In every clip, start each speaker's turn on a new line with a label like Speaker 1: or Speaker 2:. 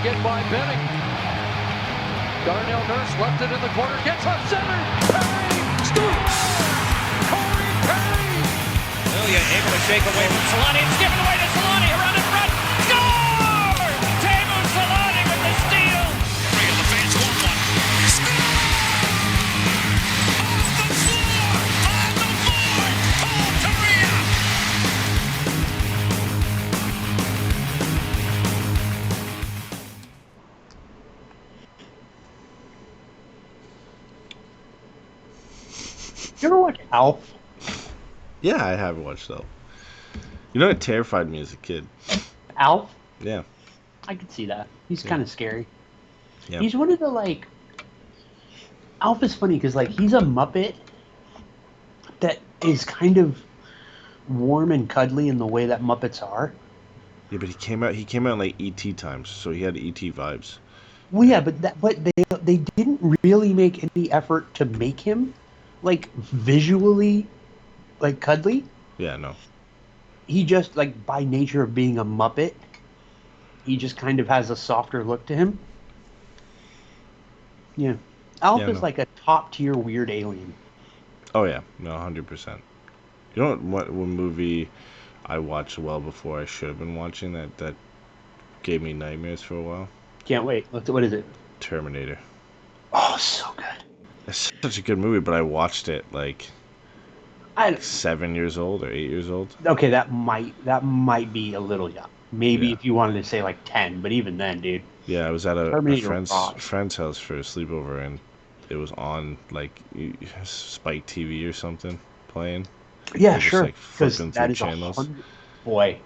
Speaker 1: again by Benning. Darnell Nurse left it in the corner, gets left center. Perry scores! Corey Perry!
Speaker 2: Ilya able to shake away from Solani. It's given away to Solani. Around in front. Score! Teemu Solani with the steal.
Speaker 3: Three of the fans want one. Score! Off the floor! On the board! Paul Kariya!
Speaker 4: You ever watch Alf?
Speaker 5: Yeah, I have watched Elf. You know, it terrified me as a kid.
Speaker 4: Alf?
Speaker 5: Yeah.
Speaker 4: I could see that. He's kind of scary.
Speaker 5: Yeah.
Speaker 4: He's one of the, Alf is funny because, he's a Muppet that is kind of warm and cuddly in the way that Muppets are.
Speaker 5: Yeah, but he came out in like ET times, so he had ET vibes.
Speaker 4: Well, yeah, but they didn't really make any effort to make him, visually, cuddly.
Speaker 5: Yeah, no.
Speaker 4: He just, by nature of being a Muppet, he just kind of has a softer look to him. Yeah. Alf is like a top-tier weird alien.
Speaker 5: Oh, yeah. No, 100%. You know what movie I watched well before I should have been watching that gave me nightmares for a while?
Speaker 4: Can't wait. What is it?
Speaker 5: Terminator.
Speaker 4: Oh, so good.
Speaker 5: It's such a good movie, but I watched it, 7 years old or 8 years old.
Speaker 4: Okay, that might be a little young. Maybe if you wanted to say 10, but even then, dude.
Speaker 5: Yeah, I was at a
Speaker 4: Terminator
Speaker 5: friend's house for a sleepover, and it was on Spike TV or something playing.
Speaker 4: Yeah,
Speaker 5: Just,
Speaker 4: sure.
Speaker 5: flipping
Speaker 4: That
Speaker 5: through
Speaker 4: is
Speaker 5: channels.
Speaker 4: Boy,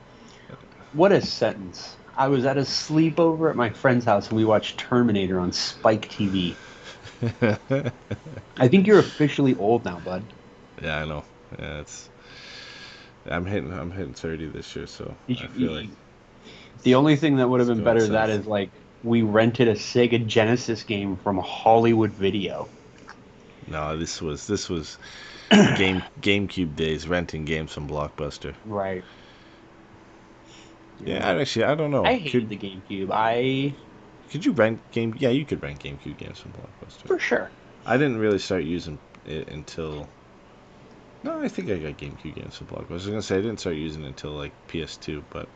Speaker 4: what a sentence! I was at a sleepover at my friend's house, and we watched Terminator on Spike TV. I think you're officially old now, bud.
Speaker 5: Yeah, I know. Yeah, I'm hitting 30 this year, so I feel like
Speaker 4: the only thing that would have been
Speaker 5: Go
Speaker 4: better
Speaker 5: south.
Speaker 4: than that is we rented a Sega Genesis game from Hollywood Video.
Speaker 5: no, this was GameCube days, renting games from Blockbuster.
Speaker 4: Right.
Speaker 5: Yeah, I don't know.
Speaker 4: I hated the GameCube.
Speaker 5: Could you rent game? Yeah, you could rent GameCube games from Blockbuster.
Speaker 4: For sure.
Speaker 5: I didn't really start using it until. No, I think I got GameCube games from Blockbuster. I was gonna say I didn't start using it until PS2, but.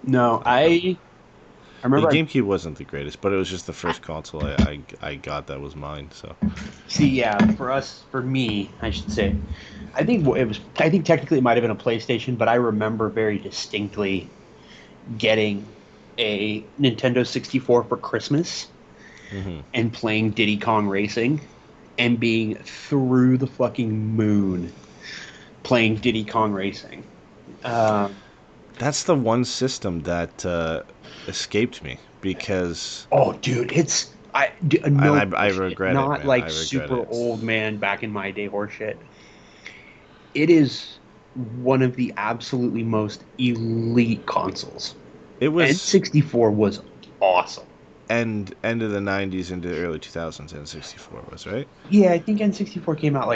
Speaker 4: No, I remember.
Speaker 5: The GameCube wasn't the greatest, but it was just the first console I got that was mine. So.
Speaker 4: See, yeah, for me, I should say, I think technically it might have been a PlayStation, but I remember very distinctly getting a Nintendo 64 for Christmas and playing Diddy Kong Racing and being through the fucking moon playing Diddy Kong Racing.
Speaker 5: That's the one system that escaped me because.
Speaker 4: Oh, dude, I
Speaker 5: regret it.
Speaker 4: Not
Speaker 5: man.
Speaker 4: super old man back in my day horseshit. It is one of the absolutely most elite consoles.
Speaker 5: It was
Speaker 4: N64 was awesome.
Speaker 5: end of the 90s into early 2000s. N64 was, right?
Speaker 4: Yeah, I think N64 came out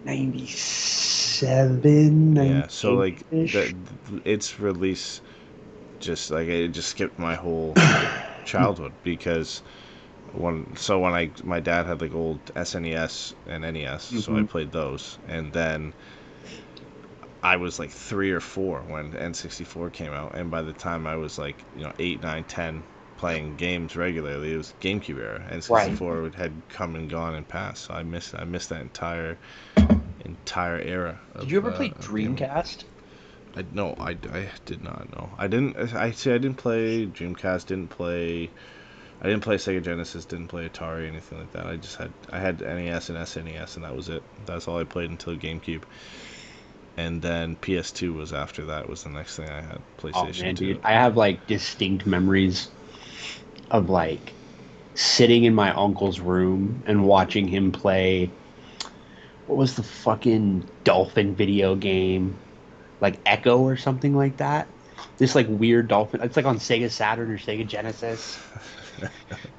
Speaker 4: 97,
Speaker 5: Yeah, so
Speaker 4: ish.
Speaker 5: its release just it just skipped my whole childhood because when my dad had old SNES and NES, so I played those, and then I was 3 or 4 when N64 came out, and by the time I was 8, 9, 10 playing games regularly, it was GameCube era. N64 had come and gone and passed, so I missed that entire era.
Speaker 4: Did you ever play Dreamcast?
Speaker 5: No, I did not. No, I didn't. I didn't play Dreamcast. I didn't play Sega Genesis. Didn't play Atari, anything like that. I had NES and SNES, and that was it. That's all I played until GameCube. And then PS2 was after that. Was the next thing I had. PlayStation 2.
Speaker 4: Dude, I have distinct memories of sitting in my uncle's room and watching him play. What was the fucking dolphin video game? Echo or something like that. This weird dolphin. It's on Sega Saturn or Sega Genesis.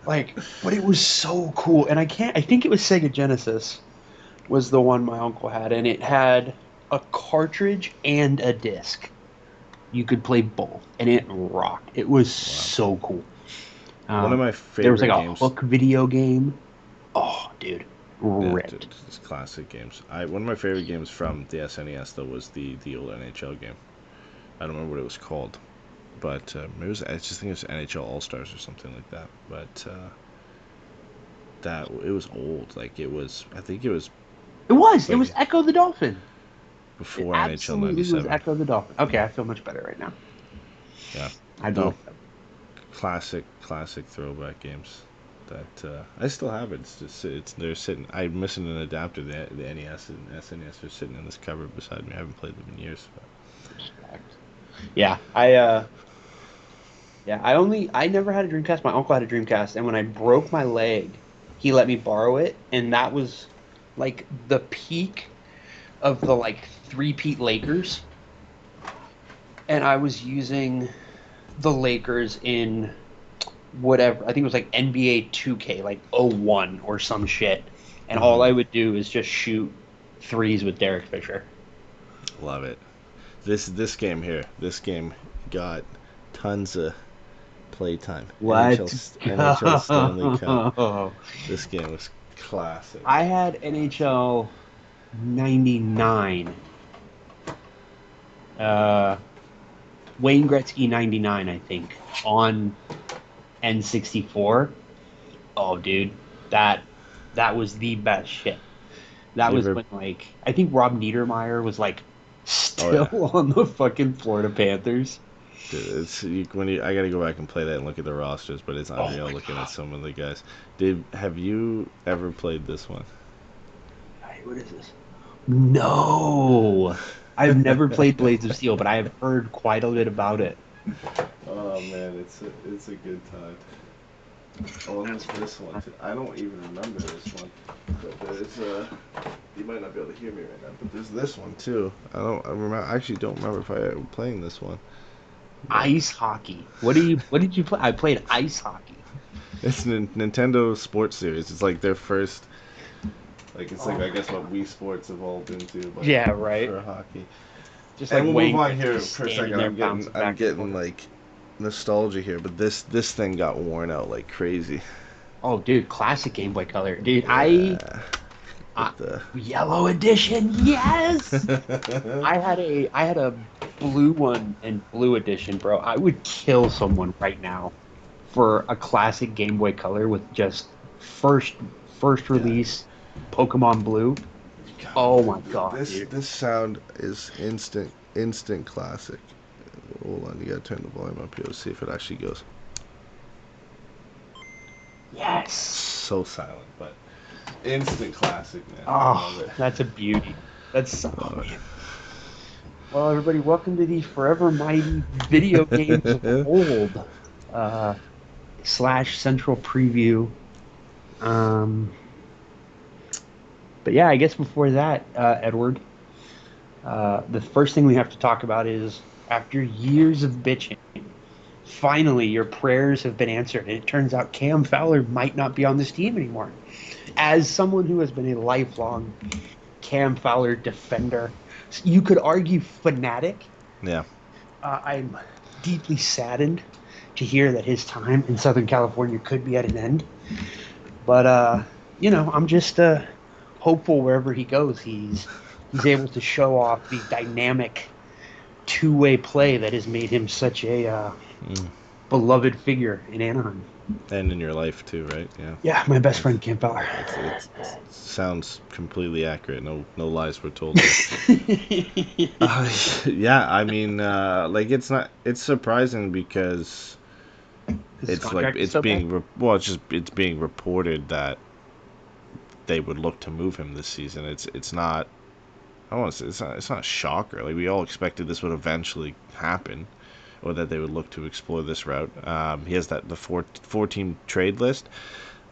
Speaker 4: But it was so cool. And I think it was Sega Genesis was the one my uncle had, and it had a cartridge and a disc. you could play both, and it rocked. It was so cool.
Speaker 5: One of my
Speaker 4: There was
Speaker 5: favorite
Speaker 4: like a
Speaker 5: games.
Speaker 4: Hook video game. Oh, dude,
Speaker 5: Yeah,
Speaker 4: ripped.
Speaker 5: it's classic games. One of my favorite games from the SNES though was the old NHL game. I don't remember what it was called, but it was. I just think it was NHL All Stars or something like that. But that it was old. Like it was. I think it was
Speaker 4: It was. It
Speaker 5: like
Speaker 4: was Echo the Dolphin. It
Speaker 5: before NHL
Speaker 4: absolutely was
Speaker 5: '97.
Speaker 4: Echo the Dolphin. Okay, I feel much better right now.
Speaker 5: Yeah.
Speaker 4: I
Speaker 5: No.
Speaker 4: don't.
Speaker 5: Classic throwback games. That I still have it. It's just they're sitting. I'm missing an adapter. The NES and SNES are sitting in this cupboard beside me. I haven't played them in years. But.
Speaker 4: Yeah, I never had a Dreamcast. My uncle had a Dreamcast, and when I broke my leg, he let me borrow it, and that was like the peak of the like three-peat Lakers. And I was using the Lakers in whatever, I think it was like NBA 2K, like 01 or some shit. And all I would do is just shoot threes with Derek Fisher.
Speaker 5: Love it. This game here. This game got tons of playtime. NHL Stanley Cup. This game was classic.
Speaker 4: I had NHL 99. Wayne Gretzky 99, I think, on N64. Oh, dude, that was the best shit. That was when, like, I think Rob Niedermeyer was like still on the fucking Florida Panthers.
Speaker 5: Dude, I gotta go back and play that and look at the rosters, but it's unreal looking at some of the guys. Have you ever played this one?
Speaker 4: What is this? No, I've never played Blades of Steel, but I have heard quite a bit about it.
Speaker 5: Oh man, it's a good time. Oh, there's this one too. I don't even remember this one, but there's you might not be able to hear me right now, but there's this one too. I actually don't remember if I was playing this one.
Speaker 4: Ice hockey. What did you play? I played ice hockey.
Speaker 5: It's Nintendo Sports Series. It's like their first. Like it's like I guess what Wii Sports evolved into. But
Speaker 4: yeah, right.
Speaker 5: For hockey.
Speaker 4: Just
Speaker 5: and
Speaker 4: like
Speaker 5: we'll
Speaker 4: Wayne
Speaker 5: move on here for a second. I'm getting
Speaker 4: and
Speaker 5: like nostalgia here, but this thing got worn out like crazy.
Speaker 4: Oh, dude, classic Game Boy Color, dude.
Speaker 5: Yeah.
Speaker 4: Yellow edition, yes. I had a blue one and blue edition, bro. I would kill someone right now for a classic Game Boy Color with just first release Pokemon Blue.
Speaker 5: God,
Speaker 4: oh my god, dude.
Speaker 5: This sound is instant classic. Hold on, you gotta turn the volume up here to see if it actually goes.
Speaker 4: Yes.
Speaker 5: So silent, but instant classic, man.
Speaker 4: Oh, that's a beauty. That's so good. Well, everybody, welcome to the Forever Mighty Video Games of Old / Central Preview. But yeah, I guess before that, Edward, the first thing we have to talk about is, after years of bitching, finally your prayers have been answered, and it turns out Cam Fowler might not be on this team anymore. As someone who has been a lifelong Cam Fowler defender, you could argue fanatic.
Speaker 5: Yeah.
Speaker 4: I'm deeply saddened to hear that his time in Southern California could be at an end. But I'm just hopeful wherever he goes, he's able to show off the dynamic two-way play that has made him such a beloved figure in Anaheim.
Speaker 5: And in your life too, right? Yeah.
Speaker 4: Yeah, my best friend Cam Fowler.
Speaker 5: It sounds completely accurate. No lies were told. Yeah, I mean, like it's surprising because it's like it's being it's being reported that they would look to move him this season. It's not. I want to say it's not a shocker. Like we all expected this would eventually happen, or that they would look to explore this route. He has the four team trade list,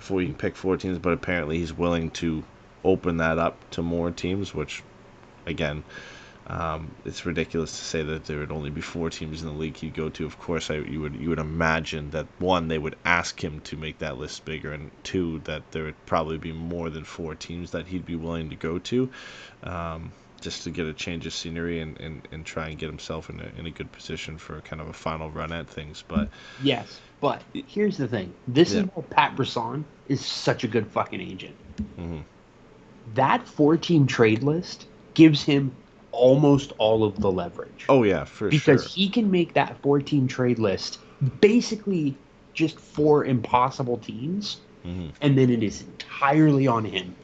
Speaker 5: before you can pick 4 teams, but apparently he's willing to open that up to more teams, which, again, it's ridiculous to say that there would only be 4 teams in the league he'd go to. Of course, you would imagine that 1, they would ask him to make that list bigger, and 2, that there would probably be more than 4 teams that he'd be willing to go to. just to get a change of scenery and try and get himself in a good position for kind of a final run at things. But
Speaker 4: Yes, but here's the thing. This
Speaker 5: Yeah.
Speaker 4: is why Pat Brisson is such a good fucking agent.
Speaker 5: Mhm.
Speaker 4: That 4-team trade list gives him almost all of the leverage.
Speaker 5: Oh yeah, for
Speaker 4: because
Speaker 5: sure.
Speaker 4: he can make that 4-team trade list basically just 4 impossible teams, and then it is entirely on him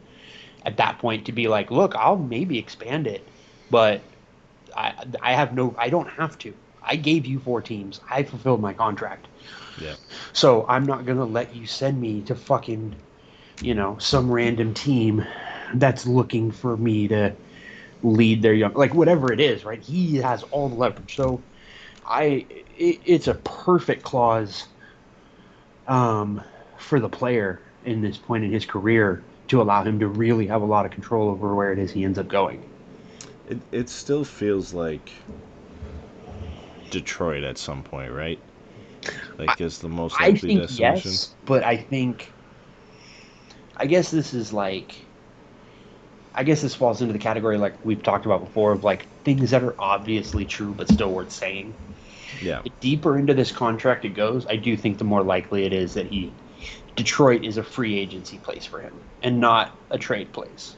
Speaker 4: at that point to be like, look, I'll maybe expand it, but I don't have to. I gave you 4 teams. I fulfilled my contract.
Speaker 5: Yeah.
Speaker 4: So I'm not going to let you send me to fucking, some random team that's looking for me to lead their young, like whatever it is, right? He has all the leverage. So it's a perfect clause for the player in this point in his career to allow him to really have a lot of control over where it is he ends up going.
Speaker 5: It still feels like Detroit at some point, right? Like is the most
Speaker 4: I
Speaker 5: likely
Speaker 4: think
Speaker 5: destination.
Speaker 4: yes, but I guess this is like, I guess this falls into the category like we've talked about before of like things that are obviously true but still worth saying.
Speaker 5: Yeah.
Speaker 4: The deeper into this contract it goes, I do think the more likely it is that Detroit is a free agency place for him and not a trade place.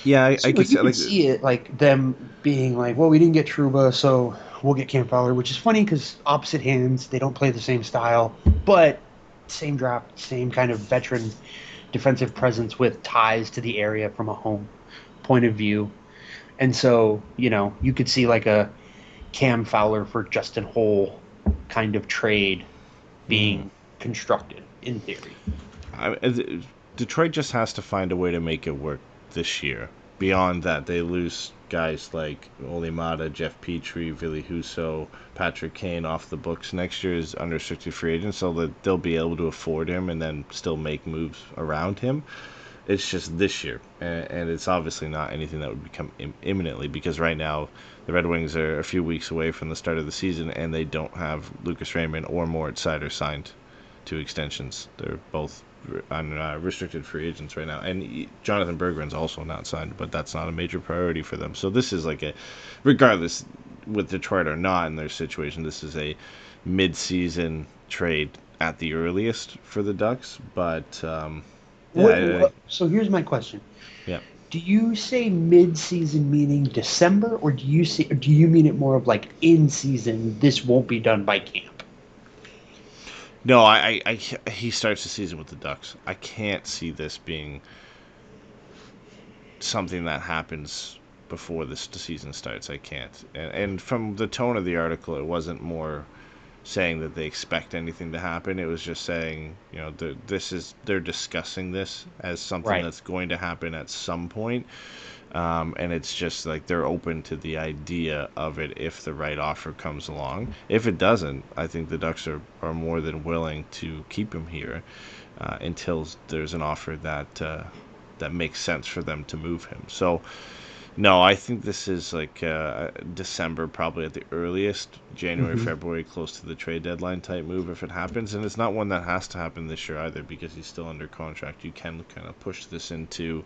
Speaker 5: Yeah, I
Speaker 4: So
Speaker 5: guess
Speaker 4: you can see it like them being like, well, we didn't get Trouba, so we'll get Cam Fowler, which is funny because opposite hands, they don't play the same style, but same draft, same kind of veteran defensive presence with ties to the area from a home point of view. And so, you could see like a Cam Fowler for Justin Hole kind of trade being constructed in theory.
Speaker 5: Detroit just has to find a way to make it work this year. Beyond that, they lose guys like Olimata, Jeff Petrie, Ville Husso, Patrick Kane off the books. Next year is unrestricted free agent, so that they'll be able to afford him and then still make moves around him. It's just this year, and it's obviously not anything that would become imminently, because right now the Red Wings are a few weeks away from the start of the season, and they don't have Lucas Raymond or Moritz Seider signed to extensions. They're both on restricted free agents right now, and Jonathan Berggren's also not signed, but that's not a major priority for them. So this is like regardless with Detroit or not in their situation, this is a mid-season trade at the earliest for the Ducks. But
Speaker 4: So here's my question.
Speaker 5: Yeah.
Speaker 4: Do you say mid-season meaning December, or do you mean it more of like in season? This won't be done by camp.
Speaker 5: No, he starts the season with the Ducks. I can't see this being something that happens before the season starts. I can't. And from the tone of the article, it wasn't more saying that they expect anything to happen. It was just saying, they're discussing this as something that's going to happen at some point. And it's just like they're open to the idea of it if the right offer comes along. If it doesn't, I think the Ducks are more than willing to keep him here until there's an offer that makes sense for them to move him. So, no, I think this is like December probably at the earliest, January, February, close to the trade deadline type move if it happens. And it's not one that has to happen this year either, because he's still under contract. You can kind of push this into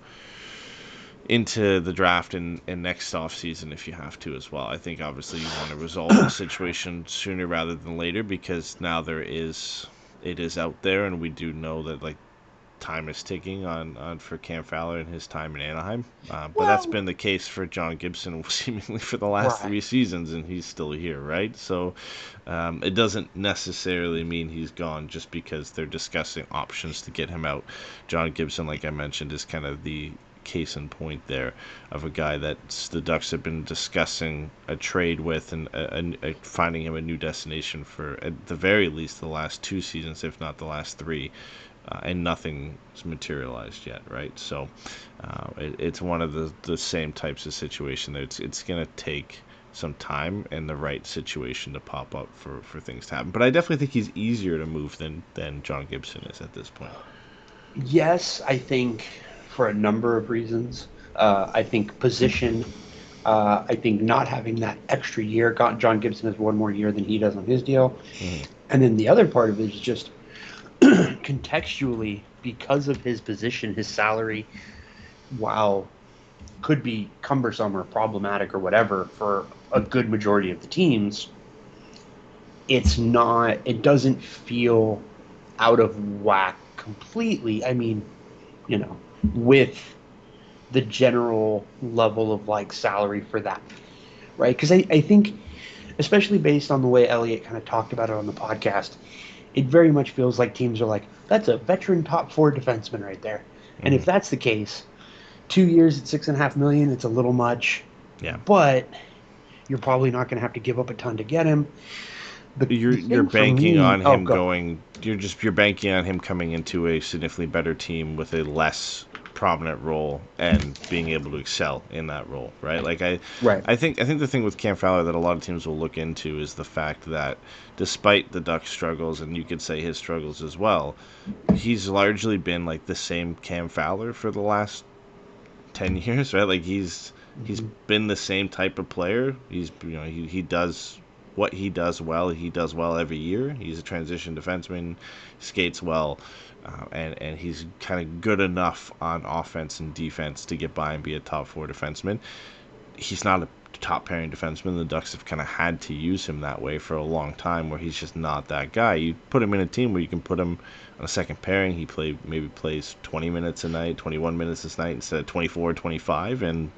Speaker 5: the draft and next off season if you have to as well. I think obviously you want to resolve the situation sooner rather than later, because now it is out there, and we do know that like time is ticking on for Cam Fowler and his time in Anaheim. But that's been the case for John Gibson seemingly for the last 3 seasons, and he's still here, right? So it doesn't necessarily mean he's gone just because they're discussing options to get him out. John Gibson, like I mentioned, is kind of the case in point there of a guy that the Ducks have been discussing a trade with and finding him a new destination for at the very least the last 2 seasons, if not the last 3, and nothing's materialized yet, right? So it's one of the same types of situation that it's going to take some time and the right situation to pop up for things to happen. But I definitely think he's easier to move than John Gibson is at this point.
Speaker 4: Yes, I think for a number of reasons. I think position. I think not having that extra year. John Gibson has 1 more year than he does on his deal. And then the other part of it is just contextually, because of his position, his salary, while could be cumbersome or problematic or whatever for a good majority of the teams, it doesn't feel out of whack completely. I mean, with the general level of like salary for that, right? Because I think, especially based on the way Elliot kind of talked about it on the podcast, it very much feels like teams are like, that's a veteran top 4 defenseman right there. And if that's the case, 2 years at $6.5 million, it's a little much.
Speaker 5: Yeah.
Speaker 4: But you're probably not going to have to give up a ton to get him.
Speaker 5: You're banking on him going. You're banking on him coming into a significantly better team with a less prominent role and being able to excel in that role, right? Like I think the thing with Cam Fowler that a lot of teams will look into is the fact that despite the Ducks' struggles, and you could say his struggles as well, he's largely been like the same Cam Fowler for the last 10 years, right? Like he's been the same type of player. He does what he does well. He does well every year. He's a transition defenseman, skates well, and he's kind of good enough on offense and defense to get by and be a top 4 defenseman. He's not a top pairing defenseman. The Ducks have kind of had to use him that way for a long time, where he's just not that guy. You put him in a team where you can put him on a second pairing. He maybe plays 20 minutes a night, 21 minutes this night instead of 24, 25, and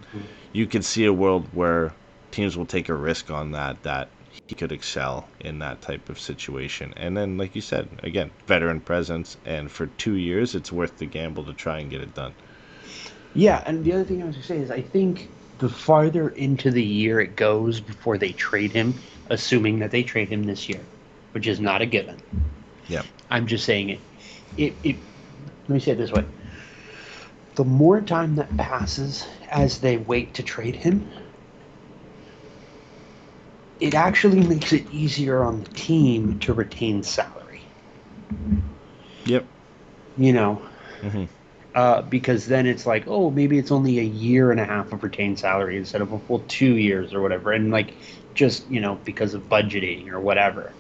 Speaker 5: you could see a world where teams will take a risk on that he could excel in that type of situation. And then, like you said, again, veteran presence, and for 2 years, it's worth the gamble to try and get it done.
Speaker 4: Yeah, and the other thing I was going to say is I think the farther into the year it goes before they trade him, assuming that they trade him this year, which is not a given.
Speaker 5: Yeah.
Speaker 4: I'm just saying it let me say it this way. The more time that passes as they wait to trade him, it actually makes it easier on the team to retain salary.
Speaker 5: Yep.
Speaker 4: Because then it's like, oh, maybe it's only a year and a half of retained salary instead of a full 2 years or whatever. And like, just, because of budgeting or whatever,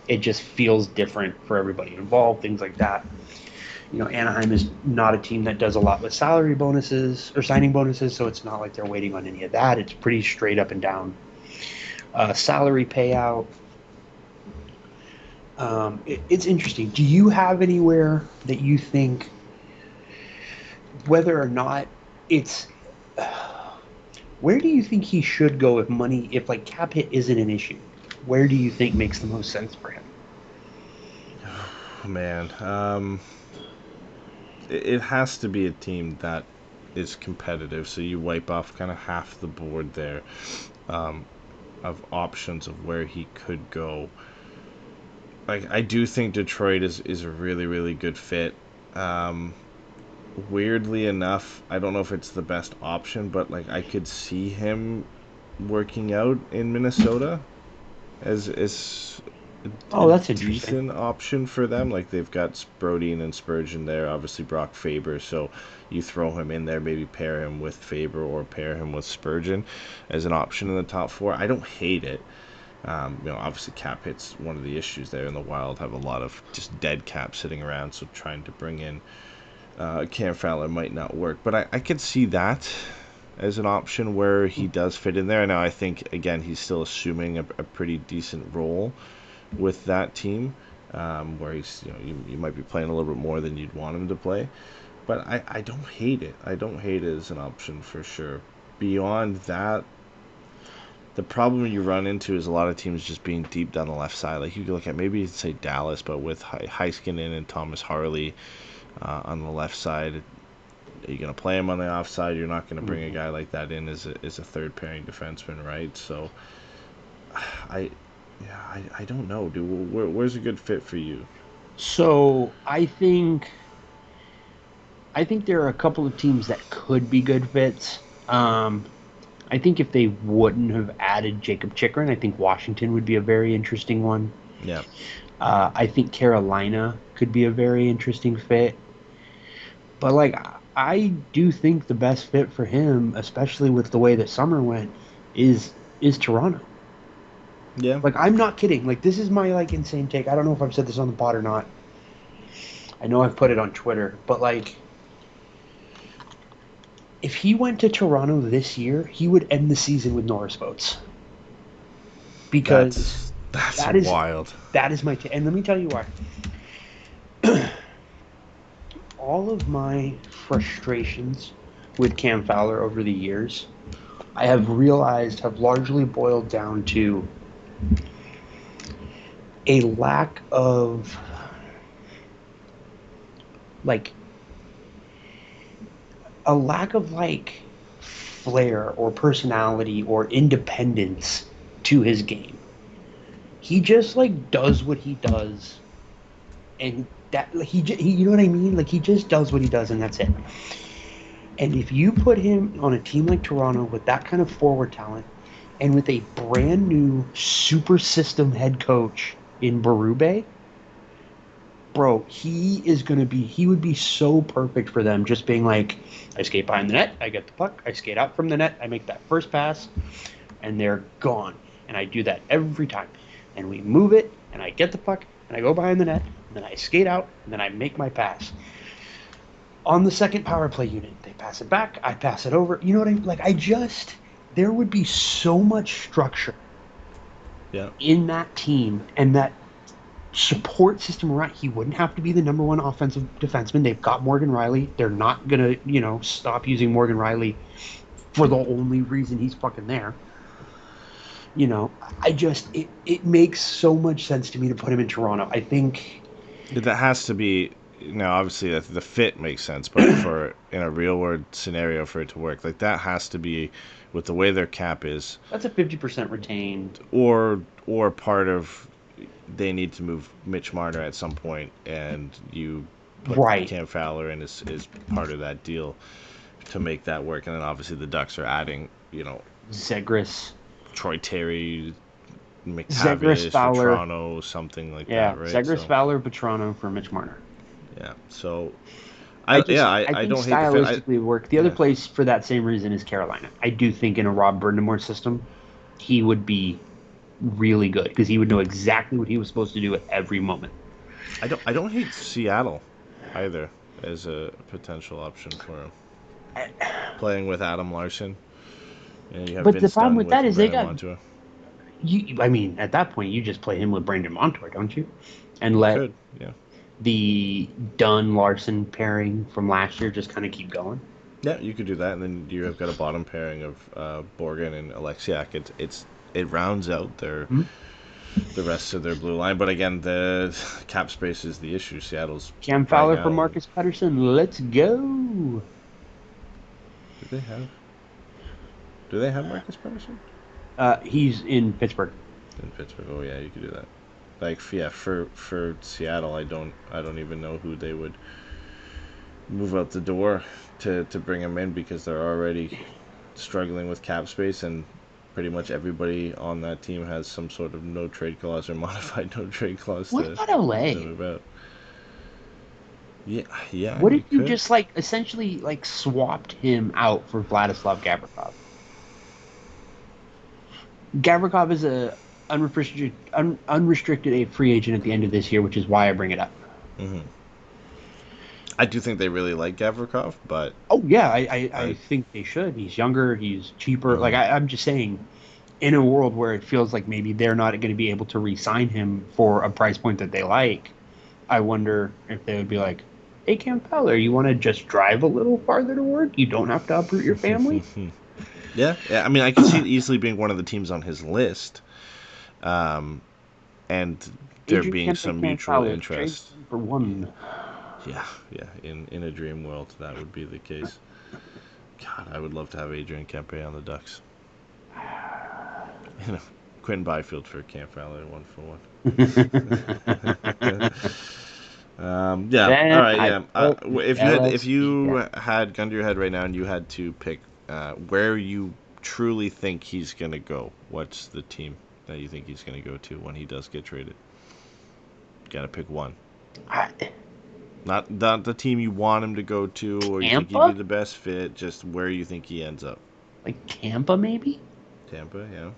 Speaker 4: it just feels different for everybody involved, things like that. Anaheim is not a team that does a lot with salary bonuses or signing bonuses, so it's not like they're waiting on any of that. It's pretty straight up and down salary payout. It's interesting. Do you have anywhere that you think, whether or not it's, where do you think he should go if like cap hit isn't an issue? Where do you think makes the most sense for him?
Speaker 5: Oh, man, it has to be a team that is competitive. So you wipe off kind of half the board there. Of options of where he could go. Like, I do think Detroit is a really, really good fit. Weirdly enough, I don't know if it's the best option, but like I could see him working out in Minnesota as
Speaker 4: that's
Speaker 5: a
Speaker 4: interesting.
Speaker 5: decent option for them. Like, they've got Brodin and Spurgeon there, obviously Brock Faber, so you throw him in there, maybe pair him with Faber or pair him with Spurgeon as an option in the top 4. I don't hate it. Obviously cap hit's one of the issues there, and the Wild have a lot of just dead cap sitting around, so trying to bring in Cam Fowler might not work. But I could see that as an option where he does fit in there. Now, I think, again, he's still assuming a pretty decent role with that team, where he's, you might be playing a little bit more than you'd want him to play. But I don't hate it. I don't hate it as an option for sure. Beyond that, the problem you run into is a lot of teams just being deep down the left side. Like, you could look at maybe you'd say Dallas, but with Heiskanen and Thomas Harley on the left side, are you going to play him on the offside? You're not going to bring a guy like that in as a third pairing defenseman, right? So I don't know, dude. Where's a good fit for you?
Speaker 4: So I think there are a couple of teams that could be good fits. I think if they wouldn't have added Jacob Chikrin, I think Washington would be a very interesting one.
Speaker 5: Yeah.
Speaker 4: I think Carolina could be a very interesting fit. But, like, I do think the best fit for him, especially with the way that summer went, is Toronto.
Speaker 5: Yeah.
Speaker 4: Like, I'm not kidding. Like, this is my, like, insane take. I don't know if I've said this on the pod or not. I know I've put it on Twitter. But, like, if he went to Toronto this year, he would end the season with Norris votes. Because
Speaker 5: that's
Speaker 4: that is
Speaker 5: wild.
Speaker 4: That is my and let me tell you why. All of my frustrations with Cam Fowler over the years, I have realized have largely boiled down to a lack of like flair or personality or independence to his game. He just like does what he does, and that he you know what I mean? Like he just does what he does, and that's it. And if you put him on a team like Toronto with that kind of forward talent, and with a brand new super system head coach in Berube, bro, he would be so perfect for them, just being like, I skate behind the net, I get the puck, I skate out from the net, I make that first pass, and they're gone. And I do that every time. And we move it, and I get the puck, and I go behind the net, and then I skate out, and then I make my pass. On the second power play unit, they pass it back, I pass it over. You know what I mean? Like, there would be so much structure in that team, and that support system around. He wouldn't have to be the number one offensive defenseman. They've got Morgan Riley. They're not going to, stop using Morgan Riley for the only reason he's fucking there. It makes so much sense to me to put him in Toronto. I think
Speaker 5: that has to be, obviously the fit makes sense, but for in a real world scenario for it to work, like that has to be with the way their cap is.
Speaker 4: That's a 50% retained.
Speaker 5: Or part of they need to move Mitch Marner at some point, and you put Cam Fowler in is part of that deal to make that work. And then obviously the Ducks are adding,
Speaker 4: Zegras,
Speaker 5: Troy Terry, McTavish, Petrano, something like that, right?
Speaker 4: Zegras, Fowler, Petrano for Mitch Marner.
Speaker 5: Yeah, so
Speaker 4: I
Speaker 5: don't hate the fit.
Speaker 4: Stylistically work. The other place for that same reason is Carolina. I do think in a Rob Brindamore system, he would be really good because he would know exactly what he was supposed to do at every moment.
Speaker 5: I don't hate Seattle either as a potential option for him. Playing with Adam Larson.
Speaker 4: But the problem with that is they got Montour. I mean, at that point, you just play him with Brandon Montour, don't you? And let the Dunn-Larson pairing from last year just kind of keep going.
Speaker 5: Yeah, you could do that, and then you have got a bottom pairing of Borgen and Alexiak. It rounds out the rest of their blue line. But again, the cap space is the issue. Seattle's
Speaker 4: Cam Fowler for Marcus Pettersson. Let's go.
Speaker 5: Do they have Marcus Pettersson?
Speaker 4: He's in Pittsburgh.
Speaker 5: In Pittsburgh. Oh yeah, you could do that. Like for Seattle, I don't even know who they would move out the door to bring him in, because they're already struggling with cap space, and pretty much everybody on that team has some sort of no trade clause or modified no trade clause.
Speaker 4: What about LA?
Speaker 5: To move out. Yeah.
Speaker 4: What if you just essentially swapped him out for Vladislav Gavrikov? Gavrikov is a unrestricted a free agent at the end of this year, which is why I bring it up.
Speaker 5: Mm-hmm. I do think they really like Gavrikov, but
Speaker 4: I think they should. He's younger, he's cheaper. Mm-hmm. I'm just saying, in a world where it feels like maybe they're not going to be able to re-sign him for a price point that they like, I wonder if they would be like, "Hey, Cam Fowler, you want to just drive a little farther to work? You don't have to uproot your family."
Speaker 5: Yeah. I mean, I can see it easily being one of the teams on his list, and there being some mutual interest.
Speaker 4: For one.
Speaker 5: Yeah. In a dream world, that would be the case. God, I would love to have Adrian Kempe on the Ducks. Quentin Byfield for Cam Fowler, 1-for-1. All right. If you had gun to your head right now and you had to pick where you truly think he's gonna go, what's the team that you think he's gonna go to when he does get traded? Gotta pick one. Not the team you want him to go to, or you think he'd be the best fit. Just where you think he ends up.
Speaker 4: Like Tampa, maybe.
Speaker 5: Tampa, yeah.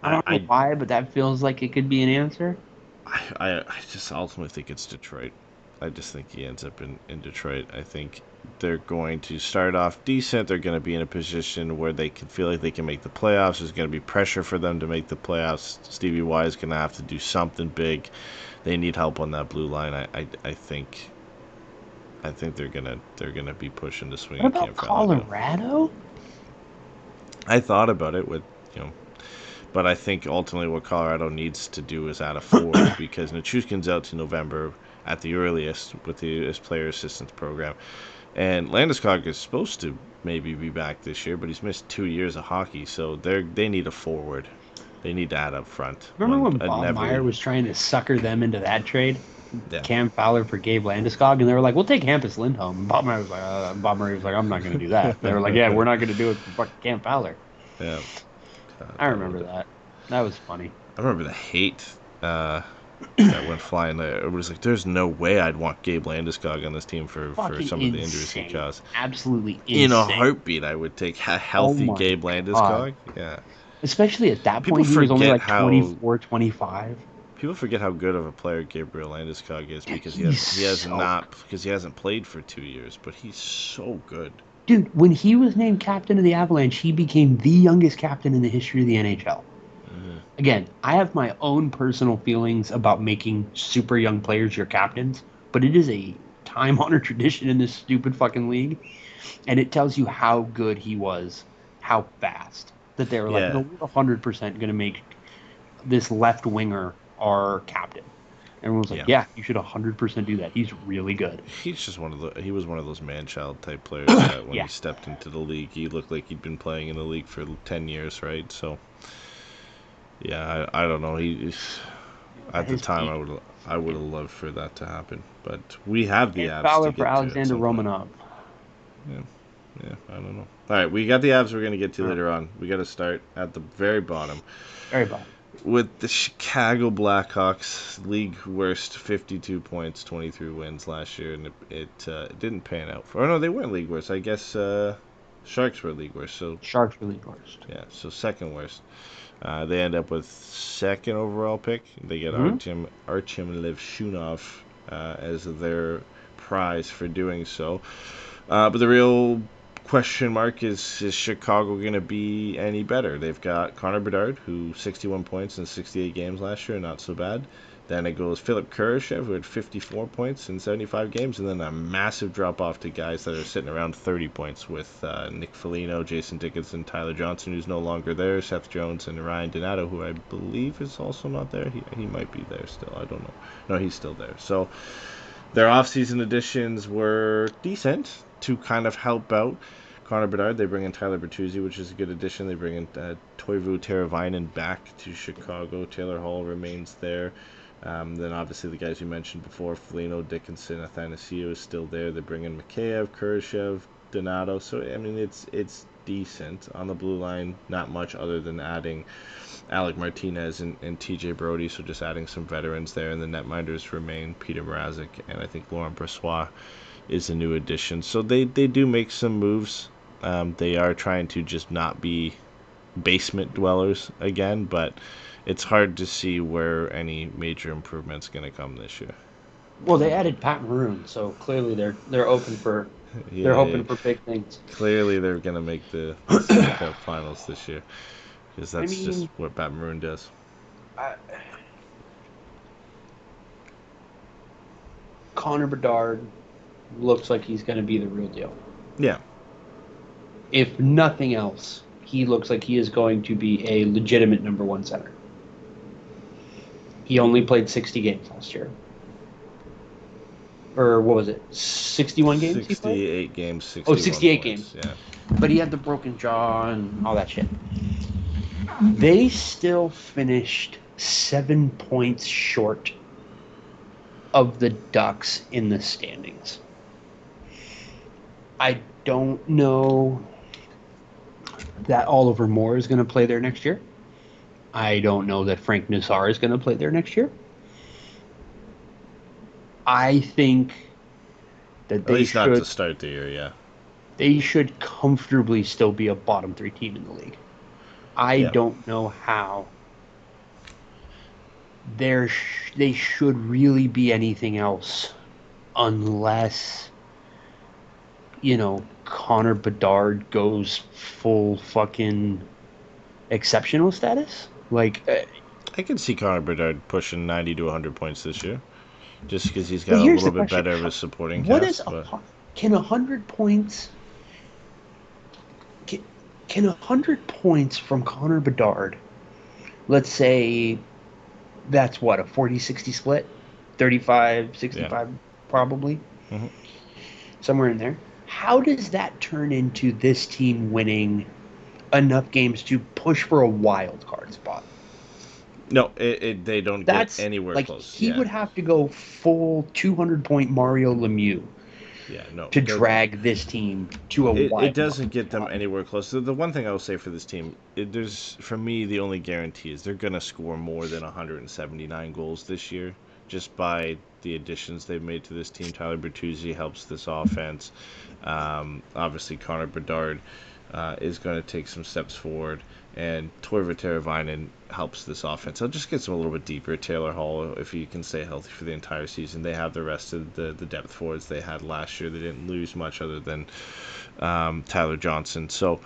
Speaker 4: I don't know why, but that feels like it could be an answer.
Speaker 5: I just ultimately think it's Detroit. I just think he ends up in Detroit. I think they're going to start off decent. They're going to be in a position where they can feel like they can make the playoffs. There's going to be pressure for them to make the playoffs. Stevie Y is going to have to do something big. They need help on that blue line. I think they're gonna be pushing to swing.
Speaker 4: What about Colorado?
Speaker 5: I thought about it with but I think ultimately what Colorado needs to do is add a forward because Nichushkin's out to November at the earliest with his player assistance program. And Landeskog is supposed to maybe be back this year, but he's missed 2 years of hockey, so they need a forward. They need to add up front.
Speaker 4: Remember when Bob Meyer was trying to sucker them into that trade?
Speaker 5: Yeah.
Speaker 4: Cam Fowler for Gabe Landeskog, and they were like, "We'll take Hampus Lindholm." And Bob Murray was like, "I'm not going to do that." They were like, "Yeah, we're not going to do it for fucking Cam Fowler."
Speaker 5: Yeah.
Speaker 4: I remember that. That was funny.
Speaker 5: I remember the hate that went flying there. It was like, there's no way I'd want Gabe Landeskog on this team for some of the injuries he caused.
Speaker 4: Absolutely insane.
Speaker 5: In a heartbeat, I would take a healthy Gabe Landeskog. Yeah.
Speaker 4: Especially at that point, he was only like 24, 25.
Speaker 5: People forget how good of a player Gabriel Landeskog is because he hasn't played for 2 years, but he's so good.
Speaker 4: Dude, when he was named captain of the Avalanche, he became the youngest captain in the history of the NHL. Mm-hmm. Again, I have my own personal feelings about making super young players your captains, but it is a time-honored tradition in this stupid fucking league, and it tells you how good he was, how fast, that they were like, no, we're 100% going to make this left winger our captain. Everyone was like, yeah, you should 100% do that. He's really good.
Speaker 5: He's just he was one of those man-child type players that when he stepped into the league, he looked like he'd been playing in the league for 10 years, right? So, yeah, I don't know. At the time, I would have loved for that to happen. But we have the Avs
Speaker 4: Fowler
Speaker 5: to get
Speaker 4: for Alexander Romanov.
Speaker 5: Yeah, I don't know. All right, we got the Avs we're going to get to later on. We got to start at the very bottom.
Speaker 4: Very bottom.
Speaker 5: With the Chicago Blackhawks, league worst, 52 points, 23 wins last year, and it didn't pan out. They weren't league worst. I guess Sharks were league worst. So
Speaker 4: Sharks were league worst.
Speaker 5: Yeah, so second worst. They end up with second overall pick. They get Artem Levshunov as their prize for doing so. But the real question mark is Chicago going to be any better? They've got Connor Bedard, who 61 points in 68 games last year, not so bad. Then it goes Philip Kurashev, who had 54 points in 75 games, and then a massive drop-off to guys that are sitting around 30 points with Nick Foligno, Jason Dickinson, Tyler Johnson, who's no longer there, Seth Jones, and Ryan Donato, who I believe is also not there. He might be there still. I don't know. No, he's still there. So their off-season additions were decent to kind of help out Connor Bedard. They bring in Tyler Bertuzzi, which is a good addition. They bring in Toivo Teravainen back to Chicago. Taylor Hall remains there. Then obviously the guys you mentioned before, Foligno, Dickinson, Athanasiou is still there. They bring in Mikheyev, Kurashev, Donato. So, I mean, it's decent. On the blue line, not much other than adding Alec Martinez and TJ Brody, so just adding some veterans there. And the netminders remain Peter Mrazek, and I think Laurent Brossoit is a new addition. So they do make some moves. They are trying to just not be basement dwellers again, but it's hard to see where any major improvement's going to come this year.
Speaker 4: Well, they added Pat Maroon, so clearly they're open for they're hoping for big things.
Speaker 5: Clearly, they're going to make the Stanley Cup Finals this year because that's just what Pat Maroon does.
Speaker 4: Connor Bedard looks like he's going to be the real deal.
Speaker 5: Yeah.
Speaker 4: If nothing else, he looks like he is going to be a legitimate number one center. He only played 60 games last year. Or what was it? 61 games
Speaker 5: 68 games, 61
Speaker 4: 68
Speaker 5: points.
Speaker 4: games.
Speaker 5: Yeah.
Speaker 4: But he had the broken jaw and all that shit. They still finished 7 points short of the Ducks in the standings. I don't know that Oliver Moore is going to play there next year. I don't know that Frank Nazar is going to play there next year. I think that they should... At least not
Speaker 5: to start the year, yeah.
Speaker 4: They should comfortably still be a bottom three team in the league. I don't know how. They should really be anything else unless, Connor Bedard goes full fucking exceptional status. Like,
Speaker 5: I can see Connor Bedard pushing 90 to 100 points this year, just because he's
Speaker 4: but
Speaker 5: got a
Speaker 4: here's
Speaker 5: little
Speaker 4: the
Speaker 5: bit
Speaker 4: question.
Speaker 5: better of a supporting
Speaker 4: What
Speaker 5: cast.
Speaker 4: is
Speaker 5: But
Speaker 4: can 100 points? Can 100 points from Connor Bedard? Let's say that's what, a 40-60 split, 35-65 probably,
Speaker 5: Mhm.
Speaker 4: somewhere in there. How does that turn into this team winning enough games to push for a wild card spot?
Speaker 5: no, they don't
Speaker 4: That's
Speaker 5: get anywhere
Speaker 4: like
Speaker 5: close.
Speaker 4: he
Speaker 5: Yeah,
Speaker 4: would have to go full 200-point Mario Lemieux
Speaker 5: yeah, no.
Speaker 4: to drag this team to a wild
Speaker 5: It doesn't
Speaker 4: card
Speaker 5: get them
Speaker 4: spot.
Speaker 5: anywhere close. The one thing I will say for this team, there's for me the only guarantee is they're gonna score more than 179 goals this year, just by the additions they've made to this team. Tyler Bertuzzi helps this offense. Obviously, Connor Bedard is going to take some steps forward, and Toivo Teravainen helps this offense. I'll just get them a little bit deeper. Taylor Hall, if he can stay healthy for the entire season, they have the rest of the depth forwards they had last year. They didn't lose much other than Tyler Johnson. So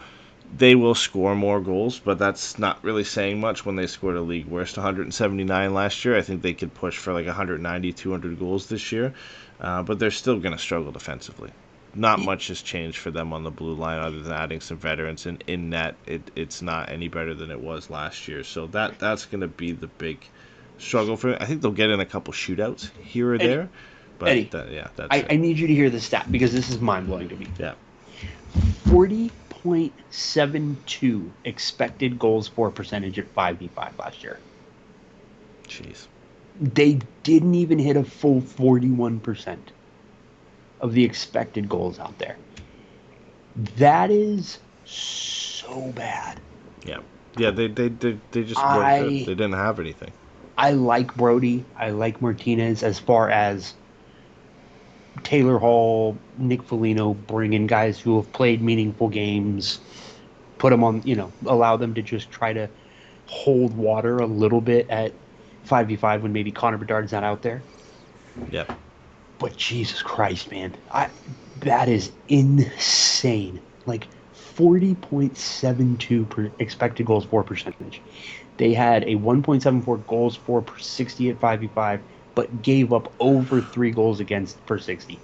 Speaker 5: they will score more goals, but that's not really saying much when they scored a league worst 179 last year. I think they could push for like 190, 200 goals this year, but they're still going to struggle defensively. Not much has changed for them on the blue line other than adding some veterans, and in net, it's not any better than it was last year. So that's going to be the big struggle for them. I think they'll get in a couple shootouts here or there, but
Speaker 4: Eddie,
Speaker 5: that's
Speaker 4: I need you to hear this stat because this is mind-blowing to me.
Speaker 5: Yeah.
Speaker 4: 40.72 expected goals for percentage at 5v5 last year.
Speaker 5: Jeez.
Speaker 4: They didn't even hit a full 41% of the expected goals out there. That is so bad.
Speaker 5: Yeah. Yeah, they just weren't good. They didn't have anything.
Speaker 4: I like Brody. I like Martinez as far as Taylor Hall, Nick Foligno, bring in guys who have played meaningful games, put them on, allow them to just try to hold water a little bit at 5v5 when maybe Connor Bedard's not out there.
Speaker 5: Yeah.
Speaker 4: But Jesus Christ, man, that is insane. Like 40.72 expected goals for percentage. They had a 1.74 goals for per 60 at 5v5, but gave up over 3 goals against per 60.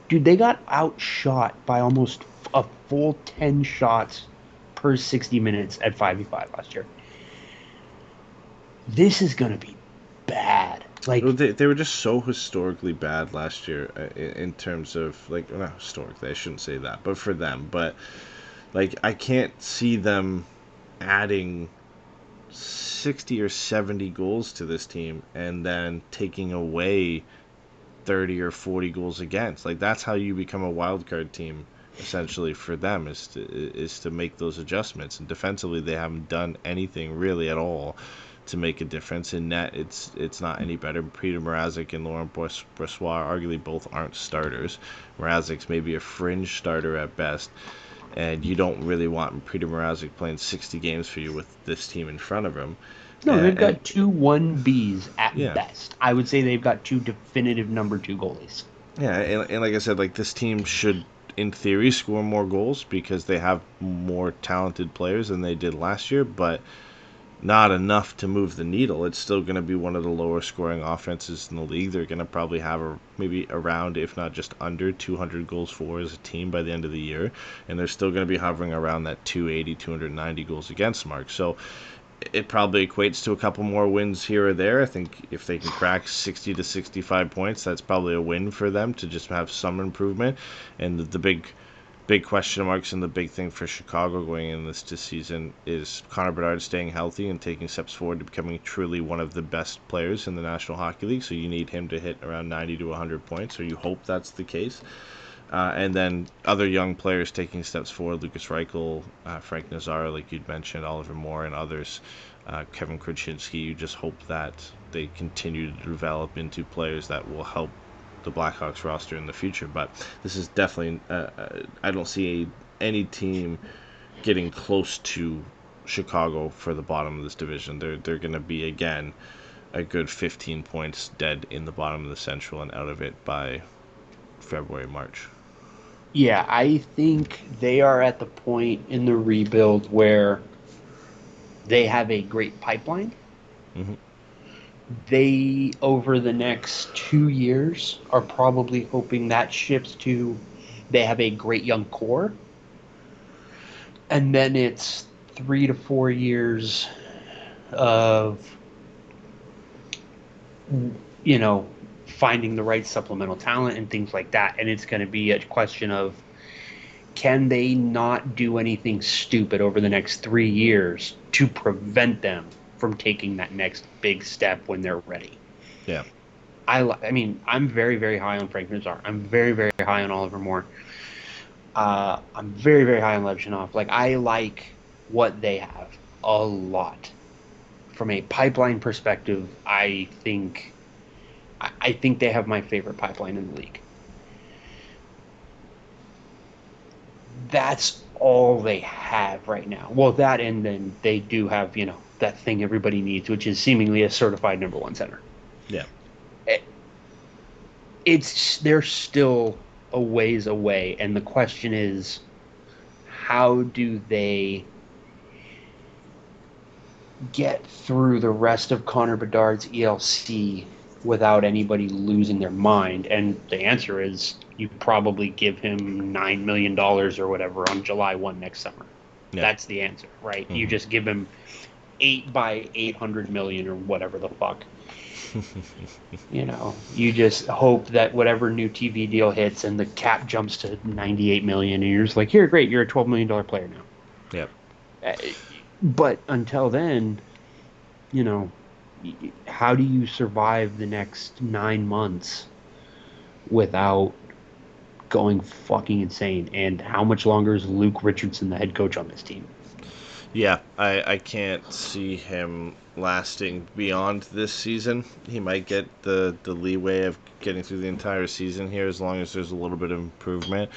Speaker 4: Dude, they got outshot by almost a full 10 shots per 60 minutes at 5v5 last year. This is going to be bad. Like
Speaker 5: they were just so historically bad last year in terms of, like, not historically, I shouldn't say that, but for them. But, like, I can't see them adding 60 or 70 goals to this team and then taking away 30 or 40 goals against. Like, that's how you become a wild card team, essentially, for them, is to make those adjustments. And defensively, they haven't done anything really at all to make a difference. In net, it's not any better. Peter Mrazek and Laurent Brossoit arguably both aren't starters. Mrazek's maybe a fringe starter at best, and you don't really want Peter Mrazek playing 60 games for you with this team in front of him.
Speaker 4: No, they've got 2 1Bs at
Speaker 5: Yeah.
Speaker 4: best. I would say they've got 2 definitive number 2 goalies.
Speaker 5: Yeah, and like I said, like, this team should, in theory, score more goals because they have more talented players than they did last year, but not enough to move the needle. It's still going to be one of the lower scoring offenses in the league. They're going to probably have maybe around, if not just under, 200 goals for as a team by the end of the year, and they're still going to be hovering around that 280, 290 goals against mark. So it probably equates to a couple more wins here or there. I think if they can crack 60 to 65 points, that's probably a win for them to just have some improvement. And the big question marks and the big thing for Chicago going in this season is Connor Bedard staying healthy and taking steps forward to becoming truly one of the best players in the National Hockey League. So you need him to hit around 90 to 100 points, or you hope that's the case. And then other young players taking steps forward, Lucas Reichel, Frank Nazar, like you'd mentioned, Oliver Moore, and others, Kevin Krasinski. You just hope that they continue to develop into players that will help the Blackhawks roster in the future. But this is definitely, I don't see any team getting close to Chicago for the bottom of this division. They're going to be, again, a good 15 points dead in the bottom of the Central and out of it by February, March.
Speaker 4: Yeah, I think they are at the point in the rebuild where they have a great pipeline.
Speaker 5: Mhm.
Speaker 4: They, over the next 2 years, are probably hoping that shifts to they have a great young core. And then it's 3 to 4 years of, finding the right supplemental talent and things like that. And it's going to be a question of, can they not do anything stupid over the next 3 years to prevent them from taking that next big step when they're ready?
Speaker 5: Yeah.
Speaker 4: I mean, I'm very, very high on Frank Nazar. I'm very, very high on Oliver Moore. I'm very, very high on Levshunov. Like, I like what they have a lot. From a pipeline perspective, I think they have my favorite pipeline in the league. That's all they have right now. Well, that, and then they do have, that thing everybody needs, which is seemingly a certified number one center.
Speaker 5: Yeah.
Speaker 4: They're still a ways away, and the question is, how do they get through the rest of Connor Bedard's ELC without anybody losing their mind? And the answer is, you probably give him $9 million or whatever on July 1 next summer. Yeah. That's the answer, right? Mm-hmm. You just give him 8 by 800 million or whatever the fuck. You just hope that whatever new TV deal hits and the cap jumps to 98 million, and you're just like, here, great, you're a $12 million player now.
Speaker 5: Yep.
Speaker 4: But until then, how do you survive the next 9 months without going fucking insane? And how much longer is Luke Richardson the head coach on this team?
Speaker 5: Yeah, I can't see him lasting beyond this season. He might get the leeway of getting through the entire season here as long as there's a little bit of improvement.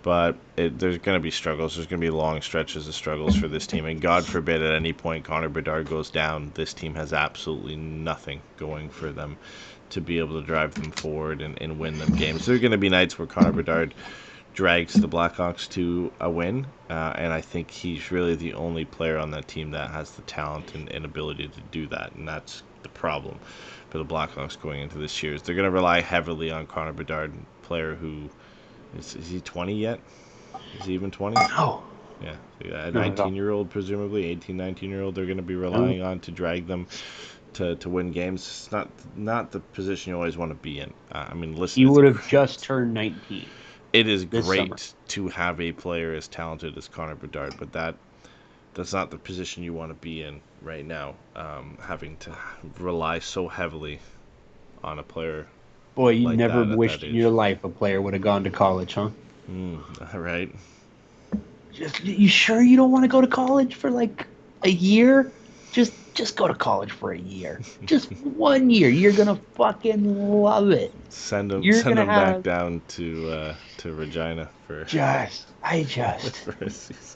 Speaker 5: But there's going to be struggles. There's going to be long stretches of struggles for this team. And God forbid at any point Connor Bedard goes down, this team has absolutely nothing going for them to be able to drive them forward and win them games. There are going to be nights where Connor Bedard drags the Blackhawks to a win, and I think he's really the only player on that team that has the talent and ability to do that, and that's the problem for the Blackhawks going into this year. They're going to rely heavily on Connor Bedard, player who is he 20 yet? Is he even 20?
Speaker 4: No.
Speaker 5: Yeah, a 19-year-old, presumably 18, 19-year-old. They're going to be relying on to drag them to win games. It's not the position you always want to be in. I mean, listen,
Speaker 4: you would have just turned 19.
Speaker 5: It is great to have a player as talented as Connor Bedard, but that's not the position you want to be in right now, having to rely so heavily on a player.
Speaker 4: Boy, you like never wished in your life a player would have gone to college, huh?
Speaker 5: Right.
Speaker 4: You sure you don't want to go to college for like a year? Just go to college for a year. Just 1 year. You're gonna fucking love it.
Speaker 5: Send them back down to Regina for because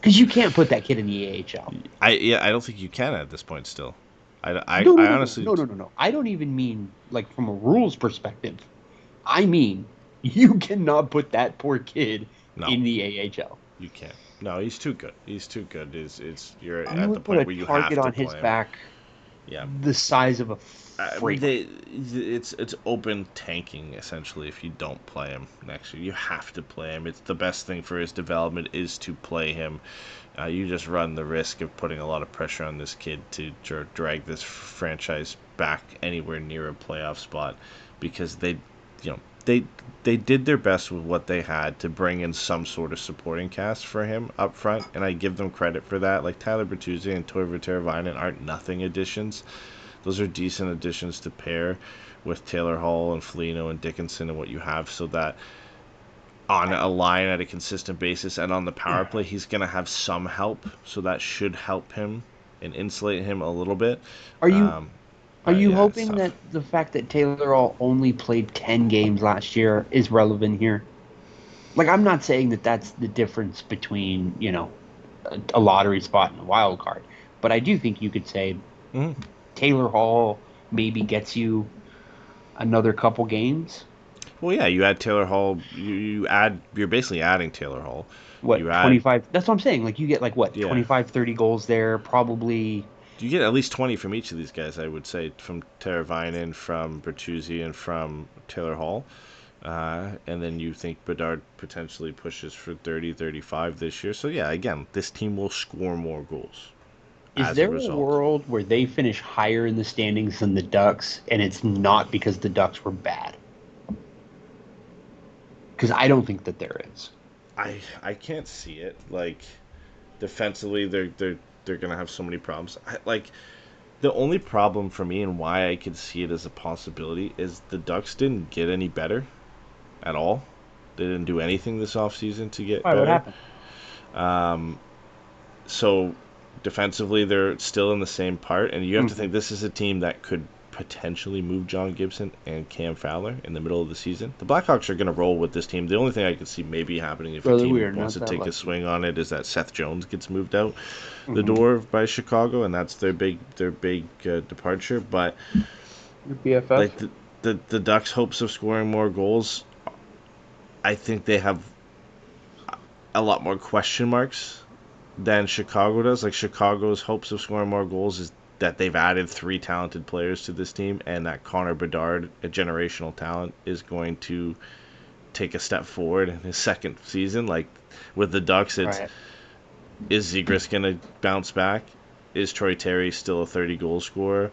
Speaker 4: you can't put that kid in the AHL.
Speaker 5: I don't think you can at this point still. I honestly
Speaker 4: no. I don't even mean like from a rules perspective. I mean you cannot put that poor kid in the AHL.
Speaker 5: You can't. No, he's too good. He's too good. You're at the point where you have to play him.
Speaker 4: Put a target on his back.
Speaker 5: Yeah.
Speaker 4: The size of a freak.
Speaker 5: It's open tanking essentially if you don't play him next year. You have to play him. It's the best thing for his development is to play him. You just run the risk of putting a lot of pressure on this kid to drag this franchise back anywhere near a playoff spot because they did their best with what they had to bring in some sort of supporting cast for him up front, and I give them credit for that. Like Tyler Bertuzzi and Toivo Teravainen aren't nothing additions. Those are decent additions to pair with Taylor Hall and Foligno and Dickinson and what you have, so that on a line at a consistent basis and on the power play, he's going to have some help, so that should help him and insulate him a little bit.
Speaker 4: Are you hoping that the fact that Taylor Hall only played 10 games last year is relevant here? Like, I'm not saying that that's the difference between, a lottery spot and a wild card, but I do think you could say Taylor Hall maybe gets you another couple games.
Speaker 5: Well, yeah, you add Taylor Hall. You're basically adding Taylor Hall. You
Speaker 4: What,
Speaker 5: add
Speaker 4: 25? That's what I'm saying. Like, you get, like, what,
Speaker 5: yeah.
Speaker 4: 25, 30 goals there, probably.
Speaker 5: You get at least 20 from each of these guys, I would say, from Teravainen, from Bertuzzi, and from Taylor Hall. And then you think Bedard potentially pushes for 30, 35 this year. So, yeah, again, this team will score more goals
Speaker 4: Is
Speaker 5: as a
Speaker 4: there a
Speaker 5: result.
Speaker 4: world where they finish higher in the standings than the Ducks, and it's not because the Ducks were bad? Because I don't think that there is.
Speaker 5: I can't see it. Like, defensively, they're gonna have so many problems. Like, the only problem for me and why I could see it as a possibility is the Ducks didn't get any better at all. They didn't do anything this offseason to get
Speaker 4: Why? What
Speaker 5: better.
Speaker 4: happened?
Speaker 5: Um, so defensively, they're still in the same part, and you have to think this is a team that could potentially move John Gibson and Cam Fowler in the middle of the season. The Blackhawks are going to roll with this team. The only thing I could see maybe happening if a
Speaker 4: Brother,
Speaker 5: team
Speaker 4: we are
Speaker 5: wants to
Speaker 4: not that
Speaker 5: take a
Speaker 4: lucky.
Speaker 5: swing on it is that Seth Jones gets moved out the door by Chicago, and that's their big departure. But
Speaker 4: Your BFF?
Speaker 5: like the Ducks' hopes of scoring more goals, I think they have a lot more question marks than Chicago does. Like, Chicago's hopes of scoring more goals is that they've added 3 talented players to this team, and that Connor Bedard, a generational talent, is going to take a step forward in his second season. Like, with the Ducks, it's
Speaker 4: Right.
Speaker 5: is Zegras going to bounce back? Is Troy Terry still a 30-goal scorer?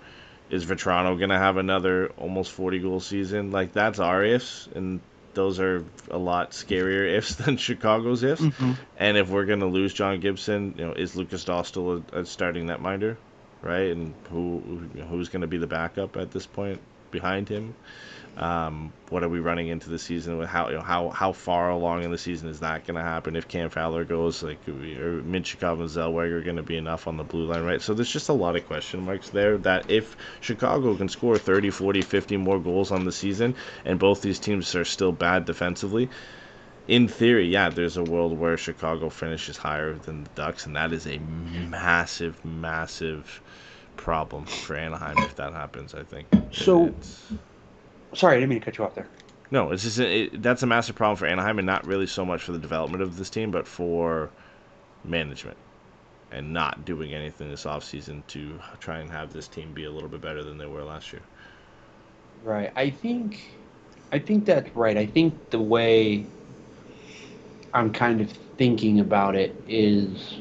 Speaker 5: Is Vetrano going to have another almost 40-goal season? Like, that's our ifs, and those are a lot scarier ifs than Chicago's ifs. And if we're going to lose John Gibson, is Lucas Dahl still a starting netminder, right? And who's going to be the backup at this point behind him? What are we running into the season with? How far along in the season is that going to happen? If Cam Fowler goes, like, are Minchikov and Zellweger going to be enough on the blue line, right? So there's just a lot of question marks there that if Chicago can score 30, 40, 50 more goals on the season, and both these teams are still bad defensively, in theory, yeah, there's a world where Chicago finishes higher than the Ducks, and that is a massive, massive problem for Anaheim if that happens, I think.
Speaker 4: So,
Speaker 5: It's...
Speaker 4: sorry, I didn't mean to cut you off there.
Speaker 5: No, it's just that's a massive problem for Anaheim, and not really so much for the development of this team, but for management and not doing anything this offseason to try and have this team be a little bit better than they were last year.
Speaker 4: Right. I think that's right. I think the way I'm kind of thinking about it is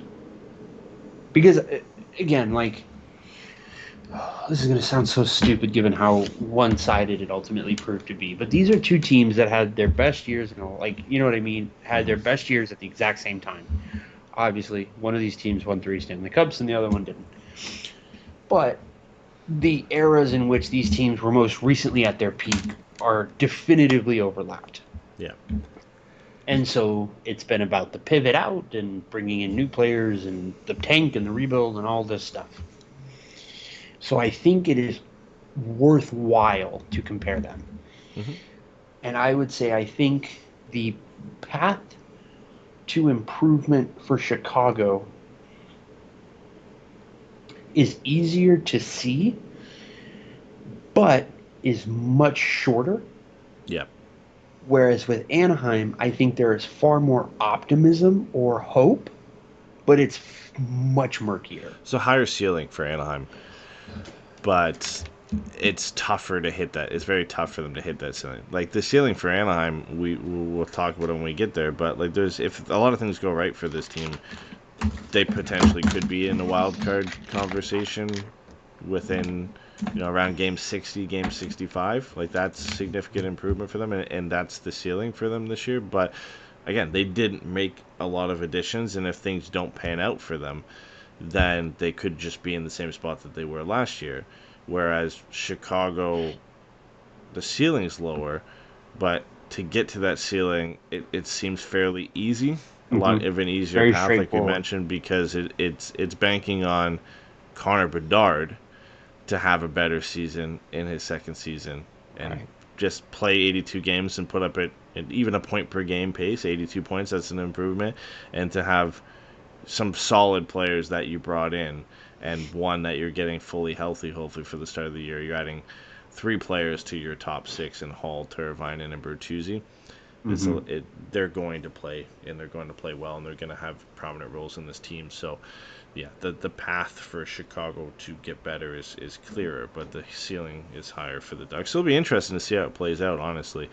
Speaker 4: because, again, like, this is going to sound so stupid given how one-sided it ultimately proved to be, but these are two teams that had their best years, like, you know what I mean, had their best years at the exact same time. Obviously, one of these teams won 3 Stanley Cups and the other one didn't. But the eras in which these teams were most recently at their peak are definitively overlapped.
Speaker 5: Yeah.
Speaker 4: And so it's been about the pivot out and bringing in new players and the tank and the rebuild and all this stuff. So I think it is worthwhile to compare them. And I would say I think the path to improvement for Chicago is easier to see, but is much shorter.
Speaker 5: Yeah.
Speaker 4: Whereas with Anaheim, I think there is far more optimism or hope, but it's much murkier.
Speaker 5: So higher ceiling for Anaheim, but it's tougher to hit that. It's very tough for them to hit that ceiling. Like, the ceiling for Anaheim, we'll talk about it when we get there. But, like, if a lot of things go right for this team, they potentially could be in the wild card conversation within, around game 60, game 65. Like, that's significant improvement for them, and that's the ceiling for them this year. But again, they didn't make a lot of additions, and if things don't pan out for them, then they could just be in the same spot that they were last year. Whereas Chicago, the ceiling's lower, but to get to that ceiling, it seems fairly easy. A lot of an easier
Speaker 4: Very
Speaker 5: path, like you
Speaker 4: straightforward.
Speaker 5: mentioned, because it's banking on Connor Bedard to have a better season in his second season and just play 82 games and put up even a point per game pace, 82 points. That's an improvement, and to have some solid players that you brought in, and one that you're getting fully healthy, hopefully for the start of the year. You're adding 3 players to your top 6 in Hall, Teravainen, and Bertuzzi. They're going to play, and they're going to play well, and they're going to have prominent roles in this team. So, yeah, the path for Chicago to get better is clearer, but the ceiling is higher for the Ducks. So it'll be interesting to see how it plays out, honestly.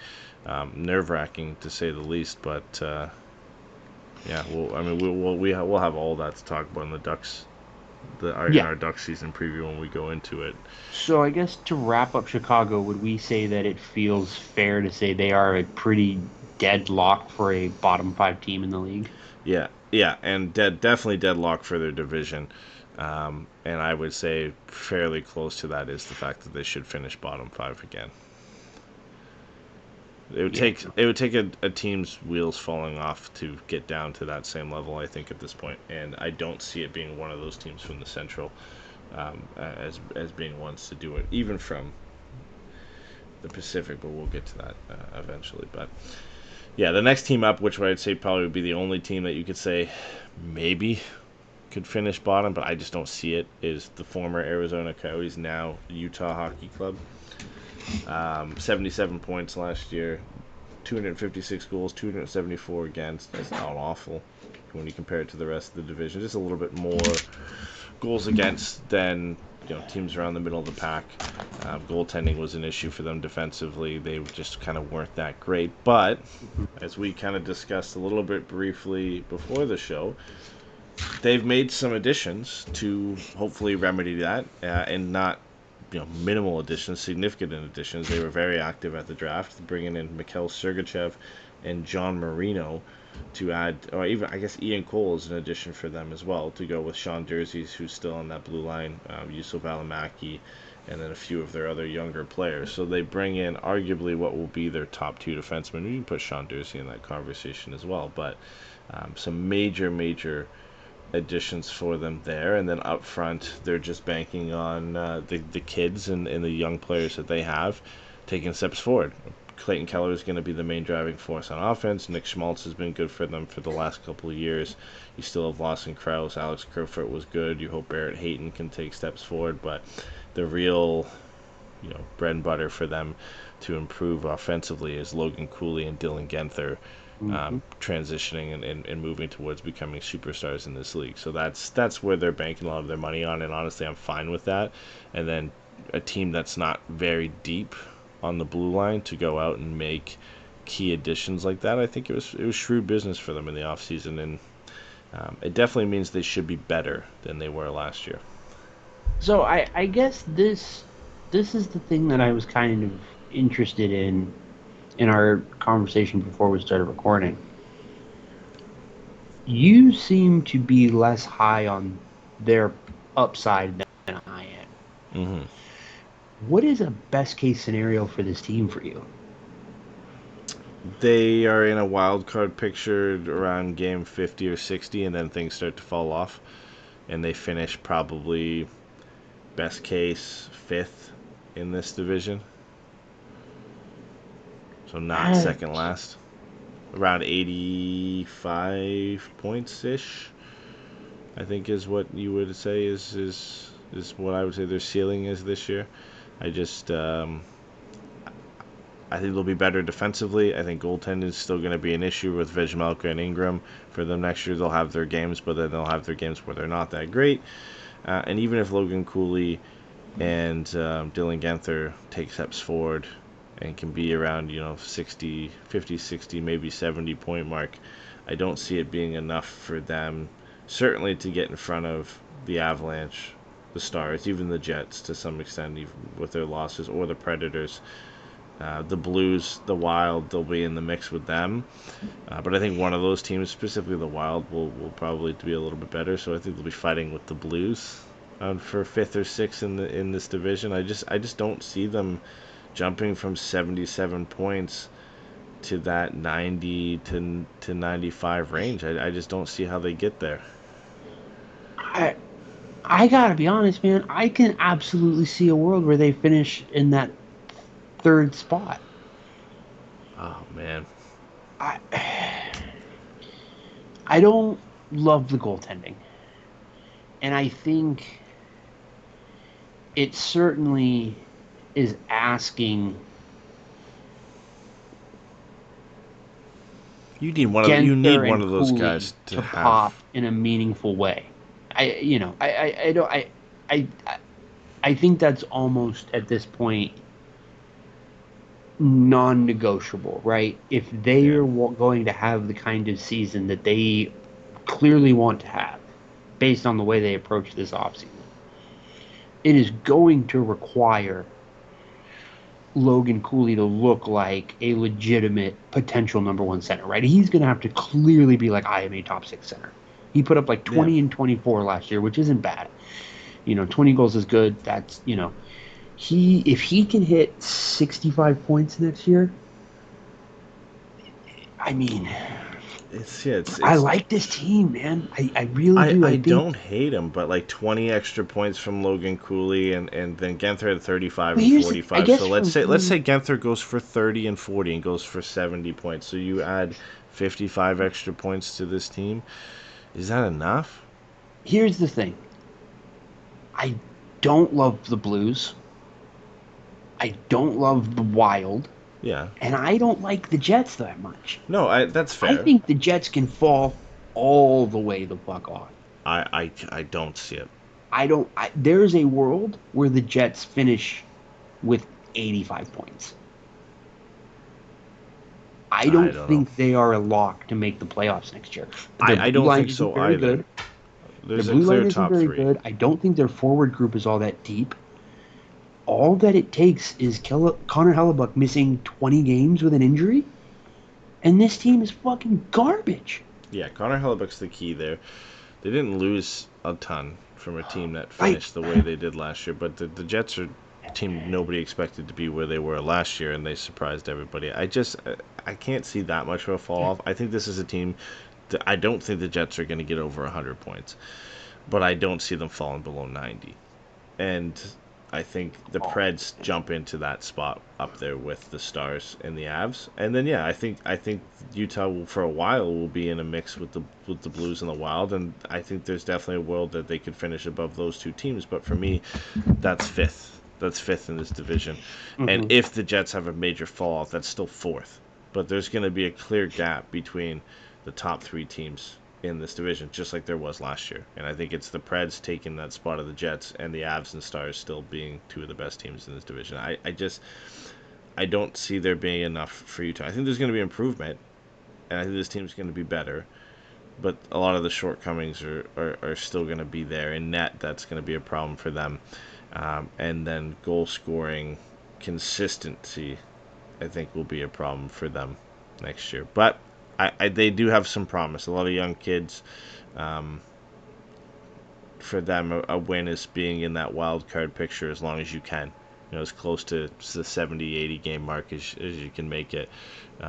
Speaker 5: Nerve-wracking, to say the least, but, yeah, we'll have all that to talk about in the Ducks, in our Ducks season preview when we go into it.
Speaker 4: So I guess to wrap up Chicago, would we say that it feels fair to say they are a pretty deadlock for a bottom 5 team in the league?
Speaker 5: Yeah, and definitely deadlock for their division. And I would say fairly close to that is the fact that they should finish bottom 5 again. It would take a team's wheels falling off to get down to that same level, I think, at this point. And I don't see it being one of those teams from the Central as being ones to do it, even from the Pacific. But we'll get to that eventually. But yeah, the next team up, which I'd say probably would be the only team that you could say maybe could finish bottom, but I just don't see it, is the former Arizona Coyotes, now Utah Hockey Club. 77 points last year, 256 goals, 274 against. That's not awful when you compare it to the rest of the division. Just a little bit more goals against than teams around the middle of the pack. Goaltending was an issue for them defensively. They just kind of weren't that great. But as we kind of discussed a little bit briefly before the show, they've made some additions to hopefully remedy that, and not minimal additions, significant additions. They were very active at the draft, bringing in Mikhail Sergachev and John Marino to add, or even I guess Ian Cole is an addition for them as well, to go with Sean Durzies, who's still on that blue line, Yusuf Alamaki, and then a few of their other younger players. So they bring in arguably what will be their top 2 defensemen. You can put Sean Dursey in that conversation as well, but some major additions for them there. And then up front, they're just banking on the kids and the young players that they have taking steps forward. Clayton Keller is going to be the main driving force on offense. Nick Schmaltz has been good for them for the last couple of years. You still have Lawson Krause. Alex Kerfoot was good. You hope Barrett Hayton can take steps forward, but the real bread and butter for them to improve offensively is Logan Cooley and Dylan Genther transitioning and moving towards becoming superstars in this league. So that's where they're banking a lot of their money on, and honestly, I'm fine with that. And then a team that's not very deep on the blue line to go out and make key additions like that, I think it was shrewd business for them in the offseason, and it definitely means they should be better than they were last year.
Speaker 4: So I guess this is the thing that I was kind of interested in our conversation before we started recording. You seem to be less high on their upside than I am.
Speaker 5: Mm-hmm.
Speaker 4: What is a best case scenario for this team for you?
Speaker 5: They are in a wild card picture around game 50 or 60, and then things start to fall off, and they finish probably best case 5th in this division. So not second last. Around 85 points-ish, I think, is what you would say is what I would say their ceiling is this year. I just I think they'll be better defensively. I think goaltending is still going to be an issue with Vejmelka and Ingram. For them next year, they'll have their games, but then they'll have their games where they're not that great. And even if Logan Cooley and Dylan Genther take steps forward and can be around 50, 60, maybe 70 point mark, I don't see it being enough for them, certainly to get in front of the Avalanche, the Stars, even the Jets to some extent, even with their losses, or the Predators. The Blues, the Wild, they'll be in the mix with them. But I think one of those teams, specifically the Wild, will probably be a little bit better. So I think they'll be fighting with the Blues for 5th or 6th in this division. I just don't see them jumping from 77 points to that 90 to 95 range. I just don't see how they get there.
Speaker 4: I gotta be honest, man. I can absolutely see a world where they finish in that 3rd spot.
Speaker 5: Oh man,
Speaker 4: I don't love the goaltending. And I think it certainly is asking
Speaker 5: You need one
Speaker 4: Genther
Speaker 5: of
Speaker 4: and
Speaker 5: those
Speaker 4: Cooley
Speaker 5: guys to have.
Speaker 4: pop in a meaningful way. I think that's almost at this point non-negotiable, right? If they are going to have the kind of season that they clearly want to have, based on the way they approach this offseason, it is going to require Logan Cooley to look like a legitimate potential number one center, right? He's going to have to clearly be like, I am a top six center. He put up like 20 and 24 last year, which isn't bad. 20 goals is good. That's, if he can hit 65 points next year, I mean, I like this team, man. I really do.
Speaker 5: I don't hate him, but like 20 extra points from Logan Cooley, and then Genther had 35 and 45. So let's say Genther goes for 30 and 40 and goes for 70 points. So you add 55 extra points to this team. Is that enough?
Speaker 4: Here's the thing. I don't love the Blues. I don't love the Wild.
Speaker 5: Yeah.
Speaker 4: And I don't like the Jets that much.
Speaker 5: No, that's fair.
Speaker 4: I think the Jets can fall all the way the fuck off.
Speaker 5: I don't see it.
Speaker 4: There's a world where the Jets finish with 85 points. I don't think they are a lock to make the playoffs next year.
Speaker 5: I don't think so either.
Speaker 4: Good.
Speaker 5: There's
Speaker 4: the blue
Speaker 5: a clear
Speaker 4: line isn't
Speaker 5: top
Speaker 4: very
Speaker 5: three.
Speaker 4: good. I don't think their forward group is all that deep. All that it takes is Connor Hellebuck missing 20 games with an injury, and this team is fucking garbage.
Speaker 5: Yeah, Connor Hellebuck's the key there. They didn't lose a ton from a team that finished the way they did last year, but the Jets are a team nobody expected to be where they were last year, and they surprised everybody. I can't see that much of a fall off. I think this is a team that I don't think the Jets are going to get over 100 points, but I don't see them falling below 90. And I think the Preds jump into that spot up there with the Stars and the Avs, and then I think Utah will, for a while, will be in a mix with the Blues and the Wild, and I think there's definitely a world that they could finish above those two teams. But for me, that's fifth. That's fifth in this division, and if the Jets have a major fall off, that's still fourth. But there's going to be a clear gap between the top three teams in this division, just like there was last year. And I think it's the Preds taking that spot of the Jets, and the Avs and Stars still being two of the best teams in this division. I don't see there being enough for Utah. I think there's going to be improvement, and I think this team's going to be better, but a lot of the shortcomings are still going to be there. In net, that's going to be a problem for them. And then goal scoring consistency, I think, will be a problem for them next year. But they do have some promise. A lot of young kids. For them, a win is being in that wild card picture as long as you can. As close to the 70, 80 game mark as you can make it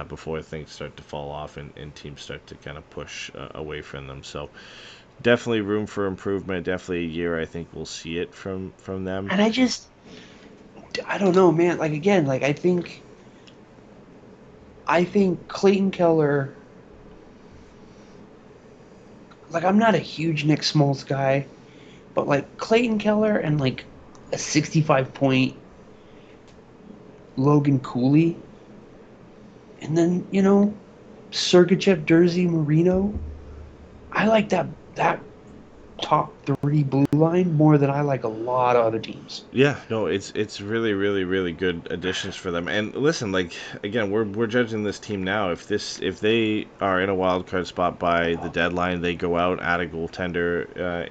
Speaker 5: before things start to fall off and teams start to kind of push away from them. So definitely room for improvement. Definitely a year I think we'll see it from them.
Speaker 4: And I don't know, man. I think Clayton Keller. I'm not a huge Nick Schmaltz guy, but Clayton Keller and a 65-point Logan Cooley, and then Sergachev, Jersey, Marino. I like that top three blue line more than I like a lot of other teams.
Speaker 5: Yeah, no, it's really, really, really good additions for them. And listen, again, we're judging this team now. If they are in a wild card spot by the deadline, they go out, add a goaltender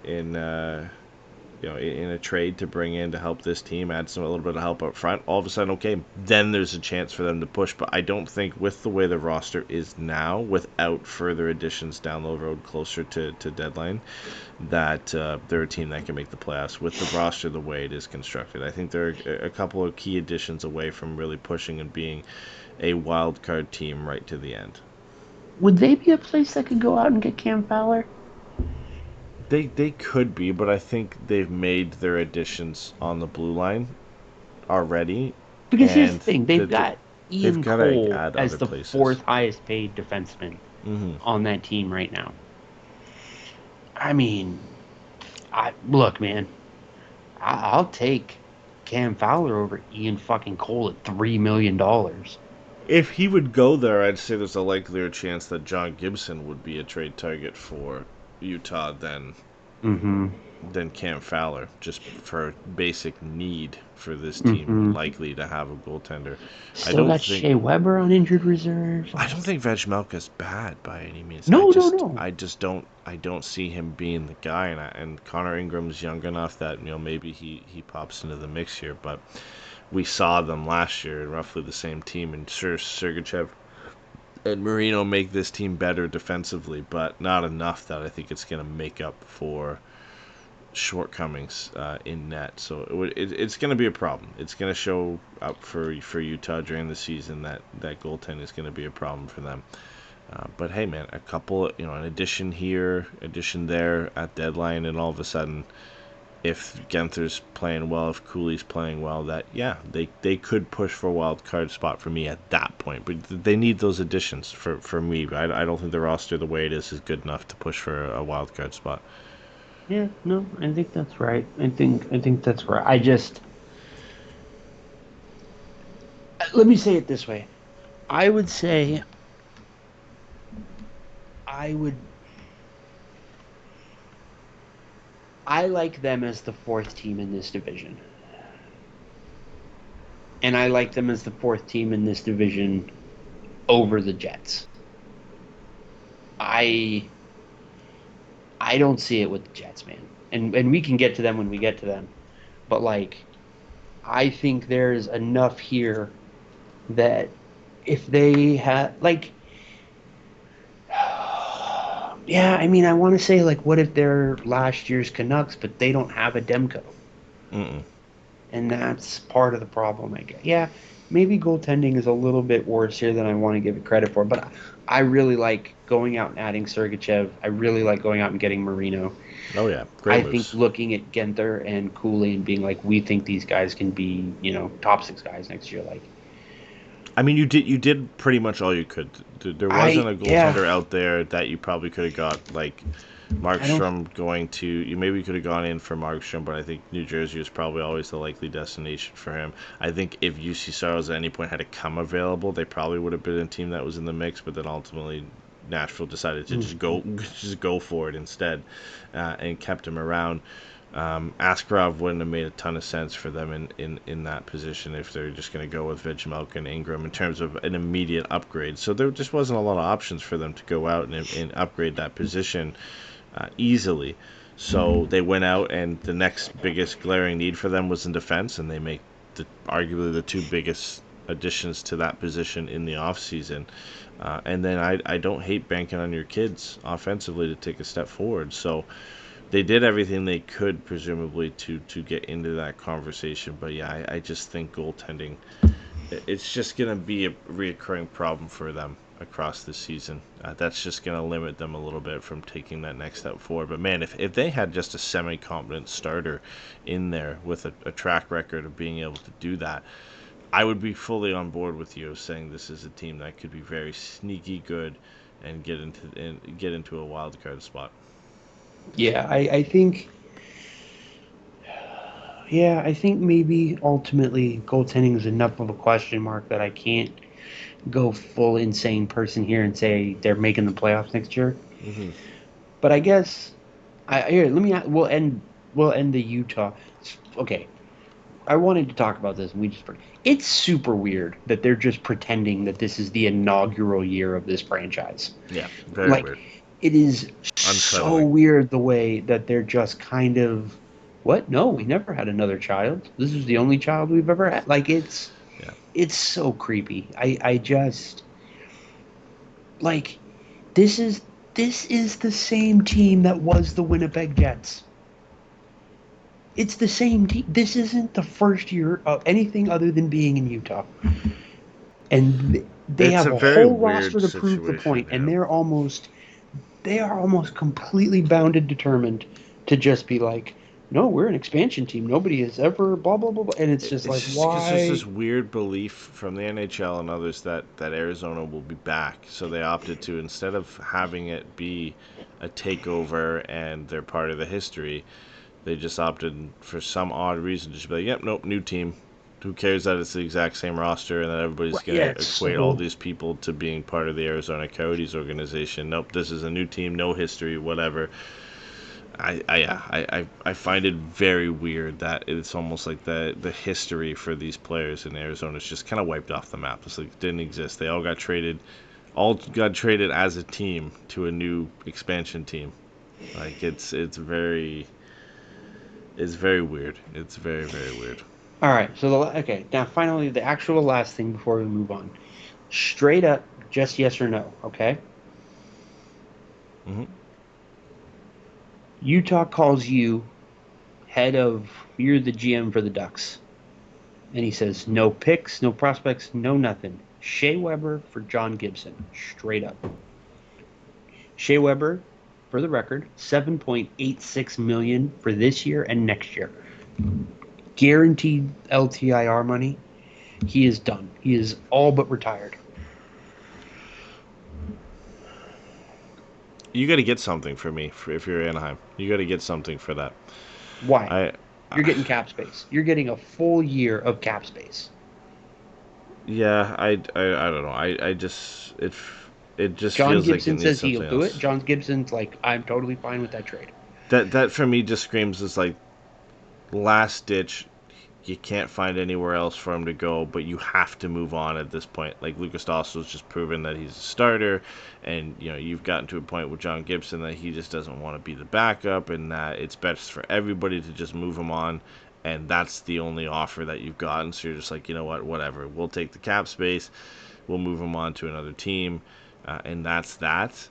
Speaker 5: in a trade to bring in to help this team, add a little bit of help up front, all of a sudden, okay, then there's a chance for them to push. But I don't think with the way the roster is now, without further additions down the road closer to deadline, that they're a team that can make the playoffs with the roster the way it is constructed. I think they're a couple of key additions away from really pushing and being a wild card team right to the end.
Speaker 4: Would they be a place that could go out and get Cam Fowler?
Speaker 5: They could be, but I think they've made their additions on the blue line already.
Speaker 4: Because here's the thing, they've got Ian Cole as the
Speaker 5: places.
Speaker 4: fourth highest paid defenseman on that team right now. I mean, look, man. I'll take Cam Fowler over Ian fucking Cole at $3 million.
Speaker 5: If he would go there, I'd say there's a likelier chance that John Gibson would be a trade target for Utah than
Speaker 4: Mm-hmm.
Speaker 5: Cam Fowler, just for basic need for this team, likely to have a goaltender.
Speaker 4: Still got Shea Weber on injured reserve.
Speaker 5: I don't think Vejmelka's bad by any means.
Speaker 4: No.
Speaker 5: I just don't see him being the guy, and Connor Ingram's young enough that maybe he pops into the mix here, but we saw them last year in roughly the same team, and sure, Sergachev and Marino make this team better defensively, but not enough that I think it's going to make up for shortcomings in net. So it's going to be a problem. It's going to show up for Utah during the season that goaltending is going to be a problem for them. But hey, man, a couple, an addition here, addition there at deadline, and all of a sudden, if Genther's playing well, if Cooley's playing well, they could push for a wild card spot for me at that point. But they need those additions for me. I don't think the roster the way it is good enough to push for a wild card spot.
Speaker 4: Yeah, no, I think that's right. I think that's right. I just let me say it this way. I like them as the fourth team in this division. And I like them as the fourth team in this division over the Jets. I don't see it with the Jets, man. And we can get to them when we get to them. But, I think there's enough here that if they had, yeah, I mean, I want to say, what if they're last year's Canucks, but they don't have a Demko?
Speaker 5: Mm-mm.
Speaker 4: And that's part of the problem, I guess. Yeah, maybe goaltending is a little bit worse here than I want to give it credit for, but I really like going out and adding Sergachev. I really like going out and getting Marino.
Speaker 5: Oh, yeah. Great moves.
Speaker 4: Think looking at Genther and Cooley and being we think these guys can be, top six guys next year.
Speaker 5: I mean, you did pretty much all you could. There wasn't a goaltender out there that you probably could have got, Markstrom going to. You maybe could have gone in for Markstrom, but I think New Jersey was probably always the likely destination for him. I think if UC Saros at any point had to come available, they probably would have been a team that was in the mix, but then ultimately Nashville decided to just go for it instead, and kept him around. Askarov wouldn't have made a ton of sense for them in that position if they're just going to go with Vejmelka and Ingram in terms of an immediate upgrade. So there just wasn't a lot of options for them to go out and upgrade that position easily. So they went out, and the next biggest glaring need for them was in defense, and they make arguably the two biggest additions to that position in the offseason. And then I don't hate banking on your kids offensively to take a step forward. So they did everything they could, presumably, to get into that conversation. But yeah, I just think goaltending, it's just going to be a reoccurring problem for them across the season. That's just going to limit them a little bit from taking that next step forward. But man, if they had just a semi-competent starter in there with a track record of being able to do that, I would be fully on board with you saying this is a team that could be very sneaky good and get into a wild card spot.
Speaker 4: Yeah, I think maybe ultimately goaltending is enough of a question mark that I can't go full insane person here and say they're making the playoffs next year.
Speaker 5: Mm-hmm.
Speaker 4: But I guess we'll end the Utah. Okay, I wanted to talk about this, and it's super weird that they're just pretending that this is the inaugural year of this franchise.
Speaker 5: Yeah, very weird.
Speaker 4: It is so weird the way that they're just kind of, what? No, we never had another child. This is the only child we've ever had. It's so creepy. I just, this is the same team that was the Winnipeg Jets. It's the same team. This isn't the first year of anything other than being in Utah. And they have a whole roster to prove the point, and they are almost completely bound and determined to just be no, we're an expansion team. Nobody has ever blah blah blah, blah. And it's just like,
Speaker 5: It's just because there's
Speaker 4: why?
Speaker 5: this weird belief from the NHL and others that Arizona will be back. So they opted to, instead of having it be a takeover and they're part of the history, they just opted for some odd reason to just be like, yep, nope, new team. Who cares that it's the exact same roster and that everybody's going
Speaker 4: Yeah,
Speaker 5: to
Speaker 4: it's
Speaker 5: equate all
Speaker 4: so
Speaker 5: these people to being part of the Arizona Coyotes organization? Nope, this is a new team, no history, whatever. I find it very weird that it's almost like the history for these players in Arizona is just kind of wiped off the map. It's like it didn't exist. They all got traded as a team to a new expansion team. Like it's very weird. It's very, very weird.
Speaker 4: all right. So okay, now finally the actual last thing before we move on. Straight up, just yes or no. Okay.
Speaker 5: Hmm.
Speaker 4: Utah calls you you're the GM for the Ducks. And he says, no picks, no prospects, no nothing. Shea Weber for John Gibson. Straight up. Shea Weber, for the record, $7.86 million for this year and next year. Guaranteed LTIR money. He is done. He is all but retired.
Speaker 5: You got to get something for me if you're Anaheim. You got to get something for that.
Speaker 4: Why?
Speaker 5: I
Speaker 4: You're getting cap space. You're getting a full year of cap space.
Speaker 5: Yeah, I don't know. I just it just
Speaker 4: John
Speaker 5: feels like it
Speaker 4: Gibson
Speaker 5: needs
Speaker 4: says he'll
Speaker 5: something
Speaker 4: do it.
Speaker 5: else.
Speaker 4: John Gibson's like, I'm totally fine with that trade.
Speaker 5: That for me just screams as like last ditch. You can't find anywhere else for him to go, but you have to move on at this point. Like Lucas Dostal's just proven that he's a starter, and you've gotten to a point with John Gibson that he just doesn't want to be the backup, and that it's best for everybody to just move him on. And that's the only offer that you've gotten. So you're just like, you know what, whatever. We'll take the cap space. We'll move him on to another team, and that's that.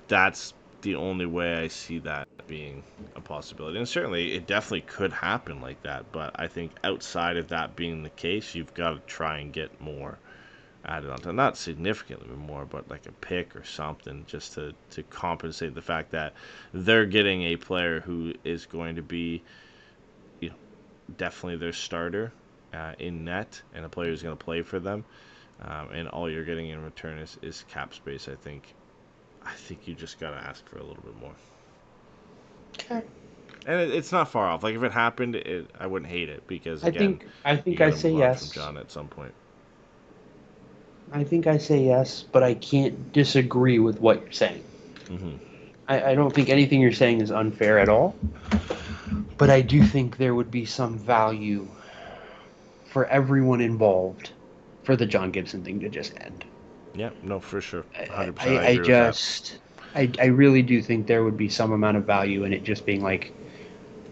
Speaker 5: That's the only way I see that being a possibility. And certainly, it definitely could happen like that. But I think outside of that being the case, you've got to try and get more added onto. Not significantly more, but like a pick or something just to compensate the fact that they're getting a player who is going to be, definitely their starter in net and a player who's going to play for them. And all you're getting in return is cap space. I think you just gotta ask for a little bit more.
Speaker 4: Okay.
Speaker 5: And it's not far off. Like if it happened, I wouldn't hate it because
Speaker 4: I
Speaker 5: again,
Speaker 4: think
Speaker 5: you
Speaker 4: I
Speaker 5: gotta
Speaker 4: say
Speaker 5: move on
Speaker 4: yes.
Speaker 5: from John at some point.
Speaker 4: I think I say yes, but I can't disagree with what you're saying.
Speaker 5: Hmm.
Speaker 4: I don't think anything you're saying is unfair at all, but I do think there would be some value for everyone involved for the John Gibson thing to just end.
Speaker 5: Yeah, no, for sure, 100%. I
Speaker 4: I
Speaker 5: agree with that.
Speaker 4: just, I really do think there would be some amount of value in it just being like,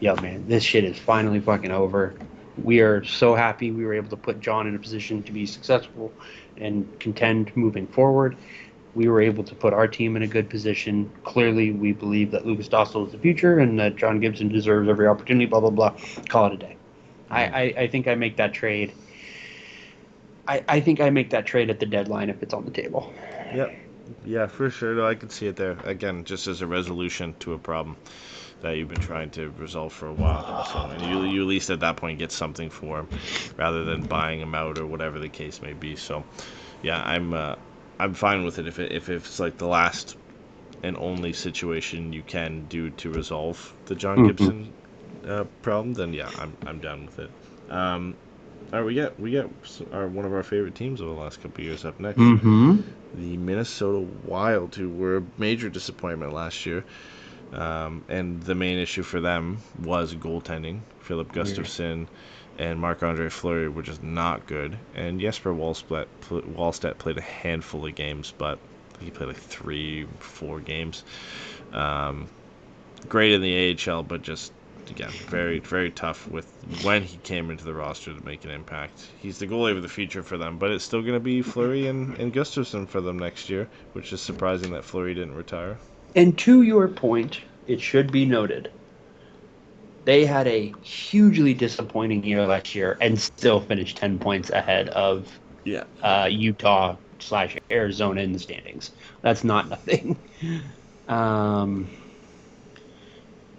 Speaker 4: yo, man, this shit is finally fucking over. We are so happy we were able to put John in a position to be successful and contend moving forward. We were able to put our team in a good position. Clearly, we believe that Lucas Dostal is the future and that John Gibson deserves every opportunity, blah, blah, blah. Call it a day. I think I make that trade. I think I make that trade at the deadline if it's on the table.
Speaker 5: Yep. Yeah, for sure. No, I can see it there. Again, just as a resolution to a problem that you've been trying to resolve for a while. So, and you at least at that point get something for him, rather than buying him out or whatever the case may be. So, yeah, I'm fine with it if it's like the last and only situation you can do to resolve the John Gibson problem. Then yeah, I'm down with it. All right, we get one of our favorite teams over the last couple of years up next.
Speaker 4: Mm-hmm.
Speaker 5: The Minnesota Wild, who were a major disappointment last year. And the main issue for them was goaltending. Philip Gustafsson and Marc-Andre Fleury were just not good. And Jesper Wallstedt played a handful of games, but he played like 3-4 games. Great in the AHL, but just, again, very, very tough with when he came into the roster to make an impact. He's the goalie of the future for them, but it's still going to be Fleury and Gustafsson for them next year, which is surprising that Fleury didn't retire.
Speaker 4: And to your point, it should be noted, they had a hugely disappointing year last year and still finished 10 points ahead of Utah/Arizona in the standings. That's not nothing.